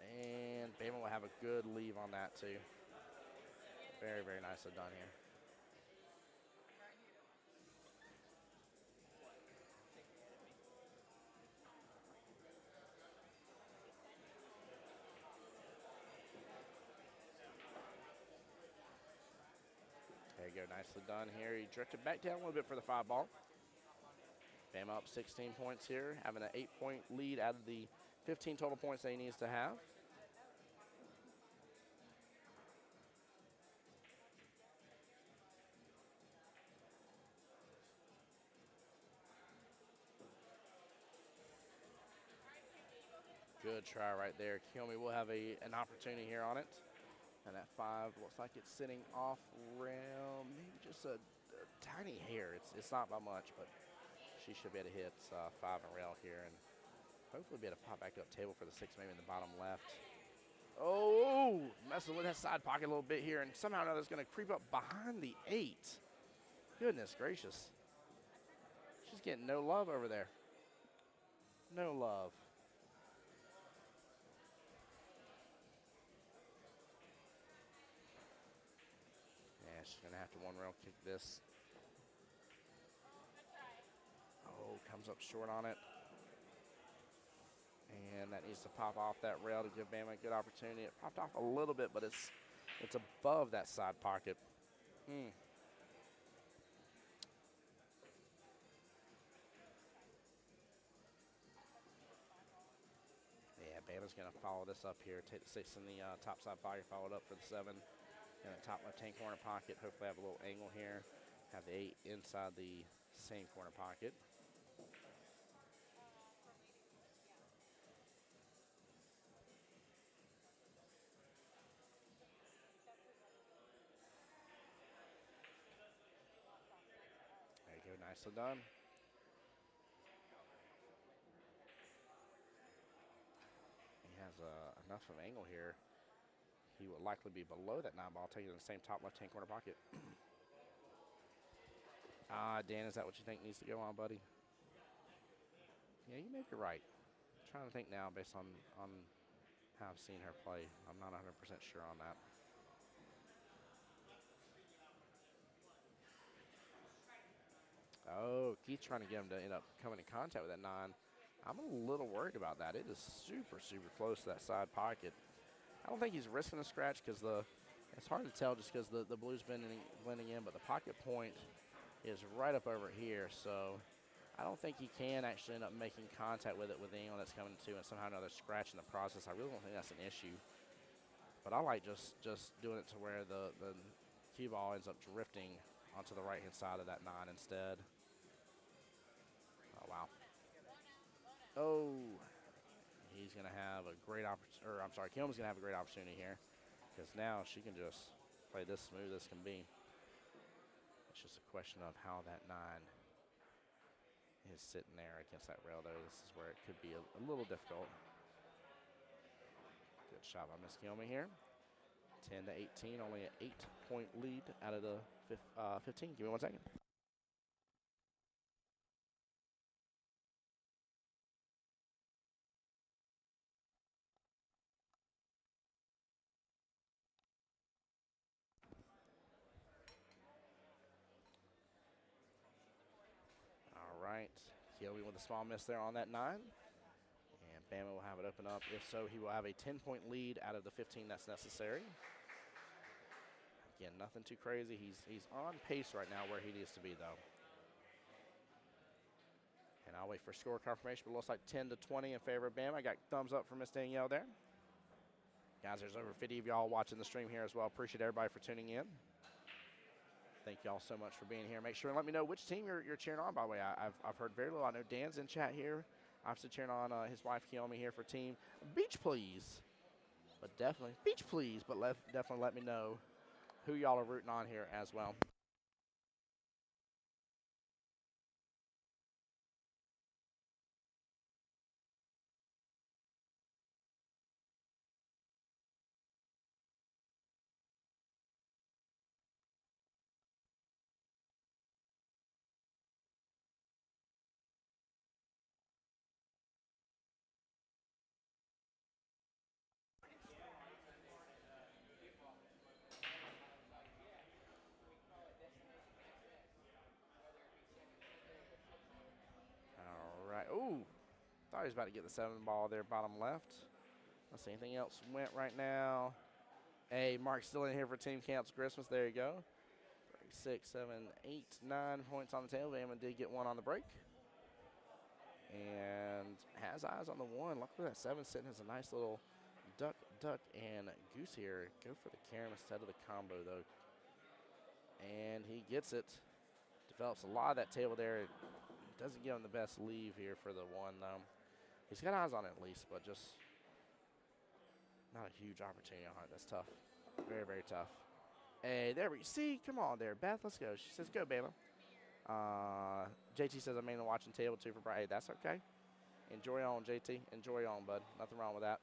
And Bama will have a good leave on that, too. Very, very nicely done here. There you go, nicely done here. He drifted back down a little bit for the 5 ball. Bama up 16 points here, having an 8-point lead out of the 15 total points that he needs to have. Good try right there. Kiyomi will have an opportunity here on it. And that 5 looks like it's sitting off rail, maybe just a tiny hair. It's not by much, but she should be able to hit 5 and rail here and hopefully be able to pop back up table for the 6, maybe in the bottom left. Oh, messing with that side pocket a little bit here, and somehow or another it's going to creep up behind the 8. Goodness gracious. She's getting no love over there. No love. Yeah, she's going to have to 1 rail kick this. Oh, comes up short on it. And that needs to pop off that rail to give Bama a good opportunity. It popped off a little bit, but it's above that side pocket. Yeah, Bama's going to follow this up here. Take the 6 in the top side pocket, follow it up for the 7 in the top left-hand corner pocket. Hopefully have a little angle here. Have the 8 inside the same corner pocket. There you go, nicely done. He has enough of angle here. He will likely be below that 9 ball, taking it in the same top left-hand corner pocket. Dan, is that what you think needs to go on, buddy? Yeah, you may be right. I'm trying to think now based on how I've seen her play. I'm not 100% sure on that. Oh, Keith's trying to get him to end up coming in contact with that 9. I'm a little worried about that. It is super, super close to that side pocket. I don't think he's risking a scratch because it's hard to tell just because the blue's blending in, but the pocket point is right up over here. So I don't think he can actually end up making contact with it with anyone that's coming to and somehow another scratch in the process. I really don't think that's an issue. But I like just doing it to where the cue ball ends up drifting onto the right-hand side of that 9 instead. Oh, wow. Oh, he's going to have a great opportunity, or I'm sorry, Kilman's going to have a great opportunity here because now she can just play this smooth as can be. It's just a question of how that 9 is sitting there against that rail, though. This is where it could be a little difficult. Good shot by Miss Kilman here. 10 to 18, only an 8-point lead out of the 15. Give me 1 second. All right, Kilby with a small miss there on that 9. And Bama will have it open up. If so, he will have a 10-point lead out of the 15 that's necessary. Again, nothing too crazy. He's on pace right now where he needs to be, though. And I'll wait for score confirmation, but it looks like 10 to 20 in favor of Bama. I got thumbs up for Miss Danielle there. Guys, there's over 50 of y'all watching the stream here as well. Appreciate everybody for tuning in. Thank y'all so much for being here. Make sure and let me know which team you're cheering on, by the way. I've heard very little. I know Dan's in chat here. I'm still cheering on his wife, Kiyomi, here for Team Beach Please. But definitely, Beach Please, but definitely let me know who y'all are rooting on here as well. All right. Ooh, thought he was about to get the 7 ball there, bottom left. Let's see, anything else went right now. Hey, Mark's still in here for Team Cancel Christmas. There you go. 6, 7, 8, 9 points on the table. Bama did get one on the break. And has eyes on the 1. Look at that 7 sitting as a nice little duck, and goose here. Go for the carom instead of the combo, though. And he gets it. Develops a lot of that table there. Doesn't give him the best leave here for the 1, though. He's got eyes on it at least, but just not a huge opportunity on it. That's tough. Very, very tough. Hey, there we see. Come on there, Beth. Let's go. She says, go, Bama. JT says, I'm mainly watching table 2 for Bright. Hey, that's okay. Enjoy on, JT. Enjoy on, bud. Nothing wrong with that.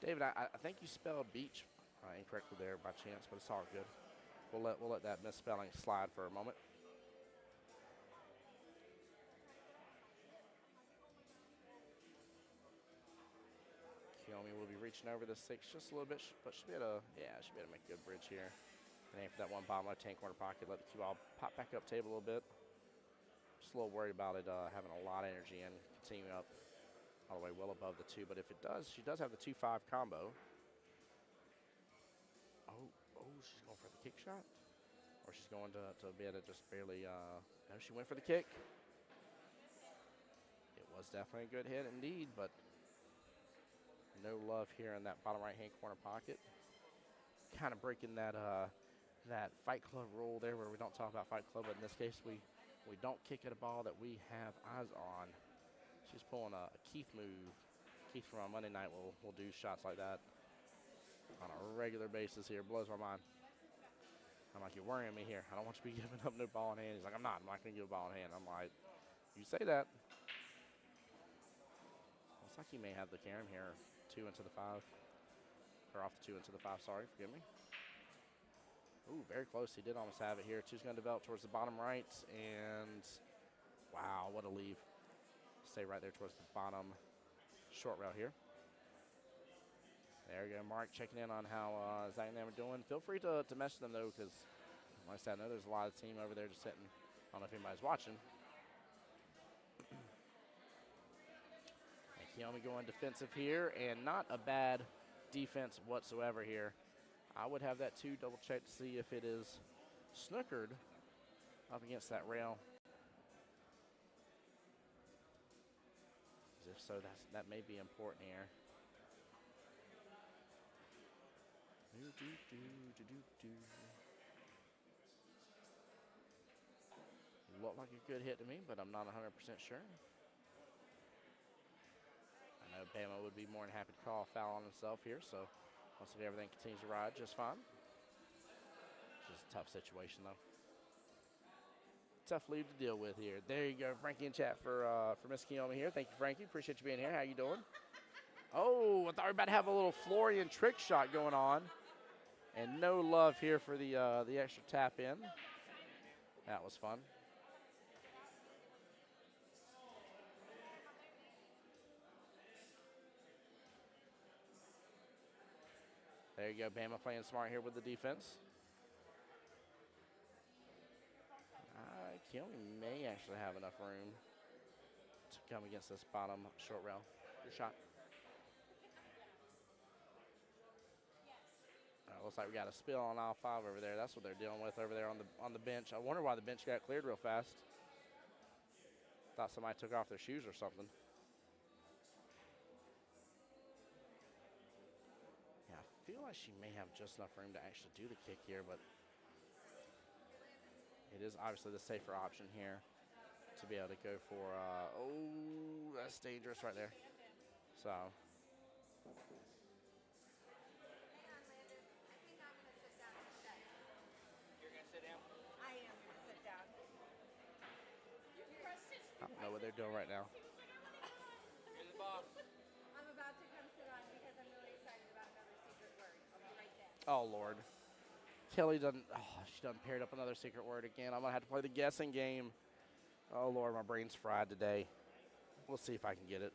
David, I think you spelled beach incorrectly there by chance, but it's all good. We'll let that misspelling slide for a moment. Kiyomi will be reaching over the 6 just a little bit, but should be able to make a good bridge here. And aim for that 1 bottom left hand corner pocket. Let the cue ball pop back up table a little bit. Just a little worried about it having a lot of energy and continuing up all the way well above the 2. But if it does, she does have the 2-5 combo. Oh, she's going for the kick shot? Or she's going to be able to just barely, no, she went for the kick. It was definitely a good hit indeed, but no love here in that bottom right-hand corner pocket. Kind of breaking that that Fight Club rule there where we don't talk about Fight Club, but in this case we don't kick at a ball that we have eyes on. She's pulling a Keith move. Keith from on Monday night will do shots like that on a regular basis here. Blows my mind. I'm like, you're worrying me here. I don't want you to be giving up no ball in hand. He's like, I'm not going to give a ball in hand. I'm like, you say that. Looks like he may have the carom here. 2 into the 5. Or off the 2 into the 5, sorry, forgive me. Ooh, very close. He did almost have it here. 2's going to develop towards the bottom right. And, wow, what a leave. Stay right there towards the bottom short rail here. There you go, Mark checking in on how Zach and them are doing. Feel free to message them, though, because, like I said, I know there's a lot of team over there just sitting. I don't know if anybody's watching. And Kiyomi going defensive here, and not a bad defense whatsoever here. I would have that, too, double-check to see if it is snookered up against that rail. If so, that may be important here. Looked like a good hit to me, but I'm not 100% sure. I know Bama would be more than happy to call a foul on himself here, so once again, everything continues to ride just fine. Just a tough situation, though. Tough leave to deal with here. There you go, Frankie in chat for Miss Kiyomi here. Thank you, Frankie. Appreciate you being here. How you doing? Oh, I thought we were about to have a little Florian trick shot going on. And no love here for the extra tap in. That was fun. There you go, Bama playing smart here with the defense. Kiyomi may actually have enough room to come against this bottom short rail. Your shot. Looks like we got a spill on aisle 5 over there. That's what they're dealing with over there on the bench. I wonder why the bench got cleared real fast. Thought somebody took off their shoes or something. Yeah, I feel like she may have just enough room to actually do the kick here, but it is obviously the safer option here to be able to go for, oh, that's dangerous right there. So. Hang on, Landon. I think I'm going to sit down instead. You're going to sit down? I am going to sit down. I don't know what they're doing right now. You're the boss. I'm about to come sit on because I'm really excited about another secret word. I'll be right there. Oh, Lord. Kelly done, she done paired up another secret word again. I'm going to have to play the guessing game. Oh, Lord, my brain's fried today. We'll see if I can get it.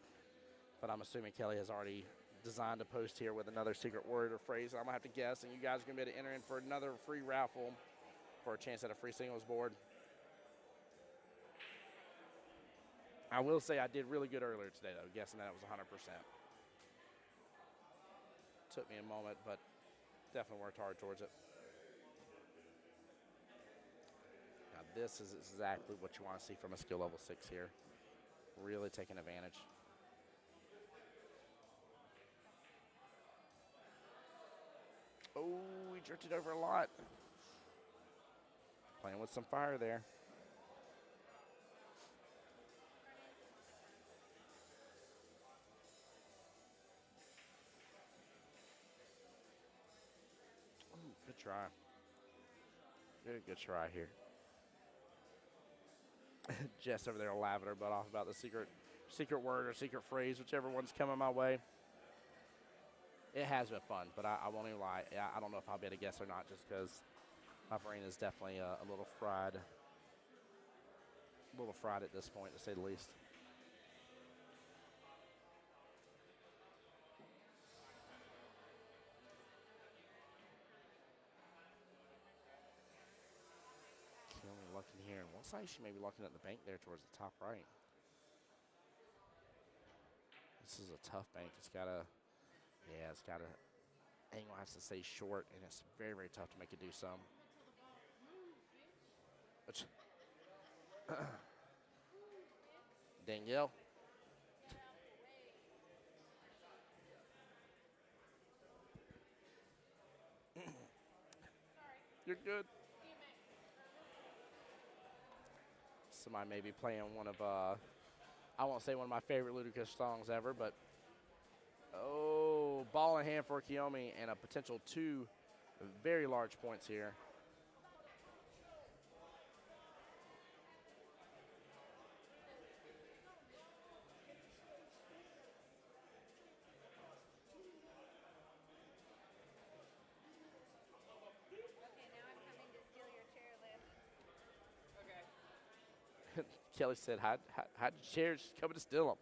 But I'm assuming Kelly has already designed a post here with another secret word or phrase. I'm going to have to guess, and you guys are going to be able to enter in for another free raffle for a chance at a free singles board. I will say I did really good earlier today, though, guessing that it was 100%. Took me a moment, but definitely worked hard towards it. Now, this is exactly what you want to see from a skill level 6 here. Really taking advantage. Oh, he drifted over a lot. Playing with some fire there. Ooh, good try. Good try here. Jess over there laughing her butt off about the secret word or secret phrase, whichever one's coming my way. It has been fun, but I won't even lie. I don't know if I'll be able to guess or not, just because my brain is definitely a little fried. A little fried at this point, to say the least. Kelly looking here, and looks like she may be looking at the bank there towards the top right. This is a tough bank. It's got a angle has to stay short, and it's very, very tough to make it do some. Danielle. You're good. Somebody may be playing one of, I won't say one of my favorite Ludacris songs ever, but oh, ball in hand for Kiyomi and a potential 2 very large points here. Okay, now I'm coming to steal your chair, Liv. Okay. Kelly said, hide your chairs, she's coming to steal them.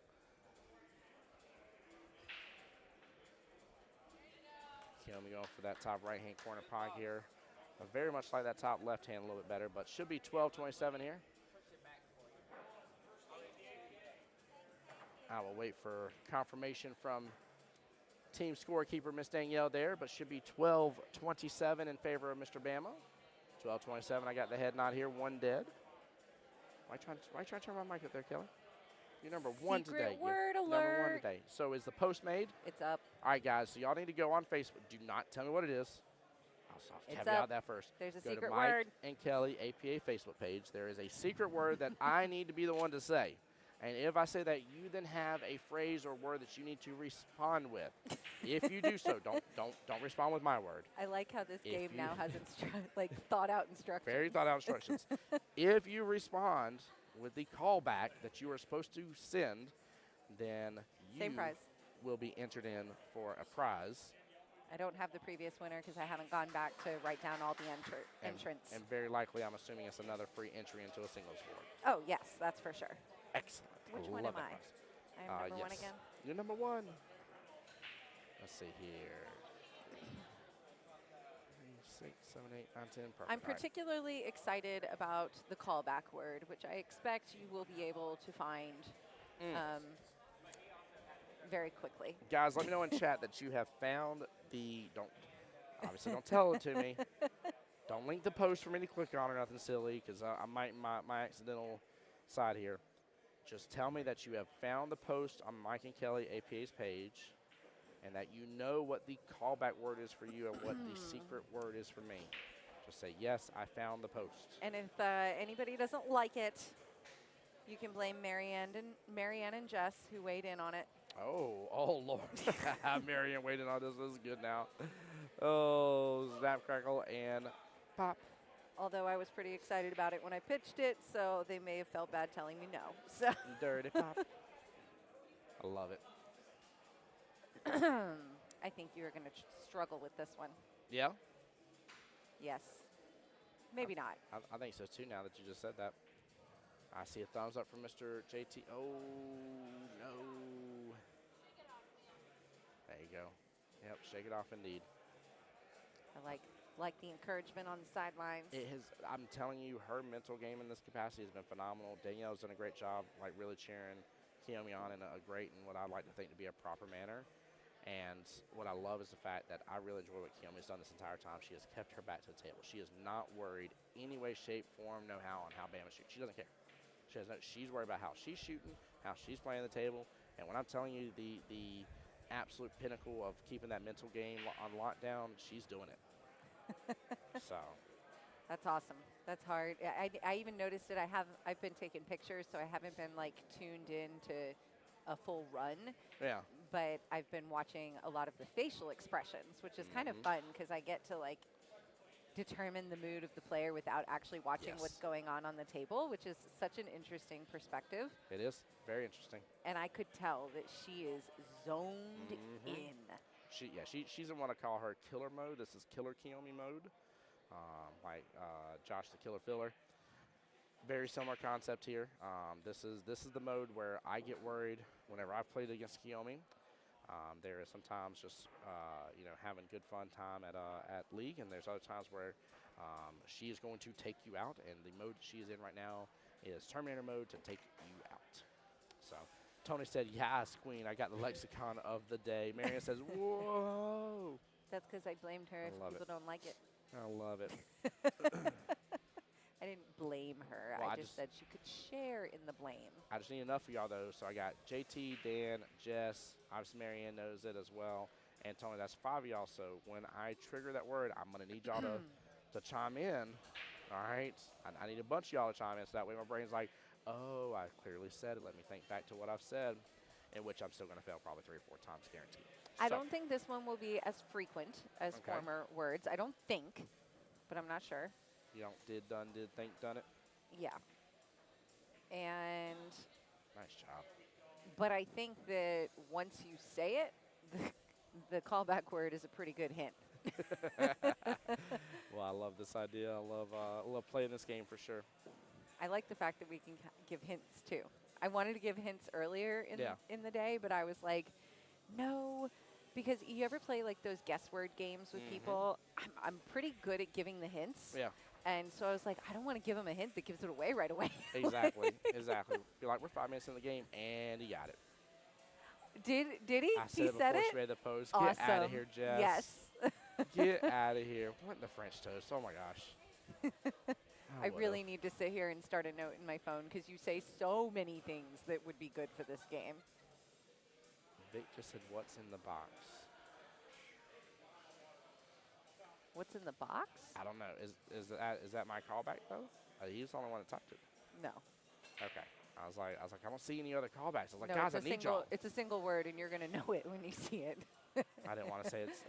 Kiyomi going for that top right-hand corner pog here. I very much like that top left hand a little bit better, but should be 12-27 here. I will wait for confirmation from team scorekeeper, Miss Danielle there, but should be 12-27 in favor of Mr. Bama. 12-27, I got the head nod here, 1 dead. Why trying to turn my mic up there, Kelly? You're number 1 today. Secret word You're number 1 alert. today. So is the post made? It's up. All right, guys, so y'all need to go on Facebook. Do not tell me what it is. I'll It's caveat up. that first. There's a Go secret to Mike word. and Kelly APA Facebook page. There is a secret word that I need to be the one to say. And if I say that, you then have a phrase or word that you need to respond with. If you do so, don't respond with my word. I like how this If game you- now has thought out instructions. Very thought out instructions. If you respond with the callback that you are supposed to send, then Same you prize. will be entered in for a prize. I don't have the previous winner because I haven't gone back to write down all the And- entrants. And very likely, I'm assuming it's another free entry into a singles board. Oh, yes, that's for sure. Excellent. Which one Love am that I? prize. I am number 1 Yes. again. You're number 1. Let's see here. 6, 7, 8, 9, 10. Perfect. I'm All right. particularly excited about the callback word, which I expect you will be able to find very quickly. Guys, let me know in chat that you have found the. Obviously don't tell it to me. Don't link the post for me to click on or nothing silly, because I might my accidental side here. Just tell me that you have found the post on Mike and Kelly APA's page, and that you know what the callback word is for you and what the secret word is for me. Just say, yes, I found the post. And if anybody doesn't like it, you can blame Marianne and Jess, who weighed in on it. Oh, Lord. Marianne waiting on this. This is good now. Oh, snap, crackle, and pop. Although I was pretty excited about it when I pitched it, so they may have felt bad telling me no. So Dirty pop. I love it. I think you're going to struggle with this one. Yeah? Yes. Maybe not. I think so, too, now that you just said that. I see a thumbs up from Mr. JT. Oh, no. There you go. Yep, shake it off indeed. I like the encouragement on the sidelines. It has. I'm telling you, her mental game in this capacity has been phenomenal. Danielle's done a great job, like really cheering Kiyomi on in a great and what I like to think to be a proper manner. And what I love is the fact that I really enjoy what Kiyomi's done this entire time. She has kept her back to the table. She is not worried any way, shape, form, no how on how Bama shoots. She doesn't care. She's worried about how she's shooting, how she's playing the table. And when I'm telling you the absolute pinnacle of keeping that mental game on lockdown, she's doing it. So. That's awesome. That's hard. I even noticed it. I've been taking pictures, so I haven't been like tuned in to a full run. Yeah. But I've been watching a lot of the facial expressions, which is kind of fun because I get to like determine the mood of the player without actually watching what's going on the table, which is such an interesting perspective. It is very interesting. And I could tell that she is zoned in. She's in what I call her killer mode. This is killer Kiyomi mode, like Josh the Killer Filler. Very similar concept here. This is the mode where I get worried whenever I've played against Kiyomi. There is sometimes just having good fun time at league, and there's other times where she is going to take you out, and the mode she is in right now is Terminator mode to take you out. So Tony said, "Yes, Queen, I got the lexicon of the day." Marianne says, "Whoa." That's because I blamed her if people don't like it. I love it. I didn't blame her. Well, I just said she could share in the blame. I just need enough of y'all, though. So I got JT, Dan, Jess, obviously Marianne knows it as well, and Tony. That's 5 of y'all. So when I trigger that word, I'm going to need y'all to chime in. All right? I need a bunch of y'all to chime in, so that way my brain's like, oh, I clearly said it. Let me think back to what I've said, in which I'm still going to fail probably 3 or 4 times, guaranteed. I don't think this one will be as frequent as former words. I don't think, but I'm not sure. You don't did, done, did, think, done it? Yeah. And. Nice job. But I think that once you say it, the callback word is a pretty good hint. Well, I love this idea. I love playing this game for sure. I like the fact that we can give hints too. I wanted to give hints earlier in the day, but I was like, no, because you ever play like those guess word games with people? I'm pretty good at giving the hints. Yeah. And so I was like, I don't want to give him a hint that gives it away right away. Exactly. You're like, we're 5 minutes in the game, and he got it. Did he? I said He it said before it? she made the post. Awesome. Get out of here, Jess. Yes. Get out of here. What in the French toast? Oh, my gosh. I really need to sit here and start a note in my phone because you say so many things that would be good for this game. Vic just said, what's in the box? What's in the box? I don't know. Is that my callback, though? He's the only one that typed it. No. Okay. I was like, I don't see any other callbacks. I was like, no, guys, I need y'all. It's a single word, and you're going to know it when you see it. I didn't want to say it's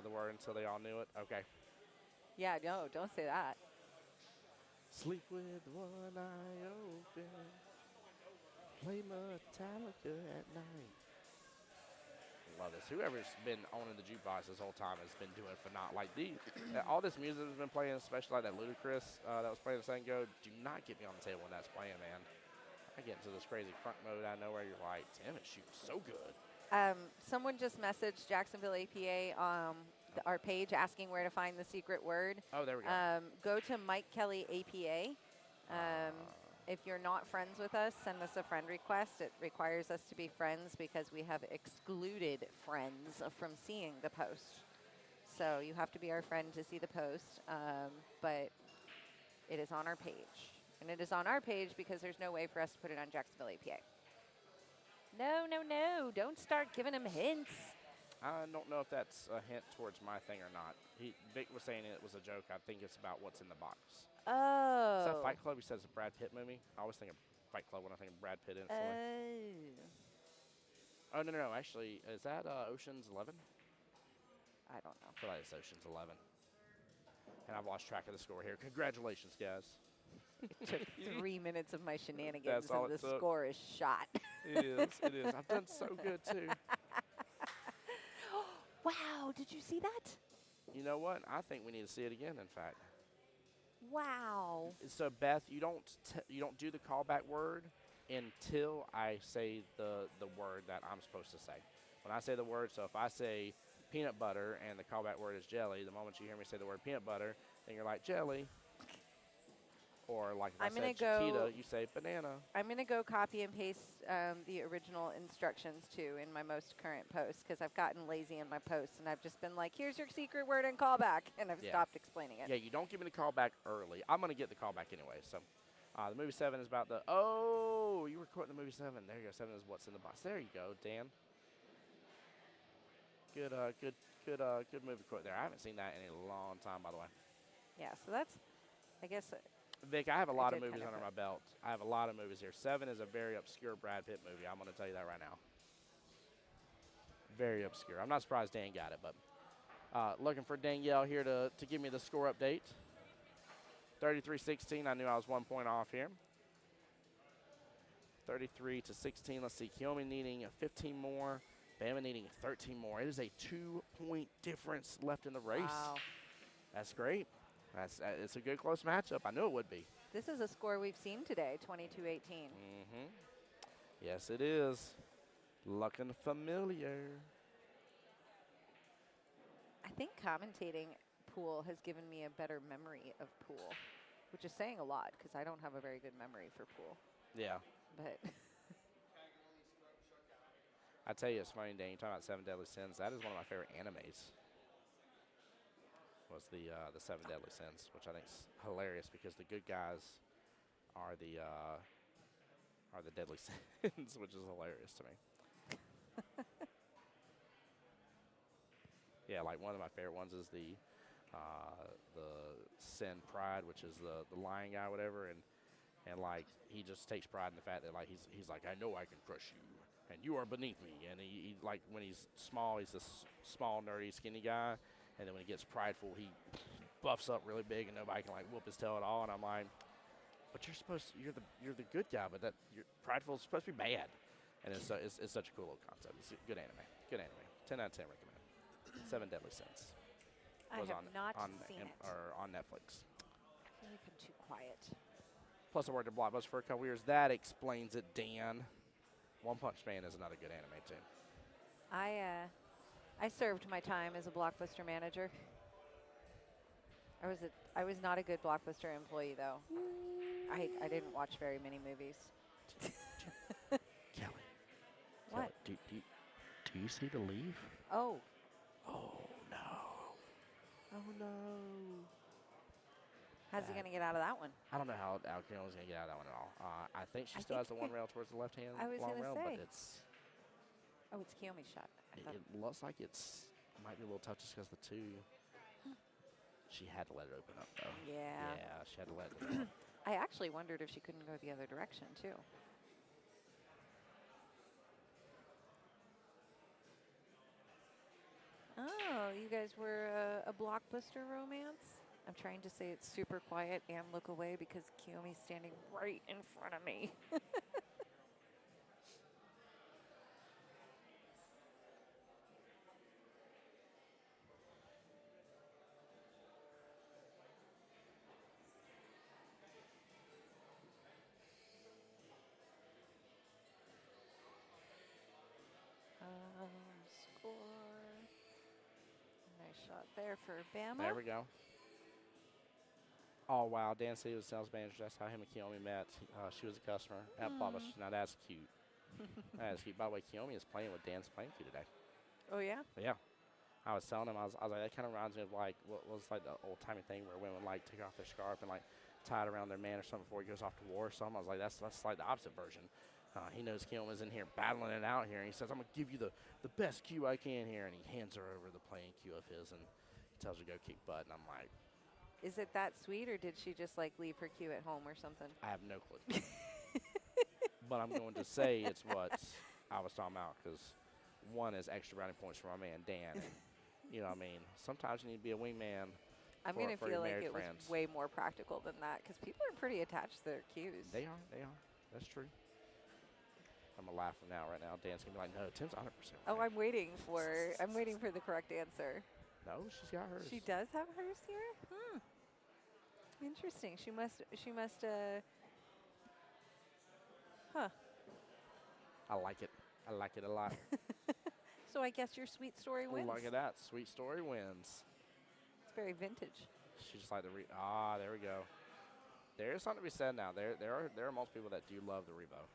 the word until they all knew it. Okay. Yeah, no, don't say that. Sleep with one eye open. Play Metallica at night. Love this. Whoever's been owning the jukebox this whole time has been doing phenomenal. Like all this music that's been playing, especially like that Ludacris that was playing a second ago. Do not get me on the table when that's playing, man. I get into this crazy crunk mode. I know where you're like, damn, it shoots so good. Someone just messaged Jacksonville APA our page asking where to find the secret word. Oh, there we go. Go to Mike Kelly APA, If you're not friends with us, send us a friend request. It requires us to be friends because we have excluded friends from seeing the post. So you have to be our friend to see the post, but it is on our page. And it is on our page because there's no way for us to put it on Jacksonville APA. No, no, no. Don't start giving him hints. I don't know if that's a hint towards my thing or not. Vic was saying it was a joke. I think it's about what's in the box. Oh. Is that Fight Club? He says it's a Brad Pitt movie. I always think of Fight Club when I think of Brad Pitt instantly. Oh, no. Actually, is that Ocean's 11? I don't know. I feel like it's Ocean's 11. And I've lost track of the score here. Congratulations, guys. It took 3 minutes of my shenanigans, That's all and it the took. score is shot. It is. I've done so good, too. Wow, did you see that? You know what? I think we need to see it again, in fact. Wow. So, Beth, you don't do the callback word until I say the word that I'm supposed to say. When I say the word, so if I say peanut butter and the callback word is jelly, the moment you hear me say the word peanut butter, then you're like, jelly. Or like if I said Chiquita, you say banana. I'm going to go copy and paste the original instructions, too, in my most current post, because I've gotten lazy in my posts, and I've just been like, here's your secret word and callback, and I've stopped explaining it. Yeah, you don't give me the callback early. I'm going to get the callback anyway. So the movie 7 is about you were quoting the movie 7. There you go. 7 is what's in the box. There you go, Dan. Good movie quote there. I haven't seen that in a long time, by the way. Yeah, so that's, I guess... Vic, I have a lot of did movies kind of under my belt. I have a lot of movies here. 7 is a very obscure Brad Pitt movie. I'm going to tell you that right now. Very obscure. I'm not surprised Dan got it, but looking for Danielle here to give me the score update. 33-16. I knew I was 1 point off here. 33-16. Let's see. Kiyomi needing 15 more. Bama needing 13 more. It is a 2-point difference left in the race. Wow. That's great. It's a good close matchup. I knew it would be. This is a score we've seen today, 22-18. Mm-hmm. Yes, it is. Looking familiar. I think commentating pool has given me a better memory of pool, which is saying a lot because I don't have a very good memory for pool. Yeah. But I tell you, it's funny, Dan. You talking about 7 Deadly Sins. That is one of my favorite animes. Was the 7 Deadly Sins, which I think is hilarious because the good guys are the deadly sins, which is hilarious to me. Yeah, like one of my favorite ones is the sin pride, which is the lying guy, whatever, and like he just takes pride in the fact that like he's like, I know I can crush you, and you are beneath me, and he like when he's small, he's this small, nerdy, skinny guy. And then when he gets prideful, he buffs up really big, and nobody can like whoop his tail at all. And I'm like, but you're the good guy, but you're prideful is supposed to be bad. And it's such a cool little concept. It's a good anime. Good anime. 10 out of 10 recommend. 7 Deadly Sins. I have not seen it. Or on Netflix. I feel like I'm too quiet. Plus, I worked at Blockbuster for a couple years. That explains it, Dan. One Punch Man is another good anime too. I served my time as a Blockbuster manager. I was not a good Blockbuster employee, though. I didn't watch very many movies. Kelly. What? Kelly, do you see the leaf? Oh. Oh, no. Oh, no. How's he going to get out of that one? I don't know how Alcino's going to get out of that one at all. I think she still has the one rail towards the left-hand long rail, but it's... Oh, it's Kiyomi's shot. It looks like it might be a little tough just because the two... She had to let it open up, though. Yeah. Yeah, she had to let it open up. I actually wondered if she couldn't go the other direction, too. Oh, you guys were a Blockbuster romance? I'm trying to say it's super quiet and look away because Kiyomi's standing right in front of me. Score. Nice shot there for Bama. There we go. Oh, wow. Dan said he was a sales manager. That's how him and Kiyomi met. She was a customer at Bubba's. Now, that's cute. That is cute. By the way, Kiyomi is playing with Dan's playing cue today. Oh, yeah? But yeah. I was telling him, I was like, that kind of reminds me of, like, what was, like, the old-timey thing where women, like, take off their scarf and, like, tie it around their man or something before he goes off to war or something. I was like, that's like, the opposite version. He knows Kiyomi's in here battling it out here, and he says, I'm going to give you the best cue I can here, and he hands her over the playing cue of his, and he tells her to go kick butt, and I'm like, Is it that sweet, or did she just, like, leave her cue at home or something? I have no clue. But I'm going to say it's what I was talking about, because one is extra brownie points for my man, Dan. And, you know what I mean? Sometimes you need to be a wingman. I'm going to for your feel like married it friends. was way more practical than that, because people are pretty attached to their cues. They are. That's true. I'm going to laugh from now right now. Dan's going to be like, no, Tim's 100% right. Oh, I'm waiting for the correct answer. No, she's got hers. She does have hers here? Interesting. She must, huh. I like it. I like it a lot. So I guess your sweet story wins. Look at that. Sweet story wins. It's very vintage. She just like the there we go. There is something to be said now. There are most people that do love the Rebo.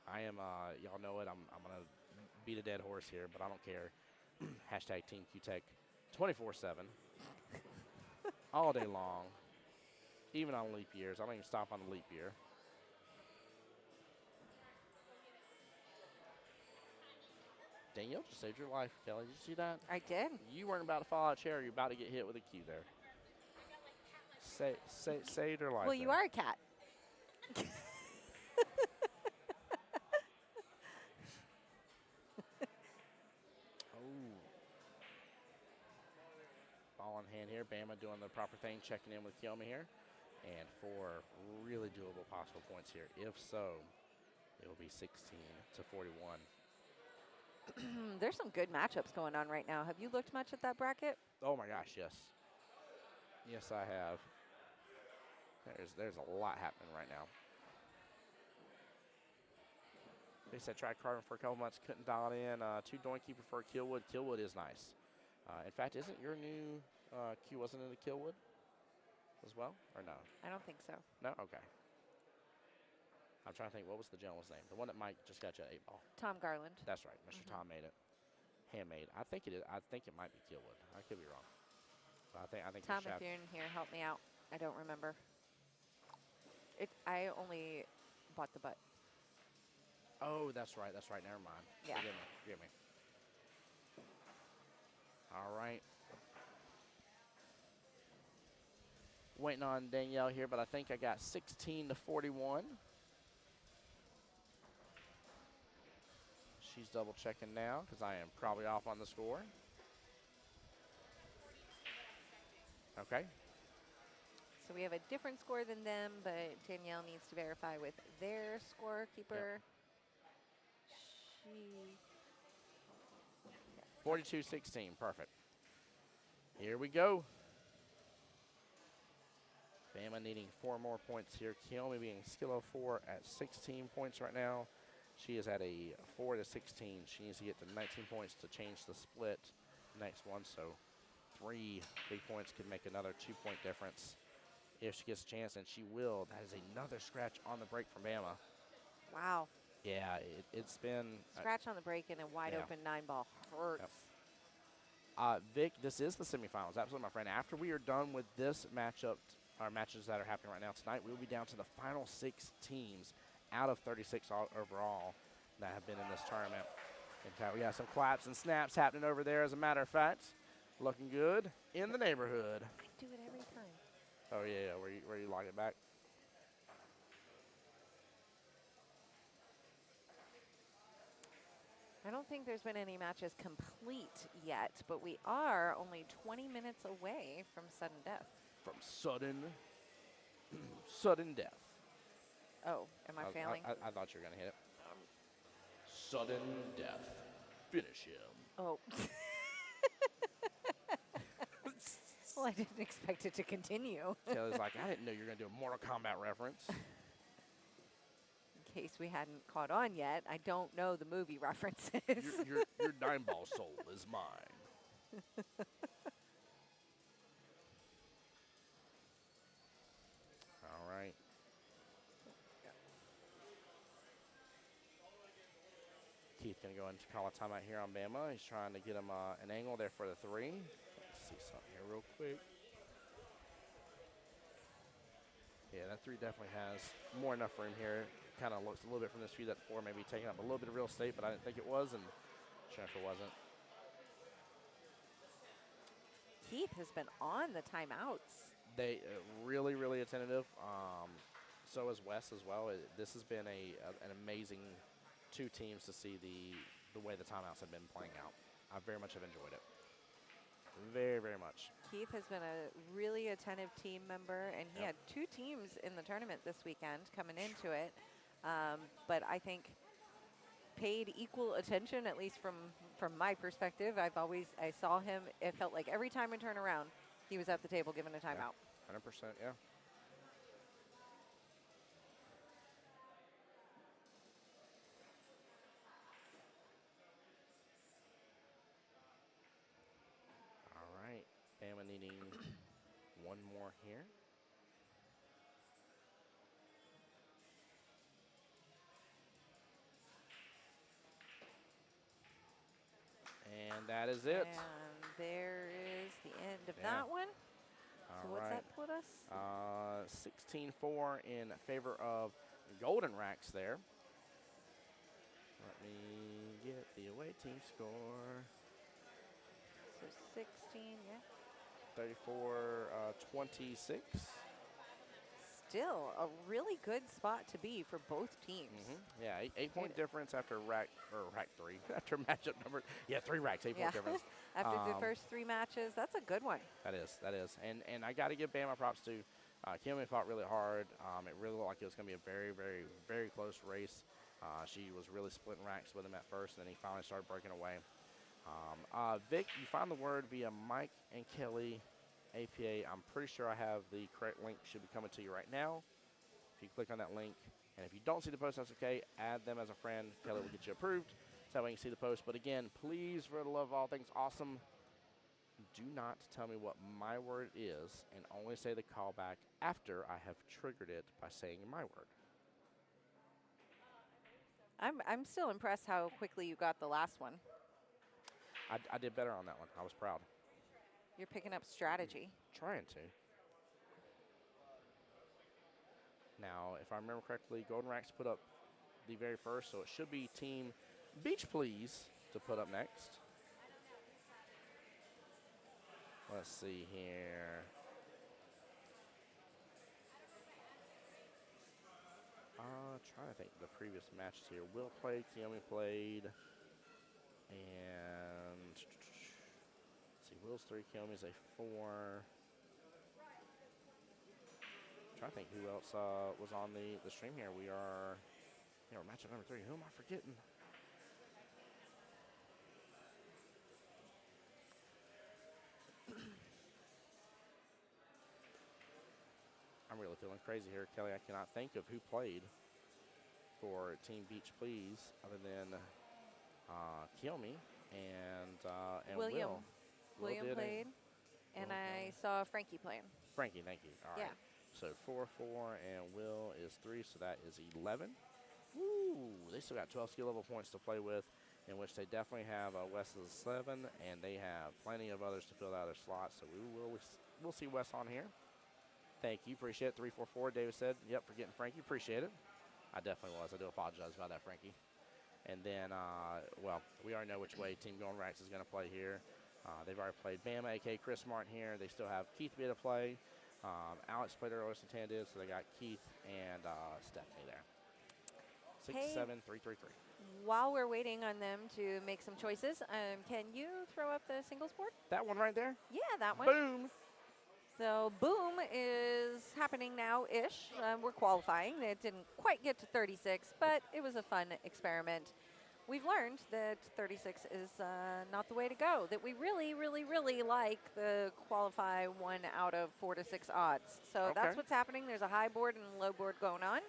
I am, y'all know it. I'm going to beat a dead horse here, but I don't care. Hashtag Team QTech 24/7. All day long. Even on leap years. I don't even stop on the leap year. Danielle just saved your life, Kelly. Did you see that? I did. You weren't about to fall out of a chair. You're about to get hit with a cue there. Saved her life. Well, you are a cat. Ball in hand here. Bama doing the proper thing, checking in with Kiyomi here. And 4 really doable possible points here. If so, it will be 16-41. There's some good matchups going on right now. Have you looked much at that bracket? Oh my gosh, yes. Yes, I have. There's a lot happening right now. They said tried carving for a couple months, couldn't dial it in. 2 Doinky prefer Killwood. Killwood is nice. In fact, isn't your new Q wasn't it a Killwood as well, or no? I don't think so. No? Okay. I'm trying to think, what was the gentleman's name? The one that Mike just got you at 8 ball. Tom Garland. That's right. Mr. Tom made it. Handmade. I think it is. I think it might be Killwood. I could be wrong. But I think Tom, if you're in here, help me out. I don't remember. I only bought the butt. Oh, that's right. That's right. Never mind. Yeah. Forgive me. All right. Waiting on Danielle here, but I think I got 16-41. She's double checking now because I am probably off on the score. Okay. So we have a different score than them, but Danielle needs to verify with their scorekeeper. Yep. 42-16. Perfect. Here we go. Bama needing 4 more points here. Kiyomi being skill 4 at 16 points right now. She is at a 4-16. She needs to get to 19 points to change the split next one. So 3 big points could make another 2-point difference if she gets a chance, and she will. That is another scratch on the break from Bama. Wow. Yeah, it's been scratch on the break and a wide open 9-ball hurts. Yep. Vic, this is the semifinals. Absolutely, my friend. After we are done with this matchup, our matches that are happening right now tonight, we will be down to the final 6 teams out of 36 overall that have been in this tournament. In fact, we got some claps and snaps happening over there, as a matter of fact. Looking good in the neighborhood. I do it every time. Oh, yeah, where you lock it back. I don't think there's been any matches complete yet, but we are only 20 minutes away from sudden death. From sudden death. Oh, am I failing? I thought you were going to hit it. Sudden death. Finish him. Oh. Well, I didn't expect it to continue. Kelly's like, I didn't know you were going to do a Mortal Kombat reference. In case we hadn't caught on yet, I don't know the movie references. Your 9-ball soul is mine. Keith going to go into call a timeout here on Bama. He's trying to get him an angle there for the 3. Let's see something here real quick. Yeah, that 3 definitely has more enough room here. Kind of looks a little bit from this view that 4 may be taking up a little bit of real estate, but I didn't think it was, and sure enough it wasn't. Keith has been on the timeouts. They really, really attentive. So is Wes as well. This has been an amazing 2 teams to see the way the timeouts have been playing out. I very much have enjoyed it. Very, very much. Keith has been a really attentive team member, and he had 2 teams in the tournament this weekend coming into it. But I think paid equal attention, at least from my perspective. I saw him. It felt like every time I turn around, he was at the table giving a timeout. 100%, yeah. All right, Bama needing one more here. And that is it. And there is the end of that one. So what's that put us? 16-4 in favor of Golden Racks there. Let me get the away team score. So 16, yeah. 34-26. Still a really good spot to be for both teams. Yeah, 8-point difference after rack 3. After matchup number, 3 racks, 8-point difference. After the first 3 matches, that's a good one. That is. And I got to give Bama props too. Kimmy fought really hard. It really looked like it was going to be a very, very, very close race. She was really splitting racks with him at first, and then he finally started breaking away. Vic, you found the word via Mike and Kelly APA. I'm pretty sure I have the correct link. Should be coming to you right now. If you click on that link, and if you don't see the post, that's okay. Add them as a friend. Kelly will get you approved. So that way you can see the post. But again, please, for the love of all things awesome, do not tell me what my word is, and only say the callback after I have triggered it by saying my word. I'm still impressed how quickly you got the last one. I did better on that one. I was proud. You're picking up strategy. Trying to. Now, if I remember correctly, Golden Racks put up the very first, so it should be Team Beach Please to put up next. Let's see here. Trying to think the previous matches here. Will played, Kiyomi played, and let's see, Will's 3, Kiyomi's a 4. Trying to think who else was on the stream here. We're matchup number 3. Who am I forgetting? I'm really feeling crazy here, Kelly. I cannot think of who played for Team Beach Please other than Kiyomi and William. Will. William played, and I saw Frankie playing. Frankie, thank you. All right. So 4-4, and Will is 3, so that is 11. Woo! They still got 12 skill level points to play with, in which they definitely have Wes's 7, and they have plenty of others to fill out their slots. So we'll see Wes on here. Thank you, appreciate it. 3-4-4, David said. Yep, for getting Frankie, appreciate it. I definitely was. I do apologize about that, Frankie. And then, well, we already know which way Team Golden Racks is going to play here. They've already played Bama, a.k.a. Chris Martin here. They still have Keith to play. Alex played earlier than Tan did, so they got Keith and Stephanie there. 6-7, 3-3-3. While we're waiting on them to make some choices, can you throw up the singles board? That one right there? Yeah, that one. Boom! So boom is happening now-ish. We're qualifying. It didn't quite get to 36, but it was a fun experiment. We've learned that 36 is not the way to go, that we really, really, really like the qualify 1 out of 4 to 6 odds. So that's what's happening. There's a high board and a low board going on.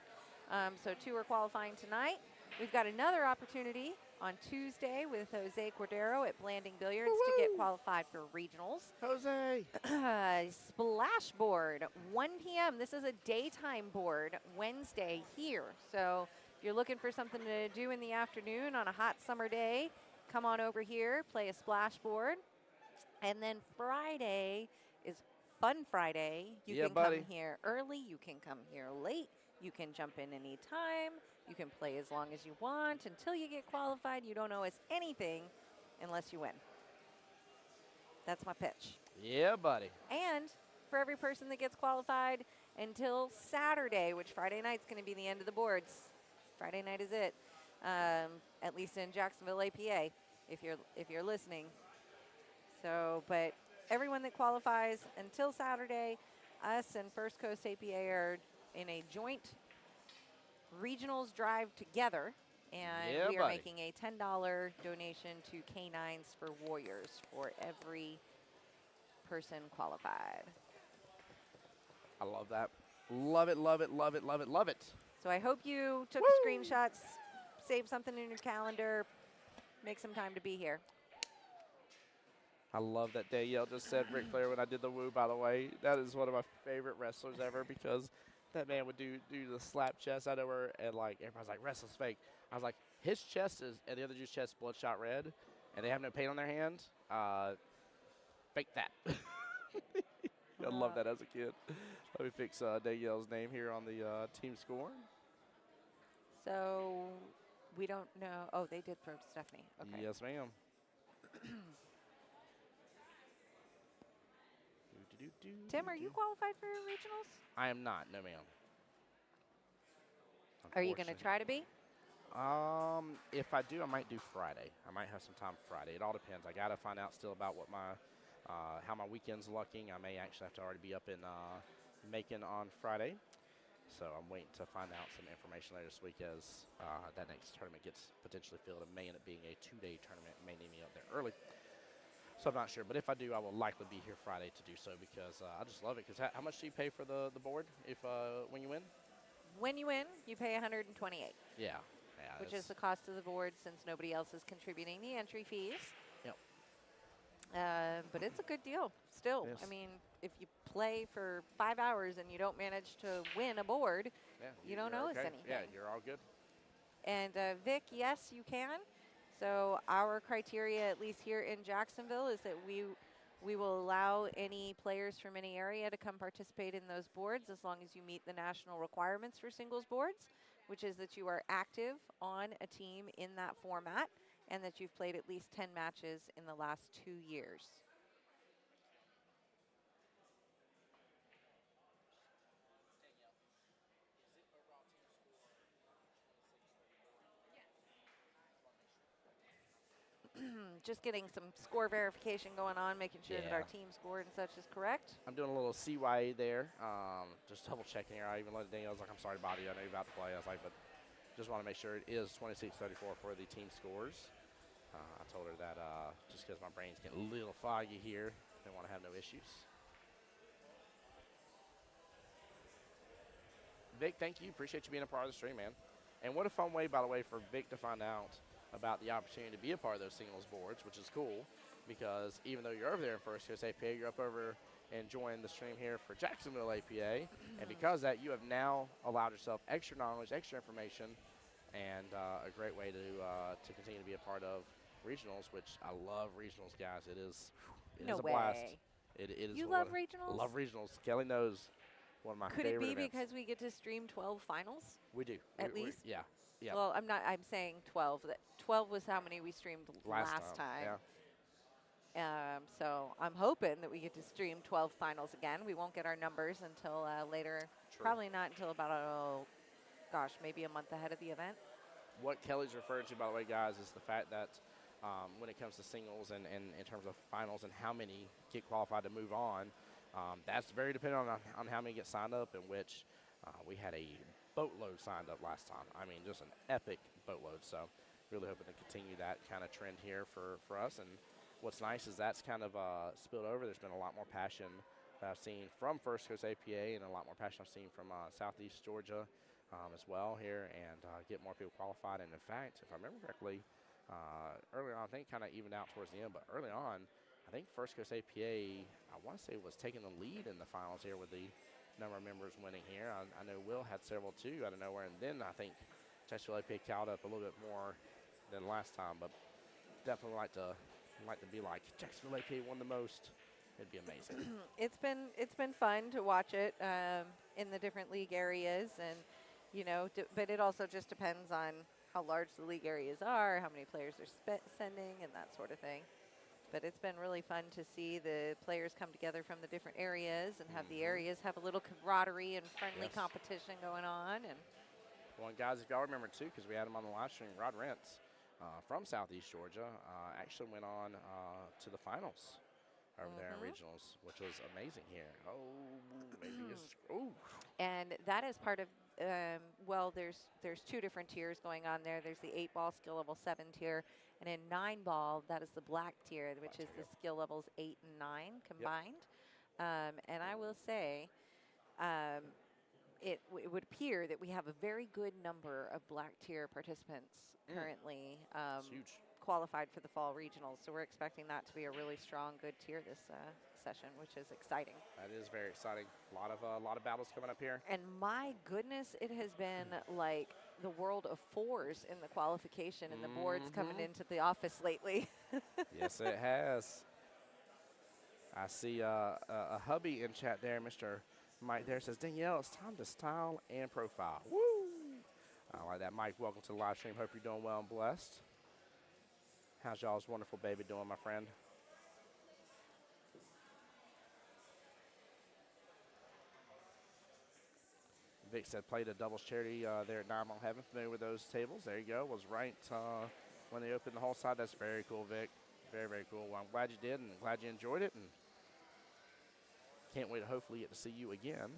So 2 are qualifying tonight. We've got another opportunity on Tuesday with Jose Cordero at Blanding Billiards to get qualified for regionals. Jose! Splash board, 1 p.m. This is a daytime board, Wednesday here. So If you're looking for something to do in the afternoon on a hot summer day, come on over here, play a splash board. And then Friday is Fun Friday. You Yeah, can buddy. come here early, you can come here late, you can jump in anytime, you can play as long as you want. Until you get qualified, you don't owe us anything unless you win. That's my pitch. Yeah, buddy. And for every person that gets qualified until Saturday, which Friday night's going to be the end of the boards. Friday night is it, at least in Jacksonville APA, if you're listening. So, but everyone that qualifies until Saturday, us and First Coast APA are in a joint regionals drive together, and Yeah, we are buddy. making a $10 donation to Canines for Warriors for every person qualified. I love that. Love it, love it, love it, love it, love it. So I hope you took screenshots, save something in your calendar, make some time to be here. I love that Danielle just said Ric Flair when I did the woo, by the way. That is one of my favorite wrestlers ever because that man would do the slap chest out of her, and like everybody's like, wrestling's fake. I was like, his chest is, and the other dude's chest bloodshot red, and they have no paint on their hand. Fake that. I love that as a kid. Let me fix Danielle's name here on the team score. So we don't know. Oh, they did throw to Stephanie. Okay. Yes, ma'am. Tim, are you qualified for regionals? I am not. No, ma'am. Are you going to Unfortunately. try to be? If I do, I might do Friday. I might have some time Friday. It all depends. I got to find out still about what my how my weekend's looking. I may actually have to already be up in Macon on Friday. So I'm waiting to find out some information later this week as that next tournament gets potentially filled. It may end up being a 2-day tournament. It may need me up there early. So I'm not sure. But if I do, I will likely be here Friday to do so because I just love it. Because how much do you pay for the board if when you win? When you win, you pay $128, Yeah. which is the cost of the board since nobody else is contributing the entry fees. Yep. But it's a good deal still. Yes. I mean, if you play for 5 hours and you don't manage to win a board, Yeah, you don't you're owe us okay. anything. Yeah, you're all good. And Vic, yes, you can. So our criteria, at least here in Jacksonville, is that we will allow any players from any area to come participate in those boards as long as you meet the national requirements for singles boards, which is that you are active on a team in that format and that you've played at least 10 matches in the last 2 years. Just getting some score verification going on, making sure that our Yeah. team score and such is correct. I'm doing a little CYA there, just double checking here. I even let Danielle, I was like, I'm sorry, Bobby, I know you're about to play. I was like, but just want to make sure it is 26-34 for the team scores. I told her that just because my brain's getting a little foggy here, they want to have no issues. Vic, thank you. Appreciate you being a part of the stream, man. And what a fun way, by the way, for Vic to find out about the opportunity to be a part of those singles boards, which is cool because even though you're over there in First Coast APA, you're up over enjoying the stream here for Jacksonville APA. And because of that, you have now allowed yourself extra knowledge, extra information, and a great way to continue to be a part of regionals, which I love regionals, guys. It is No a blast. way. It is. You one love of- regionals? I love regionals. Kelly knows one of my Could it favorite be events. because we get to stream 12 finals? We do. at We- least? Yeah. Yeah. Well, I'm saying 12. That 12 was how many we streamed last time. Yeah. So I'm hoping that we get to stream 12 finals again. We won't get our numbers until later. True. Probably not until about, maybe a month ahead of the event. What Kelly's referring to, by the way, guys, is the fact that when it comes to singles and in terms of finals and how many get qualified to move on, that's very dependent on how many get signed up, in which we had a boatload signed up last time. I mean, just an epic boatload. So really hoping to continue that kind of trend here for us. And what's nice is that's kind of spilled over. There's been a lot more passion that I've seen from First Coast APA and a lot more passion I've seen from Southeast Georgia as well here, and get more people qualified. And in fact, if I remember correctly, earlier on, I think kind of evened out towards the end, but early on, I think First Coast APA, I want to say, was taking the lead in the finals here with the number of members winning here. I know Will had several too out of nowhere, and then I think Jacksonville APA cowed up a little bit more than last time, but definitely like to be like Jacksonville APA won the most. It'd be amazing. It's been fun to watch it in the different league areas, and but it also just depends on how large the league areas are, how many players they're sending, and that sort of thing. But it's been really fun to see the players come together from the different areas and have the areas have a little camaraderie and friendly competition going on. And well, and guys, if y'all remember too, because we had him on the live stream, Rod Rentz from Southeast Georgia actually went on to the finals over there in regionals, which was amazing here. Oh, maybe it's And that is part of well, there's two different tiers going on there. There's the 8-ball skill level 7 tier, and in 9-ball that is the black tier, which is the skill levels 8 and 9 combined. And I will say, it would appear that we have a very good number of black tier participants currently qualified for the fall regionals. So we're expecting that to be a really strong, good tier this session, which is exciting. That is very exciting. A lot of battles coming up here. And my goodness, it has been like the world of fours in the qualification and the boards coming into the office lately. Yes, it has. I see a hubby in chat there, Mr. Mike there says, Danielle, it's time to style and profile. Woo! I like that. Mike, welcome to the live stream. Hope you're doing well and blessed. How's y'all's wonderful baby doing, my friend? Vic said played a doubles charity there at 9 Mile Heaven. Familiar with those tables? There you go. Was right when they opened the whole side. That's very cool, Vic. Very, very cool. Well, I'm glad you did and glad you enjoyed it. And can't wait to hopefully get to see you again.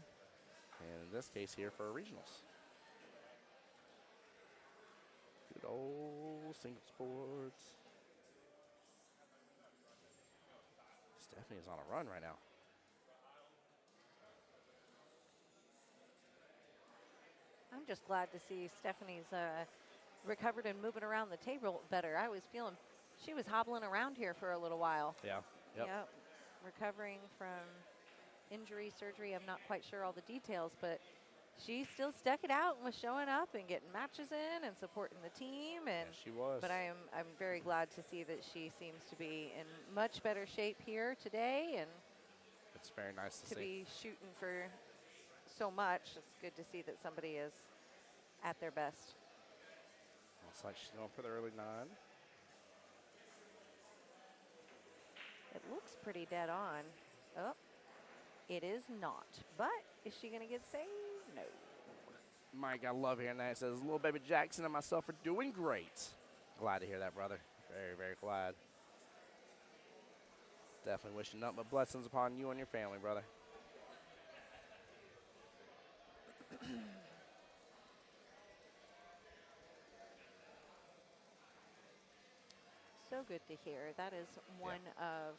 And in this case here for regionals. Good old singles boards. Stephanie is on a run right now. I'm just glad to see Stephanie's recovered and moving around the table better. I was feeling she was hobbling around here for a little while. Yeah. Yep. Recovering from injury, surgery. I'm not quite sure all the details, but she still stuck it out and was showing up and getting matches in and supporting the team. And yes, she was. But I'm very glad to see that she seems to be in much better shape here today, and it's very nice to see. be shooting for so much. It's good to see that somebody is at their best. Looks like she's going for the early 9. It looks pretty dead on. Oh, it is not. But is she going to get saved? No. Mike, I love hearing that. It says, little baby Jackson and myself are doing great. Glad to hear that, brother. Very, very glad. Definitely wishing nothing but blessings upon you and your family, brother. So good to hear. That is one of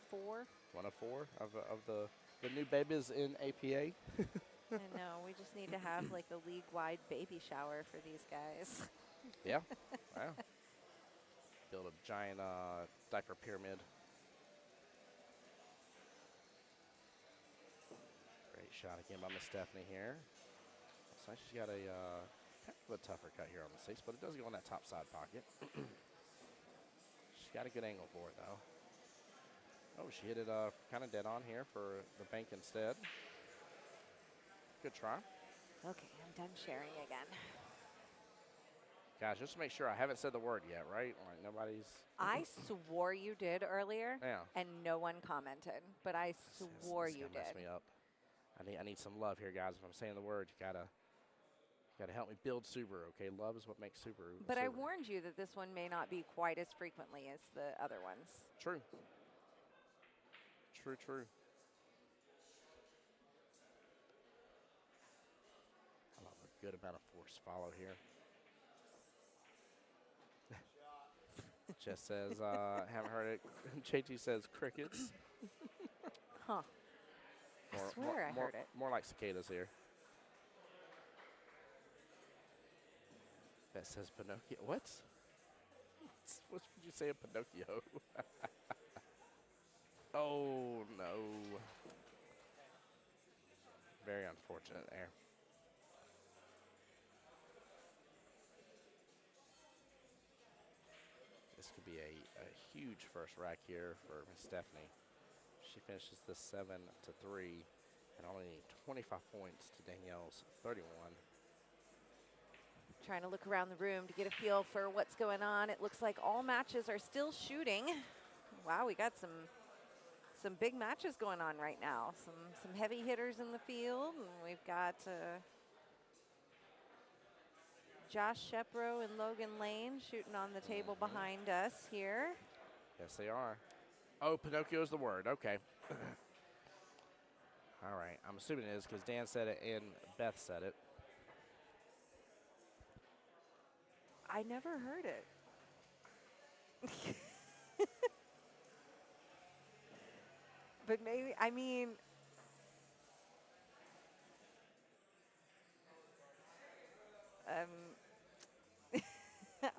4. One of 4 of the new babies in APA. I know. We just need to have like a league-wide baby shower for these guys. Yeah. Wow. Build a giant diaper pyramid. Great shot again by Miss Stephanie here. Looks like she's got a kind of a tougher cut here on the 6, but it does go in that top side pocket. She's got a good angle for it, though. Oh, she hit it kind of dead on here for the bank instead. Good try. Okay, I'm done sharing again. Guys, just to make sure, I haven't said the word yet, right? Like nobody's. I swore you did earlier, Yeah. and no one commented, but I swore This is you gonna mess did. me up. I need some love here, guys. If I'm saying the word, you gotta help me build Subaru. Okay, love is what makes Subaru. But I Subaru. warned you that this one may not be quite as frequently as the other ones. True. True, true. I love a good amount of force follow here. Just says, haven't heard it. JT says crickets. Huh. I swear I heard it. More like cicadas here. That says Pinocchio. What? What would you say of Pinocchio? Oh, no. Very unfortunate there. This could be a huge first rack here for Miss Stephanie. She finishes this 7-3 and only 25 points to Danielle's 31. Trying to look around the room to get a feel for what's going on. It looks like all matches are still shooting. Wow, we got some big matches going on right now. Some heavy hitters in the field. And we've got Josh Shepro and Logan Lane shooting on the table behind us here. Yes, they are. Oh, Pinocchio's the word. Okay. All right. I'm assuming it is because Dan said it and Beth said it. I never heard it. But maybe, I mean,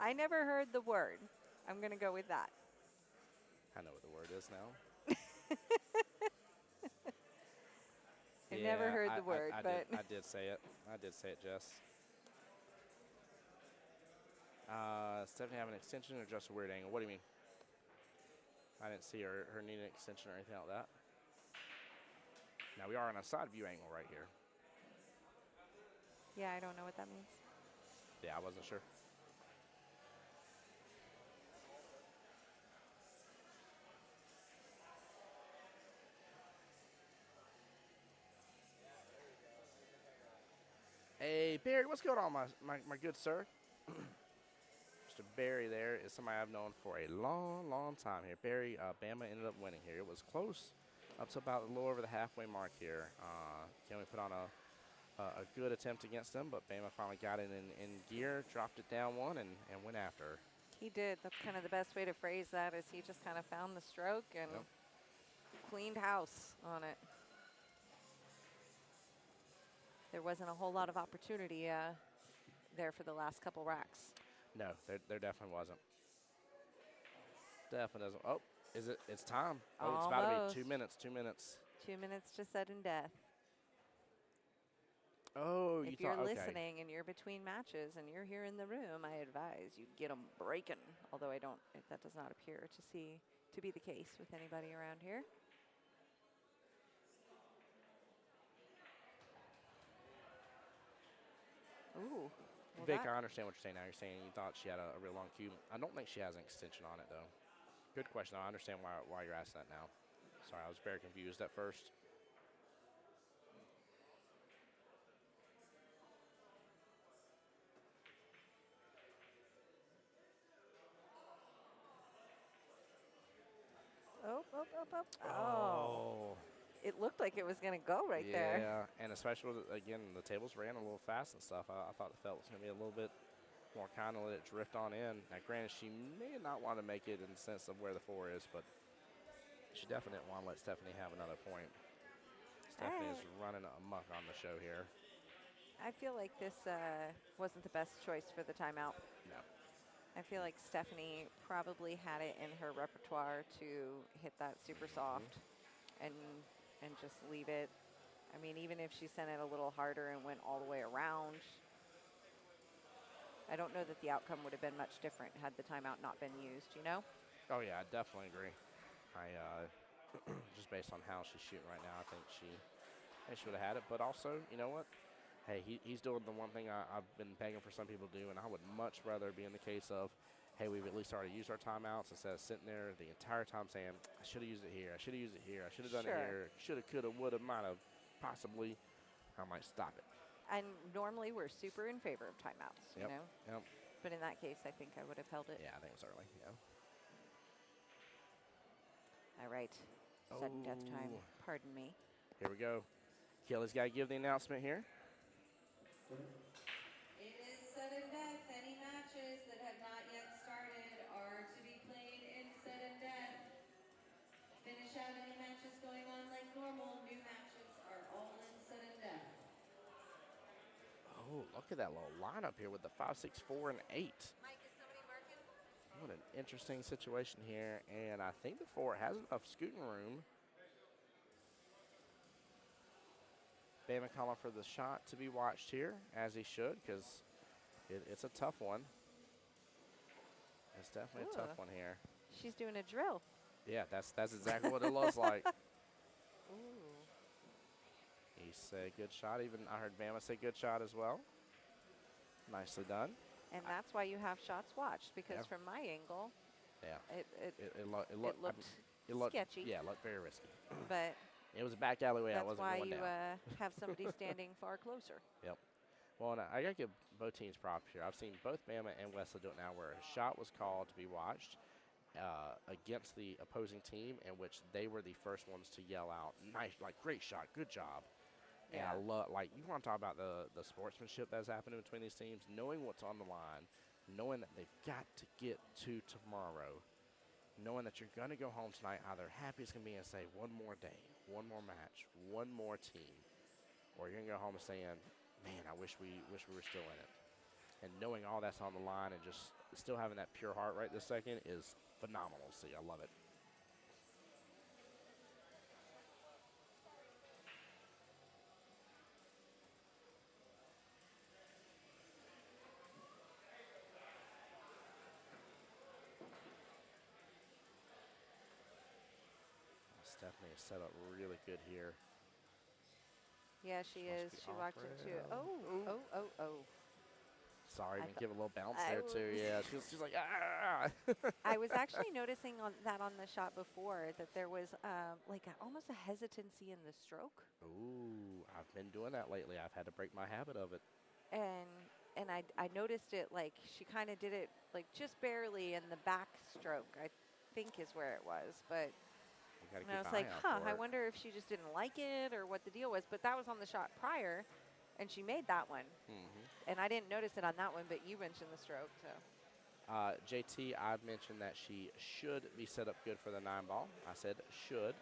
I never heard the word. I'm going to go with that. I know what the word is now. I never heard the word, but I did say it. I did say it, Jess. Stephanie have an extension or just a weird angle? What do you mean? I didn't see her need an extension or anything like that. Now we are on a side view angle right here. yeah, I don't know what that means. Yeah, I wasn't sure. Hey, Barry, what's going on, my good sir? Mr. Barry there is somebody I've known for a long, long time here. Barry, Bama ended up winning here. It was close up to about a little over the halfway mark here. Kenley put on a good attempt against them, but Bama finally got it in gear, dropped it down one, and went after her. He did. That's kind of the best way to phrase that is he just kind of found the stroke and cleaned house on it. There wasn't a whole lot of opportunity there for the last couple racks. No, there definitely wasn't. Definitely doesn't. Oh, is it? It's time. Oh, it's about to Almost. be 2 minutes. 2 minutes. 2 minutes to sudden death. Oh, If you're listening and you're between matches and you're here in the room, I advise you get them breaking. Although that does not appear to be the case with anybody around here. Ooh. Well, Vic, I understand what you're saying now. You're saying you thought she had a real long cube. I don't think she has an extension on it, though. Good question. I understand why you're asking that now. Sorry, I was very confused at first. Oh. It looked like it was going to go right there. Yeah, and especially, again, the tables ran a little fast and stuff. I thought the felt was going to be a little bit more kind of let it drift on in. Now, granted, she may not want to make it in the sense of where the 4 is, but she definitely didn't want to let Stephanie have another point. Stephanie is running amok on the show here. I feel like this wasn't the best choice for the timeout. No. I feel like Stephanie probably had it in her repertoire to hit that super soft and just leave it. I mean, even if she sent it a little harder and went all the way around, I don't know that the outcome would have been much different had the timeout not been used, you know? Oh, yeah, I definitely agree. Just based on how she's shooting right now, I think she would have had it. But also, you know what? Hey, he's doing the one thing I've been begging for some people to do, and I would much rather be in the case of, hey, we've at least already used our timeouts instead of sitting there the entire time saying, I should have used it here, I should have used it here, I should have done it here, should have, could have, would have, might have, possibly. I might stop it. And normally we're super in favor of timeouts, you know? Yep. But in that case, I think I would have held it. Yeah, I think it was early, yeah. All right. Sudden death time. Pardon me. Here we go. Kelly's got to give the announcement here. It is sudden death. Any matches that have not yet started are to be played in sudden death. Finish out any matches going on like normal. New matches are all in sudden death. Oh, look at that little lineup here with the 5, 6, 4, and 8. Mike, is somebody marking? What an interesting situation here. And I think the 4 has enough scooting room. Bama calling for the shot to be watched here, as he should, because it's a tough one. It's definitely a Ooh. tough one here. She's doing a drill. Yeah, that's exactly what it looks like. Ooh. He said good shot. Even I heard Bama say good shot as well. Nicely done. And that's why you have shots watched, because Yeah. from my angle, Yeah. it looked looked sketchy. Yeah, it looked very risky. But It was a back alleyway. I that's wasn't why going you down. have somebody standing far closer. Yep. Well, and I got to give both teams props here. I've seen both Bama and Wesley do it now where a shot was called to be watched against the opposing team in which they were the first ones to yell out, nice, like, great shot, good job. And Yeah. I love, like, you want to talk about the sportsmanship that's happening between these teams, knowing what's on the line, knowing that they've got to get to tomorrow, knowing that you're going to go home tonight either happy as can be and say, one more day, one more match, one more team, or you're going to go home and saying, man, I wish we were still in it. And knowing all that's on the line and just still having that pure heart right this second is phenomenal to see. I love it. Stephanie is set up really good here. Yeah, she Must is. be She walked off into rail. oh. Sorry, I didn't thought- give a little bounce I there too. was- Yeah, she's like, ah. I was actually noticing on the shot before that there was like almost a hesitancy in the stroke, Ooh, I've been doing that lately. I've had to break my habit of it. and I noticed it, like she kind of did it like just barely in the back stroke, I think is where it was, but We gotta and I keep was an like, eye out huh, for I it. wonder if she just didn't like it or what the deal was, but that was on the shot prior, and she made that one, and I didn't notice it on that one, but you mentioned the stroke, so. JT, I've mentioned that she should be set up good for the 9-ball. I said should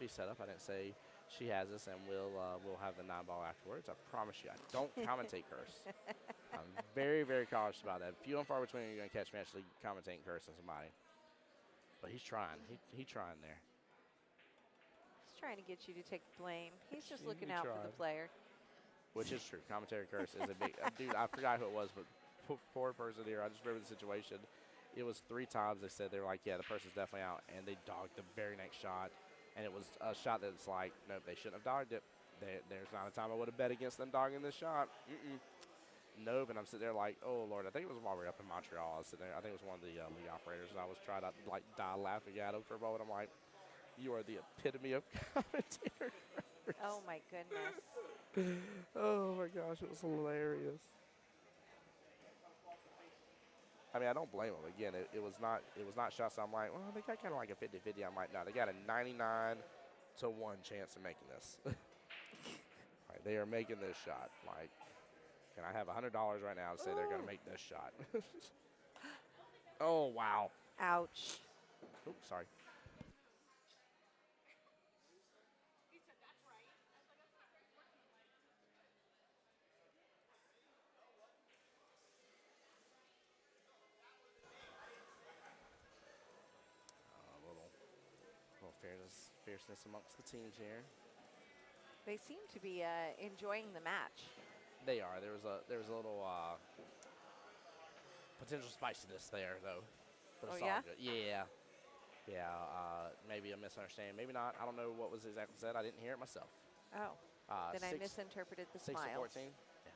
be set up. I didn't say she has this, and we'll have the 9-ball afterwards. I promise you, I don't commentate curse. I'm very, very cautious about that. Few and far between you're going to catch me actually commentating cursing somebody. But he's trying. He's trying there. He's trying to get you to take the blame. He's just He looking out for tried. the player. Which is true. Commentary curse is a big dude. I forgot who it was, but poor person here. I just remember the situation. It was 3 times they said they were like, yeah, the person's definitely out, and they dogged the very next shot, and it was a shot that's like, nope, they shouldn't have dogged it. There's not a time I would have bet against them dogging this shot. Nope. And I'm sitting there like, oh Lord, I think it was while we were up in Montreal. I was sitting there. I think it was one of the league operators, and I was trying to like die laughing at him for a moment. I'm like, you are the epitome of commentary. Oh my goodness. Oh my gosh, it was hilarious. I mean, I don't blame them. Again, it was not shots. I'm like, well, they got kind of like a 50-50. I'm like, no, they got a 99 to 1 chance of making this. Like, they are making this shot. Like, can I have $100 right now to say they're going to make this shot? Oh wow. Ouch. Oops, sorry. Little fierceness amongst the teams here. They seem to be enjoying the match. They are. There was a little potential spiciness there, though. But Oh, it's yeah? all good. Yeah. Yeah. Maybe a misunderstanding. Maybe not. I don't know what was exactly said. I didn't hear it myself. Oh, then I Six- misinterpreted the 6 to smiles. 14. Yeah.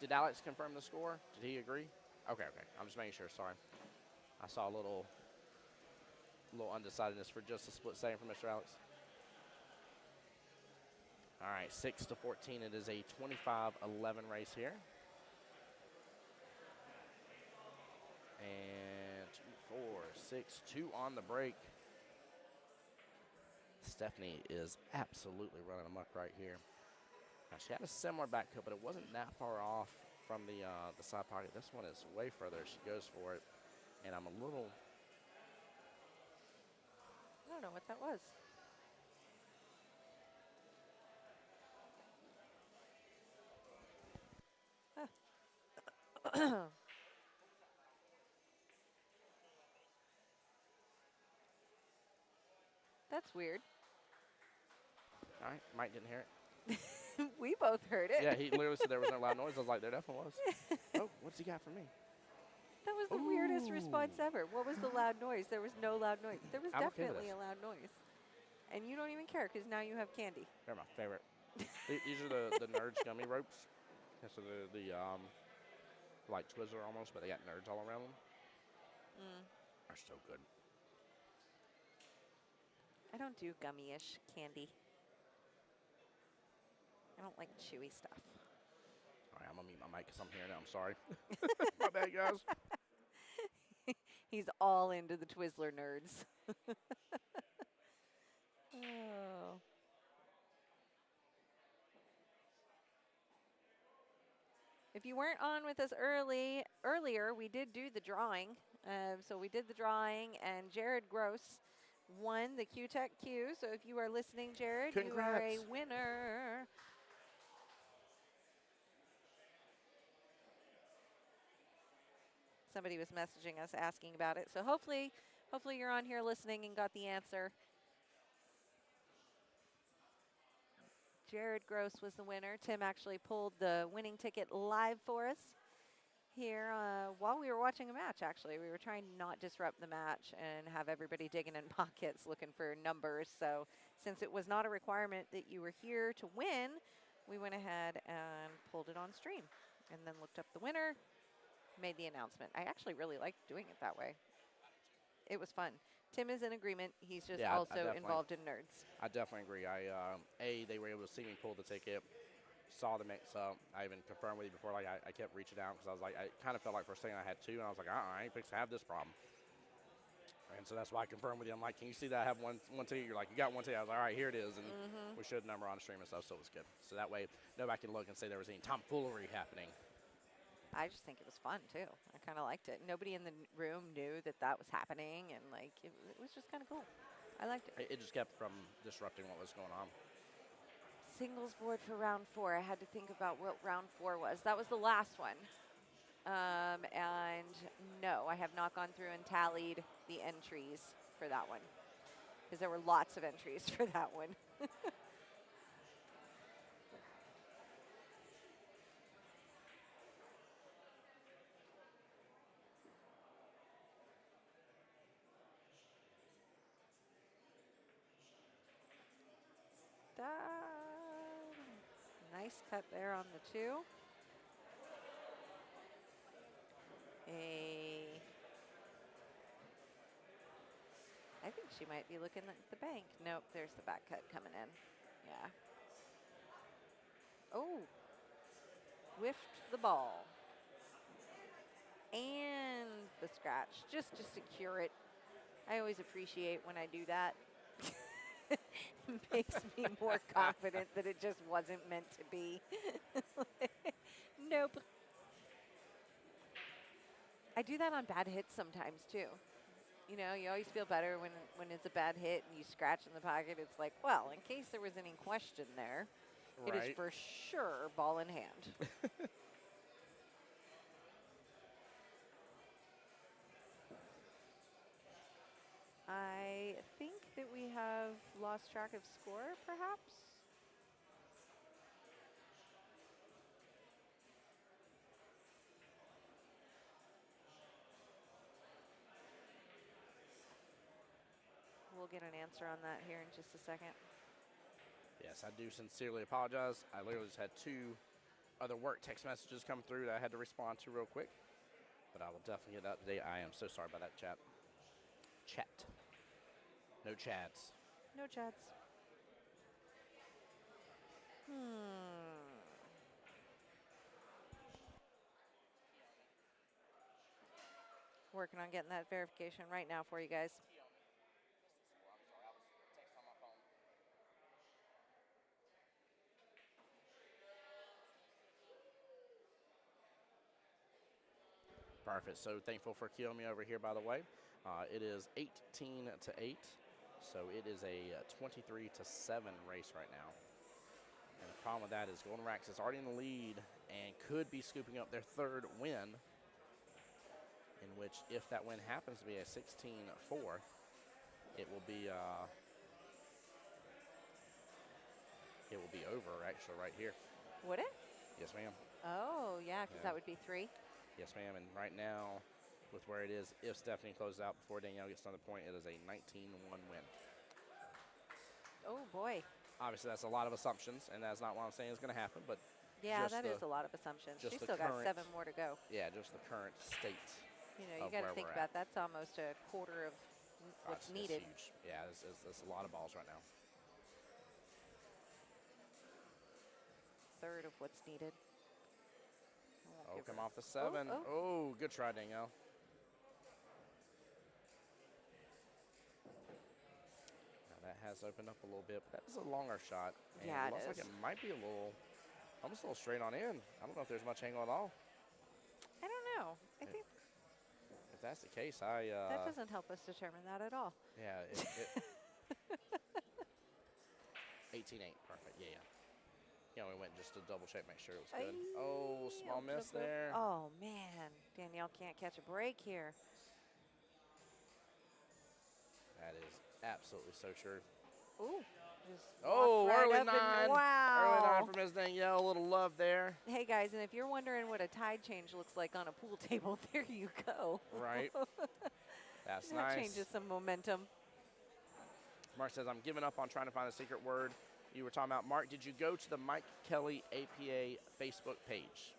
Did Alex confirm the score? Did he agree? Okay. I'm just making sure. Sorry. I saw a little undecidedness for just a split second from Mr. Alex. All right, 6 to 14. It is a 25-11 race here. And 2, 4, 6, 2 on the break. Stephanie is absolutely running amok right here. Now, she had a similar back cut, but it wasn't that far off from the side pocket. This one is way further. She goes for it, and I'm a little. I don't know what that was. That's weird. All right, Mike didn't hear it. We both heard it. Yeah, he literally said there was no loud noise. I was like, there definitely was. Oh, what's he got for me? That was the weirdest response ever. What was the loud noise? There was no loud noise. There was I'm okay with definitely this. a loud noise. And you don't even care because now you have candy. They're my favorite. These are the Nerds gummy ropes. And so the like Twizzler almost, but they got Nerds all around them. They're so good. I don't do gummy-ish candy. I don't like chewy stuff. All right, I'm going to mute my mic because I'm hearing it. I'm sorry. My bad, guys. He's all into the Twizzler nerds. Oh. If you weren't on with us earlier, we did do the drawing. So we did the drawing, and Jared Gross won the Q-Tech Q. So if you are listening, Jared, you are a Congrats. winner. Somebody was messaging us asking about it. So hopefully you're on here listening and got the answer. Jared Gross was the winner. Tim actually pulled the winning ticket live for us here while we were watching a match, actually. We were trying to not disrupt the match and have everybody digging in pockets looking for numbers. So since it was not a requirement that you were here to win, we went ahead and pulled it on stream and then looked up the winner, made the announcement. I actually really liked doing it that way. It was fun. Tim is in agreement. He's just Yeah, I also definitely- involved in nerds. I definitely agree. They were able to see me pull the ticket, saw the mix up. I even confirmed with you before, like, I kept reaching out because I was like, I kind of felt like for a second I had two, and I was like, I ain't fixed to have this problem. And so that's why I confirmed with you. I'm like, can you see that I have one ticket? You're like, you got one ticket. I was like, all right, here it is. And we showed the number on the stream and stuff, so it was good. So that way, nobody can look and say there was any tomfoolery happening. I just think it was fun, too. I kind of liked it. Nobody in the room knew that that was happening, and, like, it was just kind of cool. I liked it. It just kept from disrupting what was going on. Singles board for round 4. I had to think about what round 4 was. That was the last one. And no, I have not gone through and tallied the entries for that one because there were lots of entries for that one. Nice cut there on the 2. I think she might be looking at the bank. Nope, there's the back cut coming in. Yeah. Oh, whiffed the ball. And the scratch, just to secure it. I always appreciate when I do that. It makes me more confident that it just wasn't meant to be. Nope. I do that on bad hits sometimes too. You know, you always feel better when it's a bad hit and you scratch in the pocket. It's like, well, in case there was any question there, Right. it is for sure ball in hand. I think that we have lost track of score, perhaps. We'll get an answer on that here in just a second. Yes, I do sincerely apologize. I literally just had 2 other work text messages come through that I had to respond to real quick. But I will definitely get that today. I am so sorry about that, chat. No chads. No chats. Working on getting that verification right now for you guys. Perfect. So thankful for Kiyomi over here, by the way. It is 18-8. So it is a 23-7 race right now. And the problem with that is Golden Rax is already in the lead and could be scooping up their 3rd win, in which if that win happens to be a 16-4, it will be it will be over, actually, right here. Would it? Yes, ma'am. Oh, yeah, because Yeah. that would be 3. Yes, ma'am. And right now, with where it is, if Stephanie closes out before Danielle gets another point, it is a 19-1 win. Oh, boy. Obviously, that's a lot of assumptions, and that's not what I'm saying is going to happen, but Yeah, just that the, is a lot of assumptions. just She's the still got current- 7 more to go. Yeah, just the current state. You know, you of got to where think we're about at. that's almost a quarter of what's It's needed. huge. Yeah, it's a lot of balls right now. Third of what's needed. I won't Oh, give come her- off the 7. Oh, Oh, good try, Danielle. Now that has opened up a little bit, but that is a longer shot. And Yeah, it it looks like is. it might be almost a little straight on in. I don't know if there's much angle at all. I don't know. I think If that's the case, that doesn't help us determine that at all. yeah, 18-8, perfect. Yeah. Yeah, we went just to double check, make sure it was good. Oh, small miss there. Oh, man. Danielle can't catch a break here. That is absolutely so true. Ooh. Just Oh, walked right early up and- 9. wow. Early 9 from Ms. Danielle. A little love there. Hey, guys, and if you're wondering what a tide change looks like on a pool table, there you go. Right. That's That nice. changes some momentum. Mark says, I'm giving up on trying to find a secret word. You were talking about, Mark, did you go to the Mike Kelly APA Facebook page?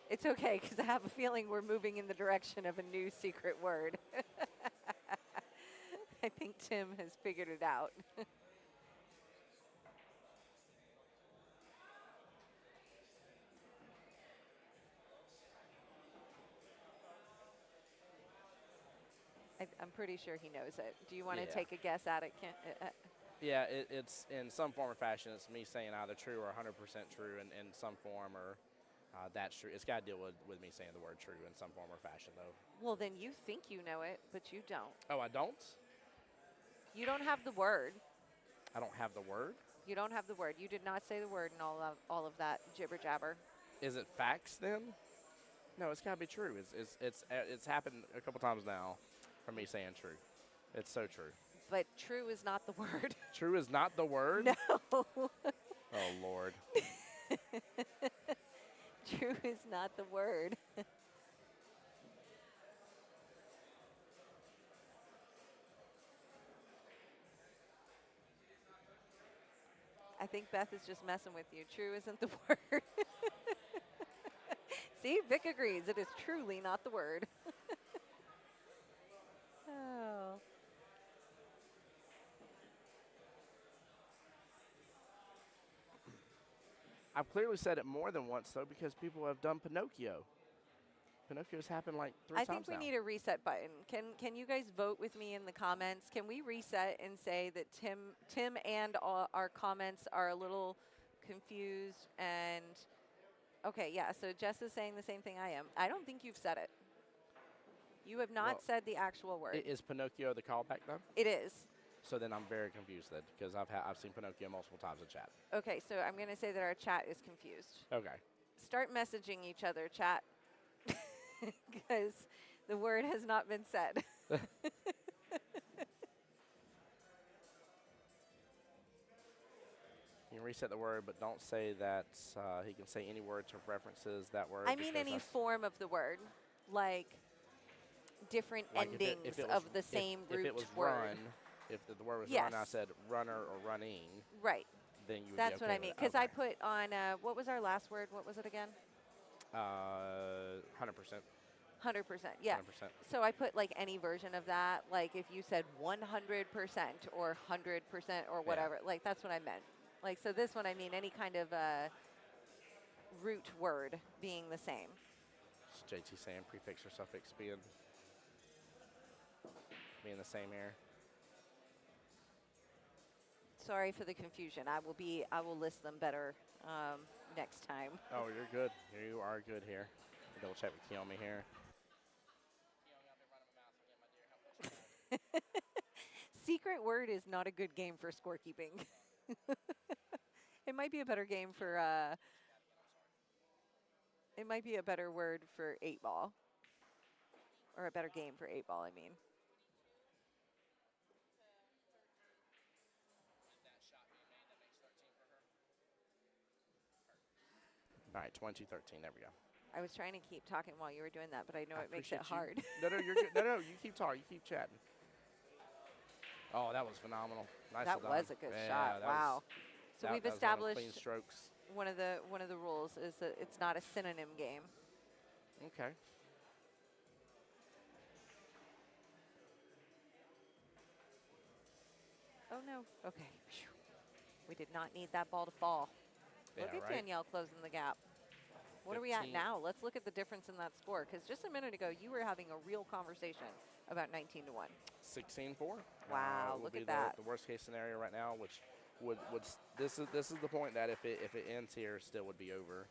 It's okay, because I have a feeling we're moving in the direction of a new secret word. I think Tim has figured it out. I'm pretty sure he knows it. Do you want to Yeah. take a guess at it, Ken? Yeah, it's in some form or fashion. It's me saying either true or 100% true in some form, or that's true. It's got to deal with me saying the word true in some form or fashion, though. Well, then you think you know it, but you don't. Oh, I don't? You don't have the word. I don't have the word? You don't have the word. You did not say the word and all of that jibber jabber. Is it facts then? No, it's got to be true. It's happened a couple times now for me saying true. It's so true. But true is not the word. True is not the word? No. Oh, Lord. True is not the word. I think Beth is just messing with you. True isn't the word. See, Vic agrees. It is truly not the word. Oh. I've clearly said it more than once, though, because people have done Pinocchio. Pinocchio's happened like 3 I times think we now. need a reset button. Can you guys vote with me in the comments? Can we reset and say that Tim and our comments are a little confused and okay, yeah, so Jess is saying the same thing I am. I don't think you've said it. You have not Well, said the actual word. Is Pinocchio the callback, though? It is. So then I'm very confused then, because I've seen Pinocchio multiple times in chat. Okay, so I'm going to say that our chat is confused. Okay. Start messaging each other, chat, because the word has not been said. You can reset the word, but don't say that he can say any word to references that word. I mean because any that's- form of the word, like different like if endings it was- of the same root If it was word. run, if the word was Yes. run, I said runner or running, Right. then you would That's be what okay I mean. with it. Because I Okay. put on, what was our last word? What was it again? 100%. 100%. Yeah. 100%. So I put like any version of that. Like if you said 100% or 100% or whatever. Like that's what I meant. Like so this one I mean any kind of root word being the same. It's JT saying prefix or suffix being the same here. Sorry for the confusion. I will list them better next time. Oh, you're good. You are good here. Double check with Kiyomi here. Secret word is not a good game for scorekeeping. It might be a better game for. It might be a better word for 8-ball. or a better game for 8 ball, I mean. All right, 22-13. There we go. I was trying to keep talking while you were doing that, but I know it makes appreciate it you. hard. No, you're good. No, you keep talking. You keep chatting. Oh, that was phenomenal. Nice. That was a good shot. Wow. So we've established clean strokes. one of the rules is that it's not a synonym game. Okay. Oh no. Okay. Phew. We did not need that ball to fall. Yeah, Look at right? Danielle closing the gap. What are we at now? Let's look at the difference in that score, because just a minute ago you were having a real conversation about 19-1. 16-4. Wow, would look be at that. The worst case scenario right now, which would this is the point that if it ends here, still would be over,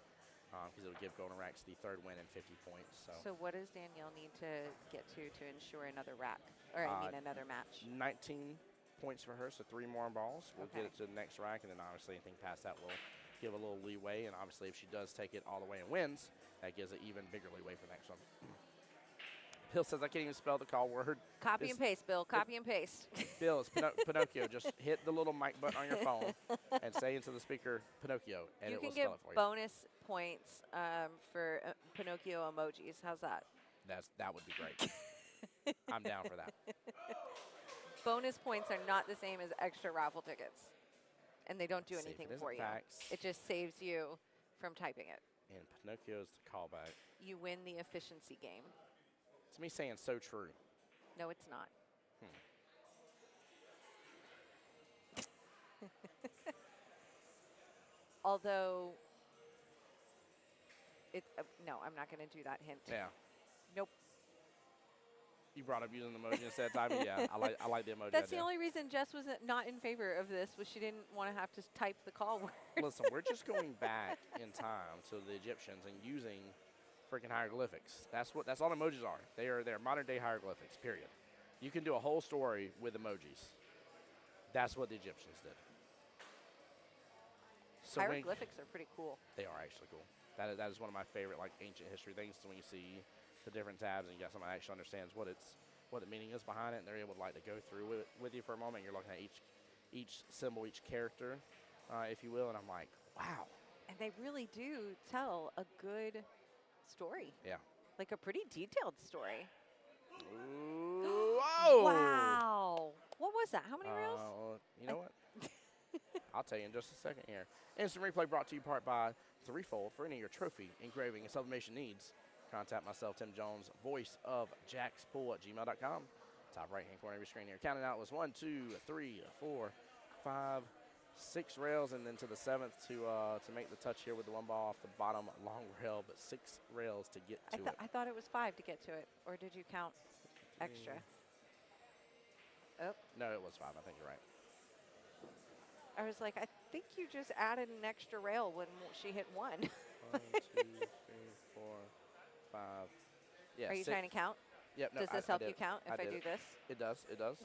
because it'll give Golden Racks the third win and 50 points. So what does Danielle need to get to ensure another rack, or I mean another match? 19 points for her, so 3 more balls. We'll Okay. get it to the next rack, and then obviously anything past that will give a little leeway. And obviously, if she does take it all the way and wins, that gives an even bigger leeway for the next one. Bill says I can't even spell the call word. Copy and paste, Bill. Copy and paste. Bill, it's Pinocchio. Just hit the little mic button on your phone and say into the speaker Pinocchio, and You it can will get spell it for you. bonus points for Pinocchio emojis. How's that? That would be great. I'm down for that. Bonus points are not the same as extra raffle tickets, and they don't do Let's see if anything it isn't for you. facts. It just saves you from typing it. And Pinocchio's the callback. You win the efficiency game. It's me saying so true. No, it's not. Although, no, I'm not going to do that hint. Yeah. Nope. You brought up using the emoji instead of typing. Yeah, I like the emoji. That's the idea. only reason Jess was not in favor of this, was she didn't want to have to type the call word. Listen, we're just going back in time to the Egyptians and using freaking hieroglyphics. That's all emojis are. They're modern day hieroglyphics. Period. You can do a whole story with emojis. That's what the Egyptians did. So Hieroglyphics are pretty cool. they are actually cool. That is one of my favorite like ancient history things. When you see the different tabs and you got someone that actually understands what the meaning is behind it, and they're able to like to go through with you for a moment. You're looking at each symbol, each character, if you will, and I'm like, wow. And they really do tell a good story. Yeah. Like a pretty detailed story. Ooh, whoa. Wow. What was that? How many reels? You know what? I'll tell you in just a second here. Instant replay brought to you part by Threefold. For any of your trophy, engraving, and sublimation needs, contact myself, Tim Jones, voice of Jackspool at gmail.com. Top right-hand corner of your screen here. Counting out was 1, 2, 3, 4, 5, 6 rails, and then to the 7th to make the touch here with the 1 ball off the bottom long rail, but 6 rails to get to it. I thought it was 5 to get to it, or did you count extra? Oh. No, it was 5. I think you're right. I was like, I think you just added an extra rail when she hit 1. 1, 2, 3, 4, 5. Yeah. Are you 6. trying to count? Yep. No, Does this help you count if I do this? It does. It does.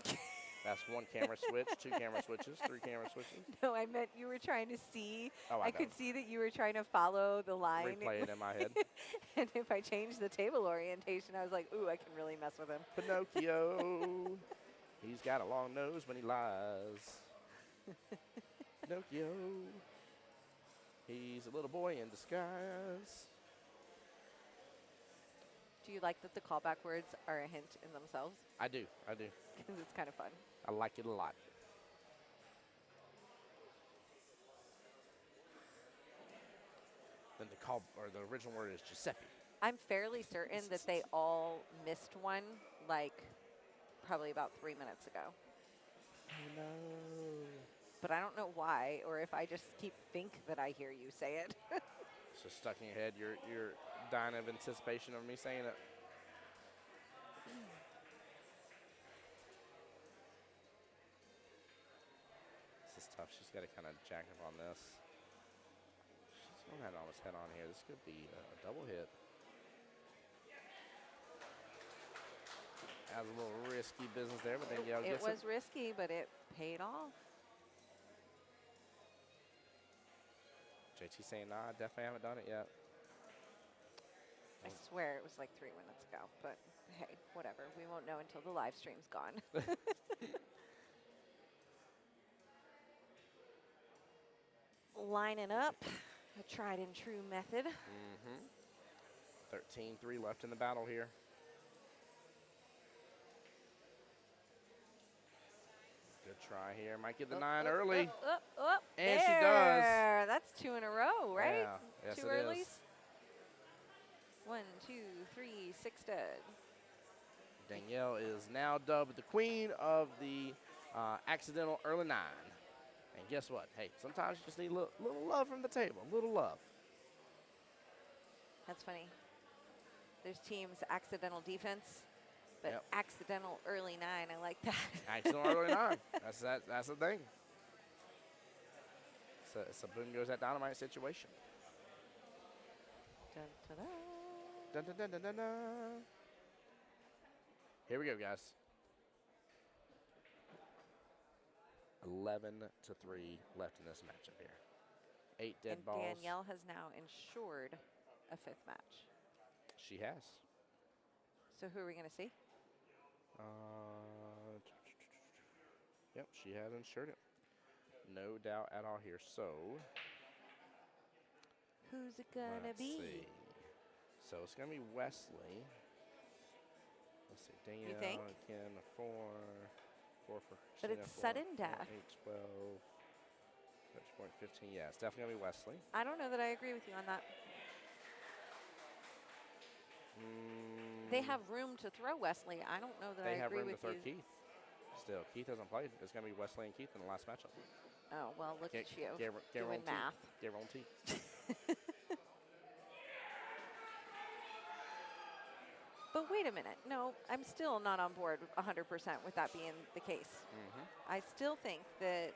That's 1 camera switch, 2 camera switches, 3 camera switches. No, I meant you were trying to see. Oh, I could see that you were trying to follow the line. Replay it in my head. And if I change the table orientation, I was like, ooh, I can really mess with him. Pinocchio. He's got a long nose when he lies. Pinocchio. He's a little boy in disguise. Do you like that the callback words are a hint in themselves? I do. Because it's kind of fun. I like it a lot. Then the original word is Giuseppe. I'm fairly certain that they all missed one, like, probably about 3 minutes ago. Oh, no. But I don't know why, or if I just think that I hear you say it. It's just stuck in your head. You're dying of anticipation of me saying it. This is tough. She's got to kind of jack up on this. She's going to have to almost head on here. This could be a double hit. That was a little risky business there, but then It was risky, but it paid off. JT saying, nah, I definitely haven't done it yet. I swear it was like 3 minutes ago, but hey, whatever. We won't know until the live stream's gone. Lining up, a tried and true method. 13-3 left in the battle here. Good try here. Might get the 9 early. And she does. That's 2 in a row, right? Yeah. Yes, 2 it earlies. is. 1, 2, 3, 6 dead. Danielle is now dubbed the queen of the accidental early 9. And guess what? Hey, sometimes you just need a little love from the table. A little love. That's funny. There's teams accidental defense, but Yep. accidental early 9. I like that. Accidental early 9. That's the thing. It's a boom goes that dynamite situation. Dun, ta-da. Dun, dun, dun, dun, dun, dun. Here we go, guys. 11-3 left in this matchup here. 8 dead And balls. Danielle has now ensured a 5th match. She has. So who are we going to see? Yep, she has ensured it. No doubt at all here. So, Who's it going to let's be? see. So it's going to be Wesley. Let's see. Danielle, think? again, a 4 for But Christina, it's 4, sudden 4, death. 8, 12, 13, 15. Yeah, it's definitely going to be Wesley. I don't know that I agree with you on that. They have room to throw Wesley. I don't know that They I have agree room to with throw you. Keith. Still, Keith hasn't played. It's going to be Wesley and Keith in the last matchup. Oh, well, look at you doing roll math. Get roll T. But wait a minute. No, I'm still not on board 100% with that being the case. I still think that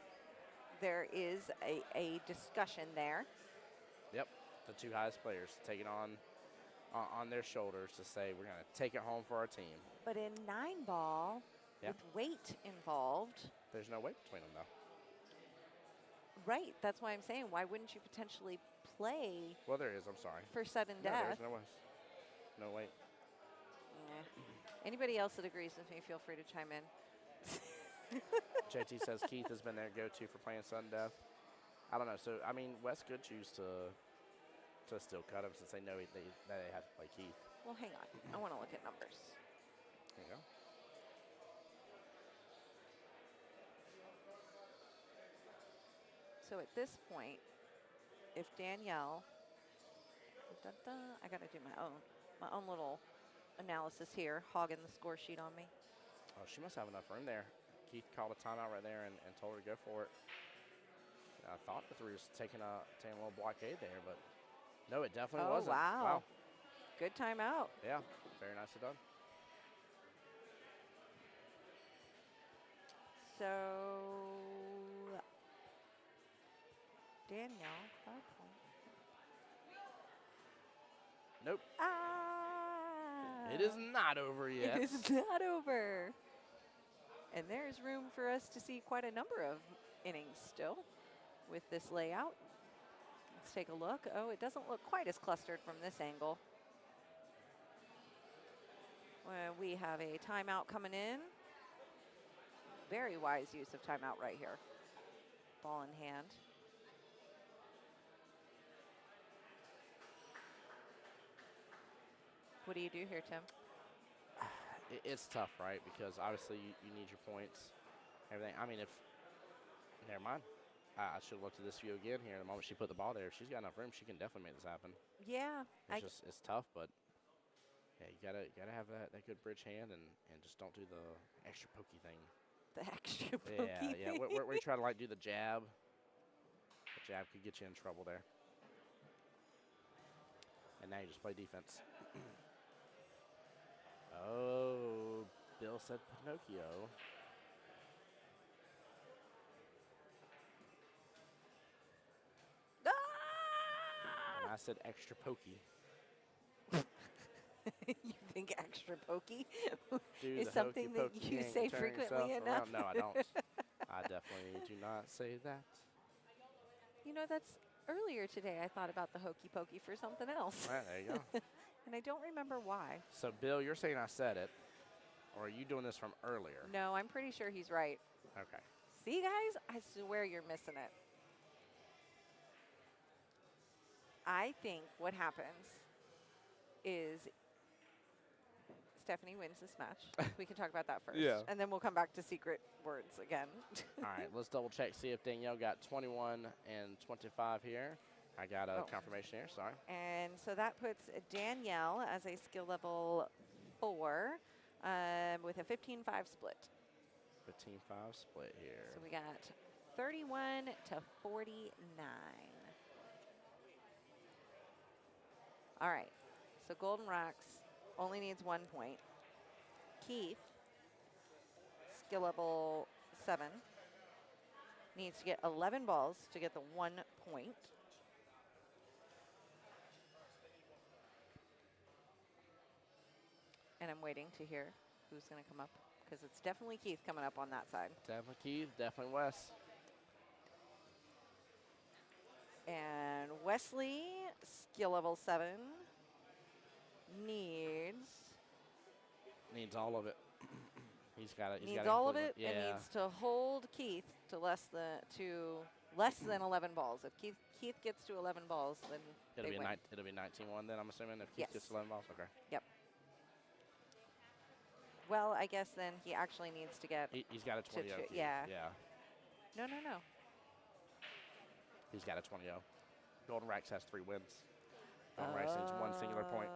there is a discussion there. Yep, the 2 highest players taking on their shoulders to say we're going to take it home for our team. But in 9-ball, with weight involved. There's no weight between them, though. Right. That's why I'm saying, why wouldn't you potentially play Well, there is. I'm sorry. for sudden No, death? there's no weight. Anybody else that agrees with me, feel free to chime in. JT says Keith has been their go-to for playing sudden death. I don't know. So, I mean, Wes could choose to still cut him since they know they have to play Keith. Well, hang on. I want to look at numbers. There you go. So at this point, if Danielle, I got to do my own little analysis here, hogging the score sheet on me. Oh, she must have enough room there. Keith called a timeout right there and told her to go for it. I thought the 3 was taking a little blockade there, but no, it definitely wasn't. Wow. Good timeout. Yeah, very nicely done. So Danielle, 5 points. Nope. Ah! It is not over yet. It is not over. And there's room for us to see quite a number of innings still with this layout. Let's take a look. Oh, it doesn't look quite as clustered from this angle. We have a timeout coming in. Very wise use of timeout right here. Ball in hand. What do you do here, Tim? It's tough, right? Because obviously you need your points, everything. I mean, never mind. I should have looked at this view again here. The moment she put the ball there, if she's got enough room, she can definitely make this happen. Yeah. It's tough, but yeah, you gotta have that good bridge hand and just don't do the extra pokey thing. The extra pokey Yeah. thing. Where you try to do the jab. The jab could get you in trouble there. And now you just play defense. Oh, Bill said Pinocchio. Ah! And I said extra pokey. You think extra pokey Do is the something hokey that pokey you and say turn frequently yourself enough? around. No, I don't. I definitely do not say that. You know, that's earlier today I thought about the hokey pokey for something else. All right, there you go. And I don't remember why. So, Bill, you're saying I said it, or are you doing this from earlier? No, I'm pretty sure he's right. Okay. See, guys? I swear you're missing it. I think what happens is Stephanie wins this match. We can talk about that first. Yeah. And then we'll come back to secret words again. All right, let's double check, see if Danielle got 21 and 25 here. I got a confirmation here, sorry. And so that puts Danielle as a skill level 4 with a 15-5 split. 15-5 split here. So we got 31 to 49. All right, so Golden Rocks only needs 1 point. Keith, skill level 7, needs to get 11 balls to get the 1 point. And I'm waiting to hear who's going to come up, because it's definitely Keith coming up on that side. Definitely Keith, definitely Wes. And Wesley, skill level 7, needs all of it. He's got it. needs all of it, and needs to hold Keith to less than 11 balls. If Keith gets to 11 balls, then It'll they win. be 19-1 then, I'm assuming, if Keith Yes. gets 11 balls. Okay. Yep. Well, I guess then he actually needs to get. He's got a 20-0. Keith. Yeah. Yeah. No. He's got a 20-0. Golden Racks has 3 wins. Golden Racks needs 1 singular point.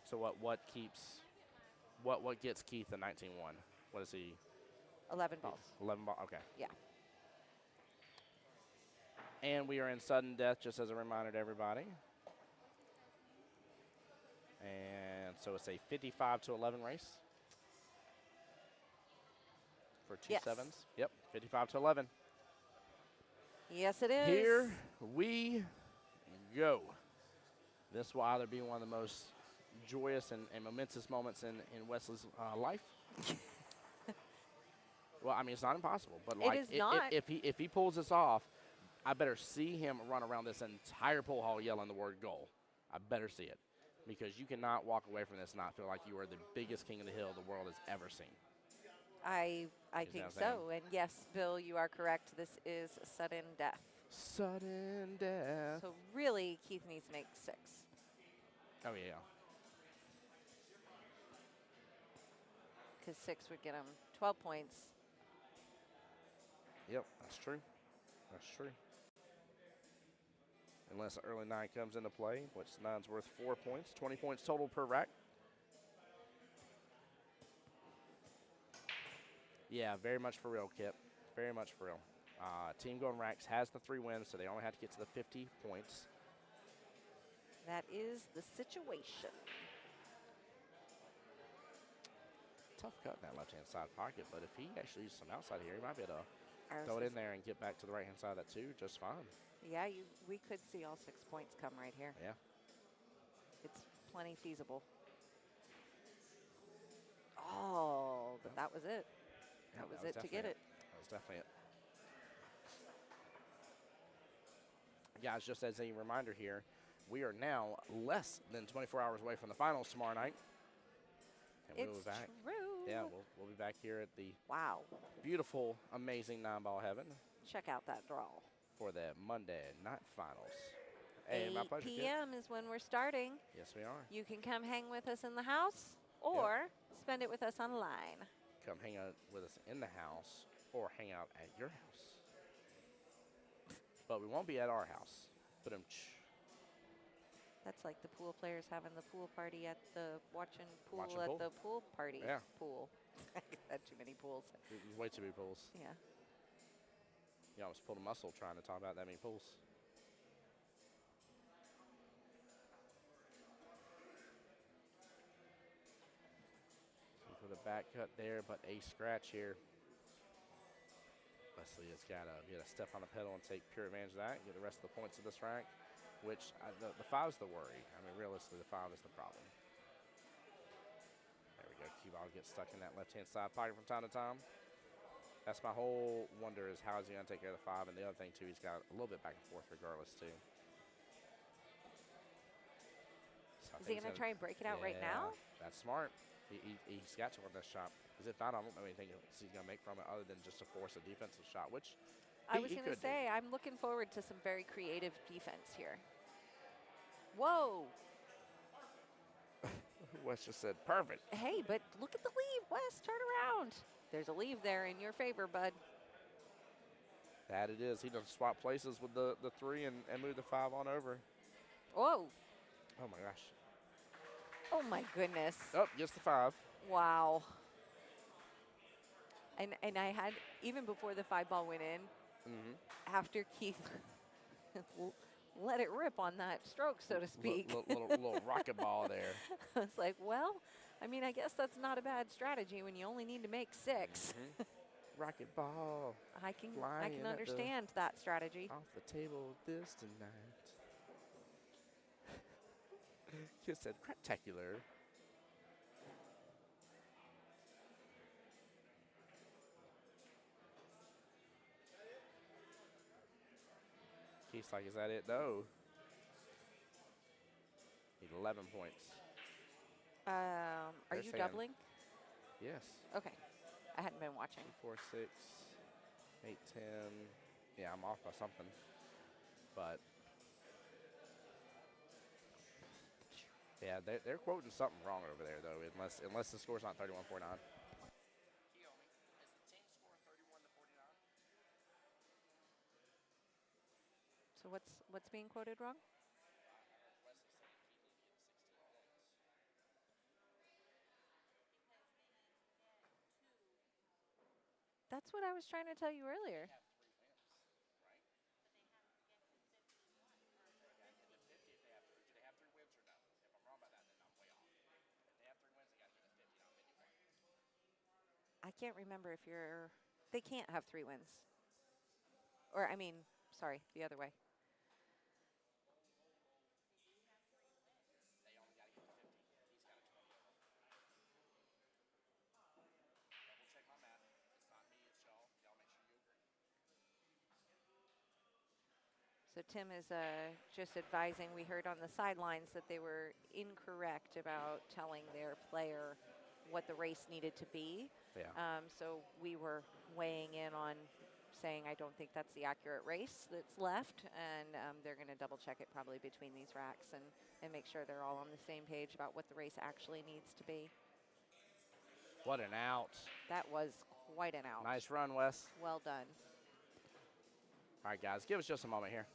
So what gets Keith a 19-1? What is he? 11 balls. 11 balls. Okay. Yeah. And we are in sudden death, just as a reminder to everybody. And so it's a 55-11 race for 2 Yes. sevens. Yep, 55-11. Yes, it is. Here we go. This will either be one of the most joyous and momentous moments in Wesley's life. Well, I mean, it's not impossible, but It is not. If he pulls this off, I better see him run around this entire pool hall yelling the word goal. I better see it, because you cannot walk away from this and not feel like you are the biggest king of the hill the world has ever seen. I think so. And yes, Bill, you are correct. This is sudden death. Sudden death. So really, Keith needs to make 6. Oh, yeah. Because 6 would get him 12 points. Yep, that's true. That's true. Unless the early 9 comes into play, which 9's worth 4 points. 20 points total per rack. Yeah, very much for real, Kip. Very much for real. Team Golden Racks has the 3 wins, so they only have to get to the 50 points. That is the situation. Tough cut in that left-hand side pocket, but if he actually uses some outside here, he might be able to throw it in there and get back to the right-hand side of that too, just fine. Yeah, we could see all 6 points come right here. Yeah. It's plenty feasible. Oh, but that was it. Yeah, That was it to get it. That was definitely it. Guys, just as a reminder here, we are now less than 24 hours away from the finals tomorrow night. And we'll It's be back. true. Yeah, we'll be back here at the Wow. beautiful, amazing 9-ball heaven Check out that draw. for the Monday night finals. Hey, my 8 pleasure, Kip. p.m. is when we're starting. Yes, we are. You can come hang with us in the house or spend it with us online. Come hang out with us in the house or hang out at your house. But we won't be at our house. But That's like the pool players having the pool party at the watching pool Watching at pool. the pool party. Yeah. Pool. I had too many pools. way too many pools. Yeah. You almost pulled a muscle trying to talk about that many pools. So put a back cut there, but a scratch here. Wesley has got to step on the pedal and take pure advantage of that, get the rest of the points of this rack, which the 5's the worry. I mean, realistically, the 5 is the problem. There we go. Cue ball gets stuck in that left-hand side pocket from time to time. That's my whole wonder, is how is he going to take care of the 5? And the other thing, too, he's got a little bit back and forth regardless, too. So Is he going to try and break it out right now? That's smart. He's got to on this shot. Because if not, I don't know anything he's going to make from it other than just to force a defensive shot, which I was going to say, I'm looking forward to some very creative defense here. Whoa. Wes just said, perfect. Hey, but look at the leave, Wes. Turn around. There's a leave there in your favor, bud. That it is. He does swap places with the 3 and move the 5 on over. Whoa. Oh, my gosh. Oh, my goodness. Oh, gets the 5. Wow. And I had, even before the 5 ball went in, after Keith let it rip on that stroke, so to speak. Little rocket ball there. I was like, well, I mean, I guess that's not a bad strategy when you only need to make 6. Rocket ball. I can understand that strategy. Off the table this tonight. Just said spectacular. Keith's like, is that it? No. Need 11 points. Are you doubling? Yes. Okay. I hadn't been watching. 4, 6, 8, 10. Yeah, I'm off by something. But yeah, they're quoting something wrong over there though, unless the score's not 31-49. So what's being quoted wrong? That's what I was trying to tell you earlier. I can't remember if they can't have 3 wins. Or, I mean, sorry, the other way. So Tim is just advising, we heard on the sidelines that they were incorrect about telling their player what the race needed to be. Yeah. So we were weighing in on saying, I don't think that's the accurate race that's left, and they're going to double check it probably between these racks and make sure they're all on the same page about what the race actually needs to be. What an out. That was quite an out. Nice run, Wes. Well done. All right, guys, give us just a moment here.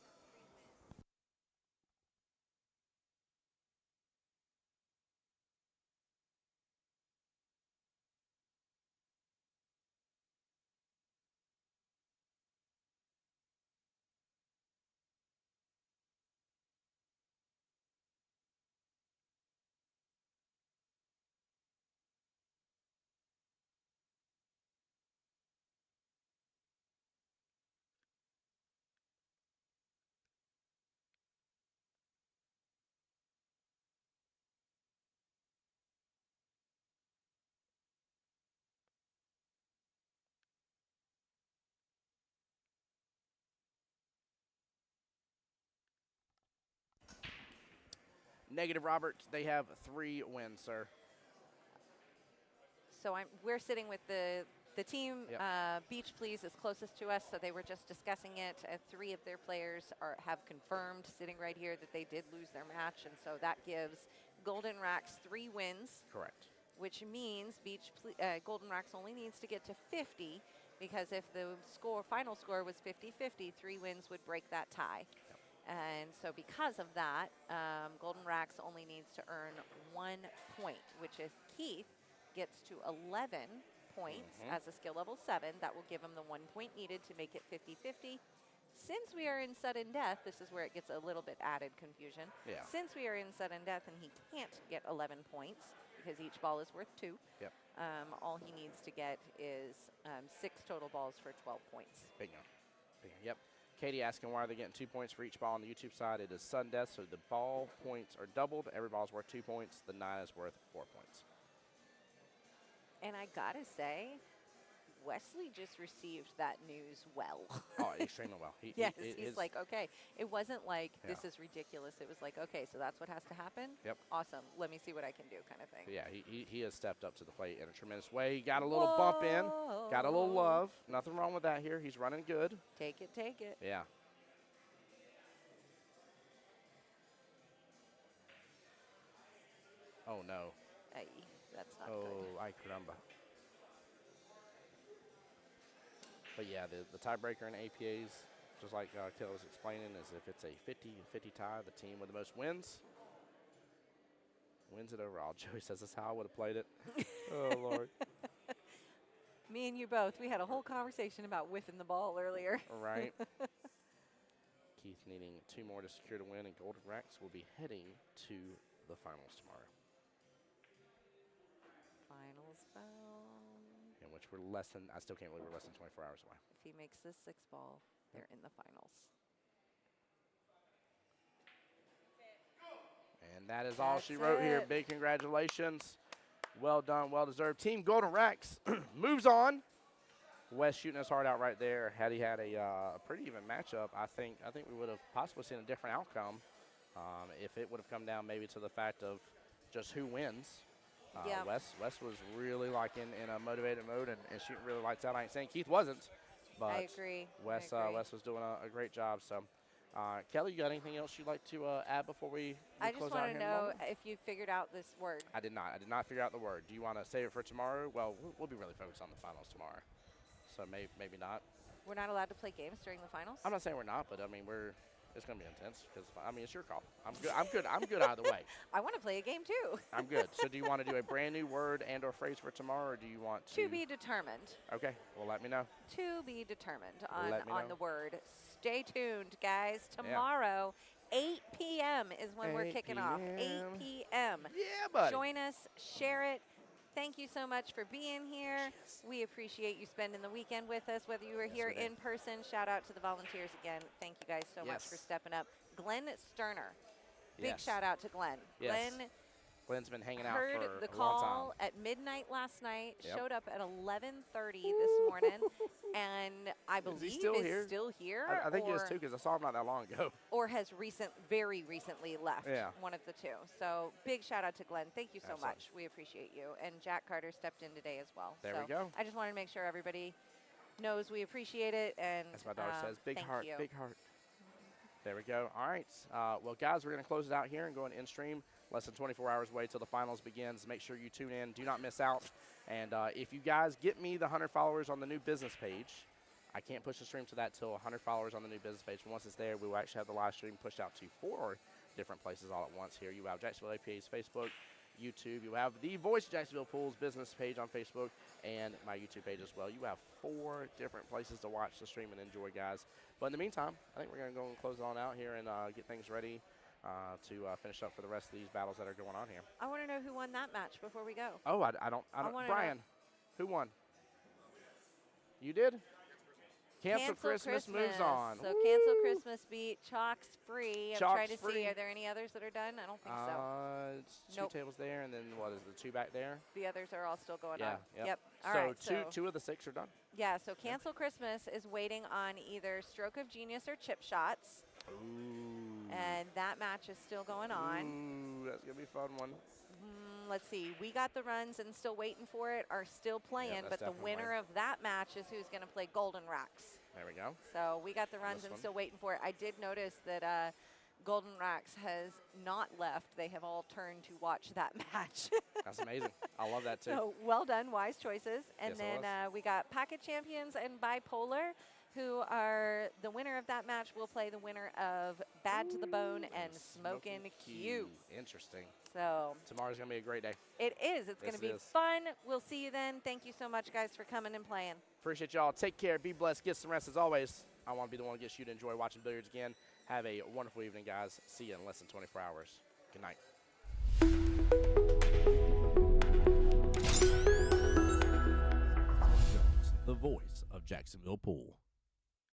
Negative, Robert. They have 3 wins, sir. So we're sitting with the team. Yep. Beach Please is closest to us, so they were just discussing it. 3 of their players have confirmed, sitting right here, that they did lose their match, and so that gives Golden Racks 3 wins. Correct. Which means Golden Racks only needs to get to 50, because if the final score was 50-50, 3 wins would break that tie. Yep. And so because of that, Golden Racks only needs to earn 1 point, which if Keith gets to 11 points as a skill level 7, that will give him the 1 point needed to make it 50-50. Since we are in sudden death, this is where it gets a little bit added confusion. Yeah. Since we are in sudden death and he can't get 11 points, because each ball is worth 2, Yep. all he needs to get is 6 total balls for 12 points. Bingo. Yep. Katie asking why are they getting 2 points for each ball on the YouTube side. It is sudden death, so the ball points are doubled. Every ball is worth 2 points. The 9 is worth 4 points. And I gotta say, Wesley just received that news well. Oh, extremely well. Yes, his- he's like, okay. It wasn't like, Yeah. this is ridiculous. It was like, okay, so that's what has to happen? Yep. Awesome. Let me see what I can do kind of thing. Yeah, he has stepped up to the plate in a tremendous way. He got a little bump in, got a little Whoa. love. Nothing wrong with that here. He's running good. Take it, take it. Yeah. Oh, no. Ay, that's not Oh, good. ay caramba. But yeah, the tiebreaker in APAs, just like Kelly was explaining, is if it's a 50-50 tie, the team with the most wins wins it overall. Joey says that's how I would have played it. Oh, Lord. Me and you both, we had a whole conversation about whiffing the ball earlier. Right. Keith needing 2 more to secure the win, and Golden Rex will be heading to the finals tomorrow, Finals foul. in which we're less than, I still can't believe we're less than 24 hours away. If he makes this 6 ball, they're in the finals. And that is all That's she wrote here. it. Big congratulations. Well done, well deserved. Team Golden Rex moves on. Wes shooting his heart out right there. Had he had a pretty even matchup, I think we would have possibly seen a different outcome if it would have come down maybe to the fact of just who wins. Yeah. Wes was really like in a motivated mode and shooting really lights out. I ain't saying Keith wasn't, but I agree. Wes I agree. Wes was doing a great job. So, Kelly, you got anything else you'd like to add before we I close just out want here to in a know moment? if you figured out this word. I did not figure out the word. Do you want to save it for tomorrow? Well, we'll be really focused on the finals tomorrow, so maybe not. We're not allowed to play games during the finals? I'm not saying we're not, but I mean it's going to be intense because I mean it's your call. I'm good either way. I want to play a game too. I'm good. So do you want to do a brand new word and or phrase for tomorrow, or do you want to? To be determined. Okay. Well, let me know. To be determined Let me on know. the word. Stay tuned, guys. Yeah. Tomorrow, 8 p.m. is when we're 8 kicking off. 8 p.m. p.m. Yeah, buddy. Join us, share it. Thank you so much for being here. Yes. We appreciate you spending the weekend with us, whether you were here we do. in person. Shout out to the volunteers again. Thank you guys so much Yes. for stepping up. Glenn Sterner. Big Yes. shout out to Glenn. Yes. Glenn Glenn's been hanging out heard for the a long call time. at midnight last night, Yep. showed up at 11:30 this morning, and I believe still here? still here, I think he is or, too because I saw him not that long ago. or has very recently left. Yeah. One of the two. So big shout out to Glenn. Thank you so Excellent. much. We appreciate you. And Jack Carter stepped in today as well. There so we go. I just wanted to make sure everybody knows we appreciate it. And As my daughter says, big thank heart, you. big heart. There we go. All right. Well, guys, we're going to close it out here and go in stream. Less than 24 hours away till the finals begins. Make sure you tune in. Do not miss out. And if you guys get me the 100 followers on the new business page, I can't push the stream to that till 100 followers on the new business page. Once it's there, we will actually have the live stream pushed out to 4 different places all at once here. You have Jacksonville APA's Facebook, YouTube. You have the Voice of Jacksonville Pool's business page on Facebook and my YouTube page as well. You have 4 different places to watch the stream and enjoy, guys. But in the meantime, I think we're going to go and close it on out here and get things ready to finish up for the rest of these battles that are going on here. I want to know who won that match before we go. Oh, I don't. wanna Brian, who won? You did? Cancel Christmas moves on. So Cancel Christmas beat Chalks Free. I'm trying to Chalks Free. see, are there any others that are done? I don't think so. It's 2 Nope. tables there, and then what is the 2 back there? The others are all still going Yeah, on. yep. All so right. two of the 6 are done. Yeah, so Cancel Christmas is waiting on either Stroke of Genius or Chip Shots. Ooh. And that match is still going on. Ooh, that's gonna be a fun one. Let's see. We Got the Runs and Still Waiting for It are still playing, that's but the definitely winner of that match is who's going to play Golden Rocks. There we go. So We Got the Runs This and one. Still Waiting for It. I did notice that Golden Rocks has not left. They have all turned to watch that match. That's amazing. I love that too. So well done, wise choices. And Yes, it then we got Pocket Champions and Bipolar, who are the winner of that match will play the winner of Bad to the Bone and Smokin' Q. Interesting. So Tomorrow's gonna be a great day. it is. It's going Yes, to it be is. fun. We'll see you then. Thank you so much, guys, for coming and playing. Appreciate y'all. Take care. Be blessed. Get some rest as always. I want to be the one that gets you to enjoy watching billiards again. Have a wonderful evening, guys. See you in less than 24 hours. Good night. The voice of Jacksonville Pool.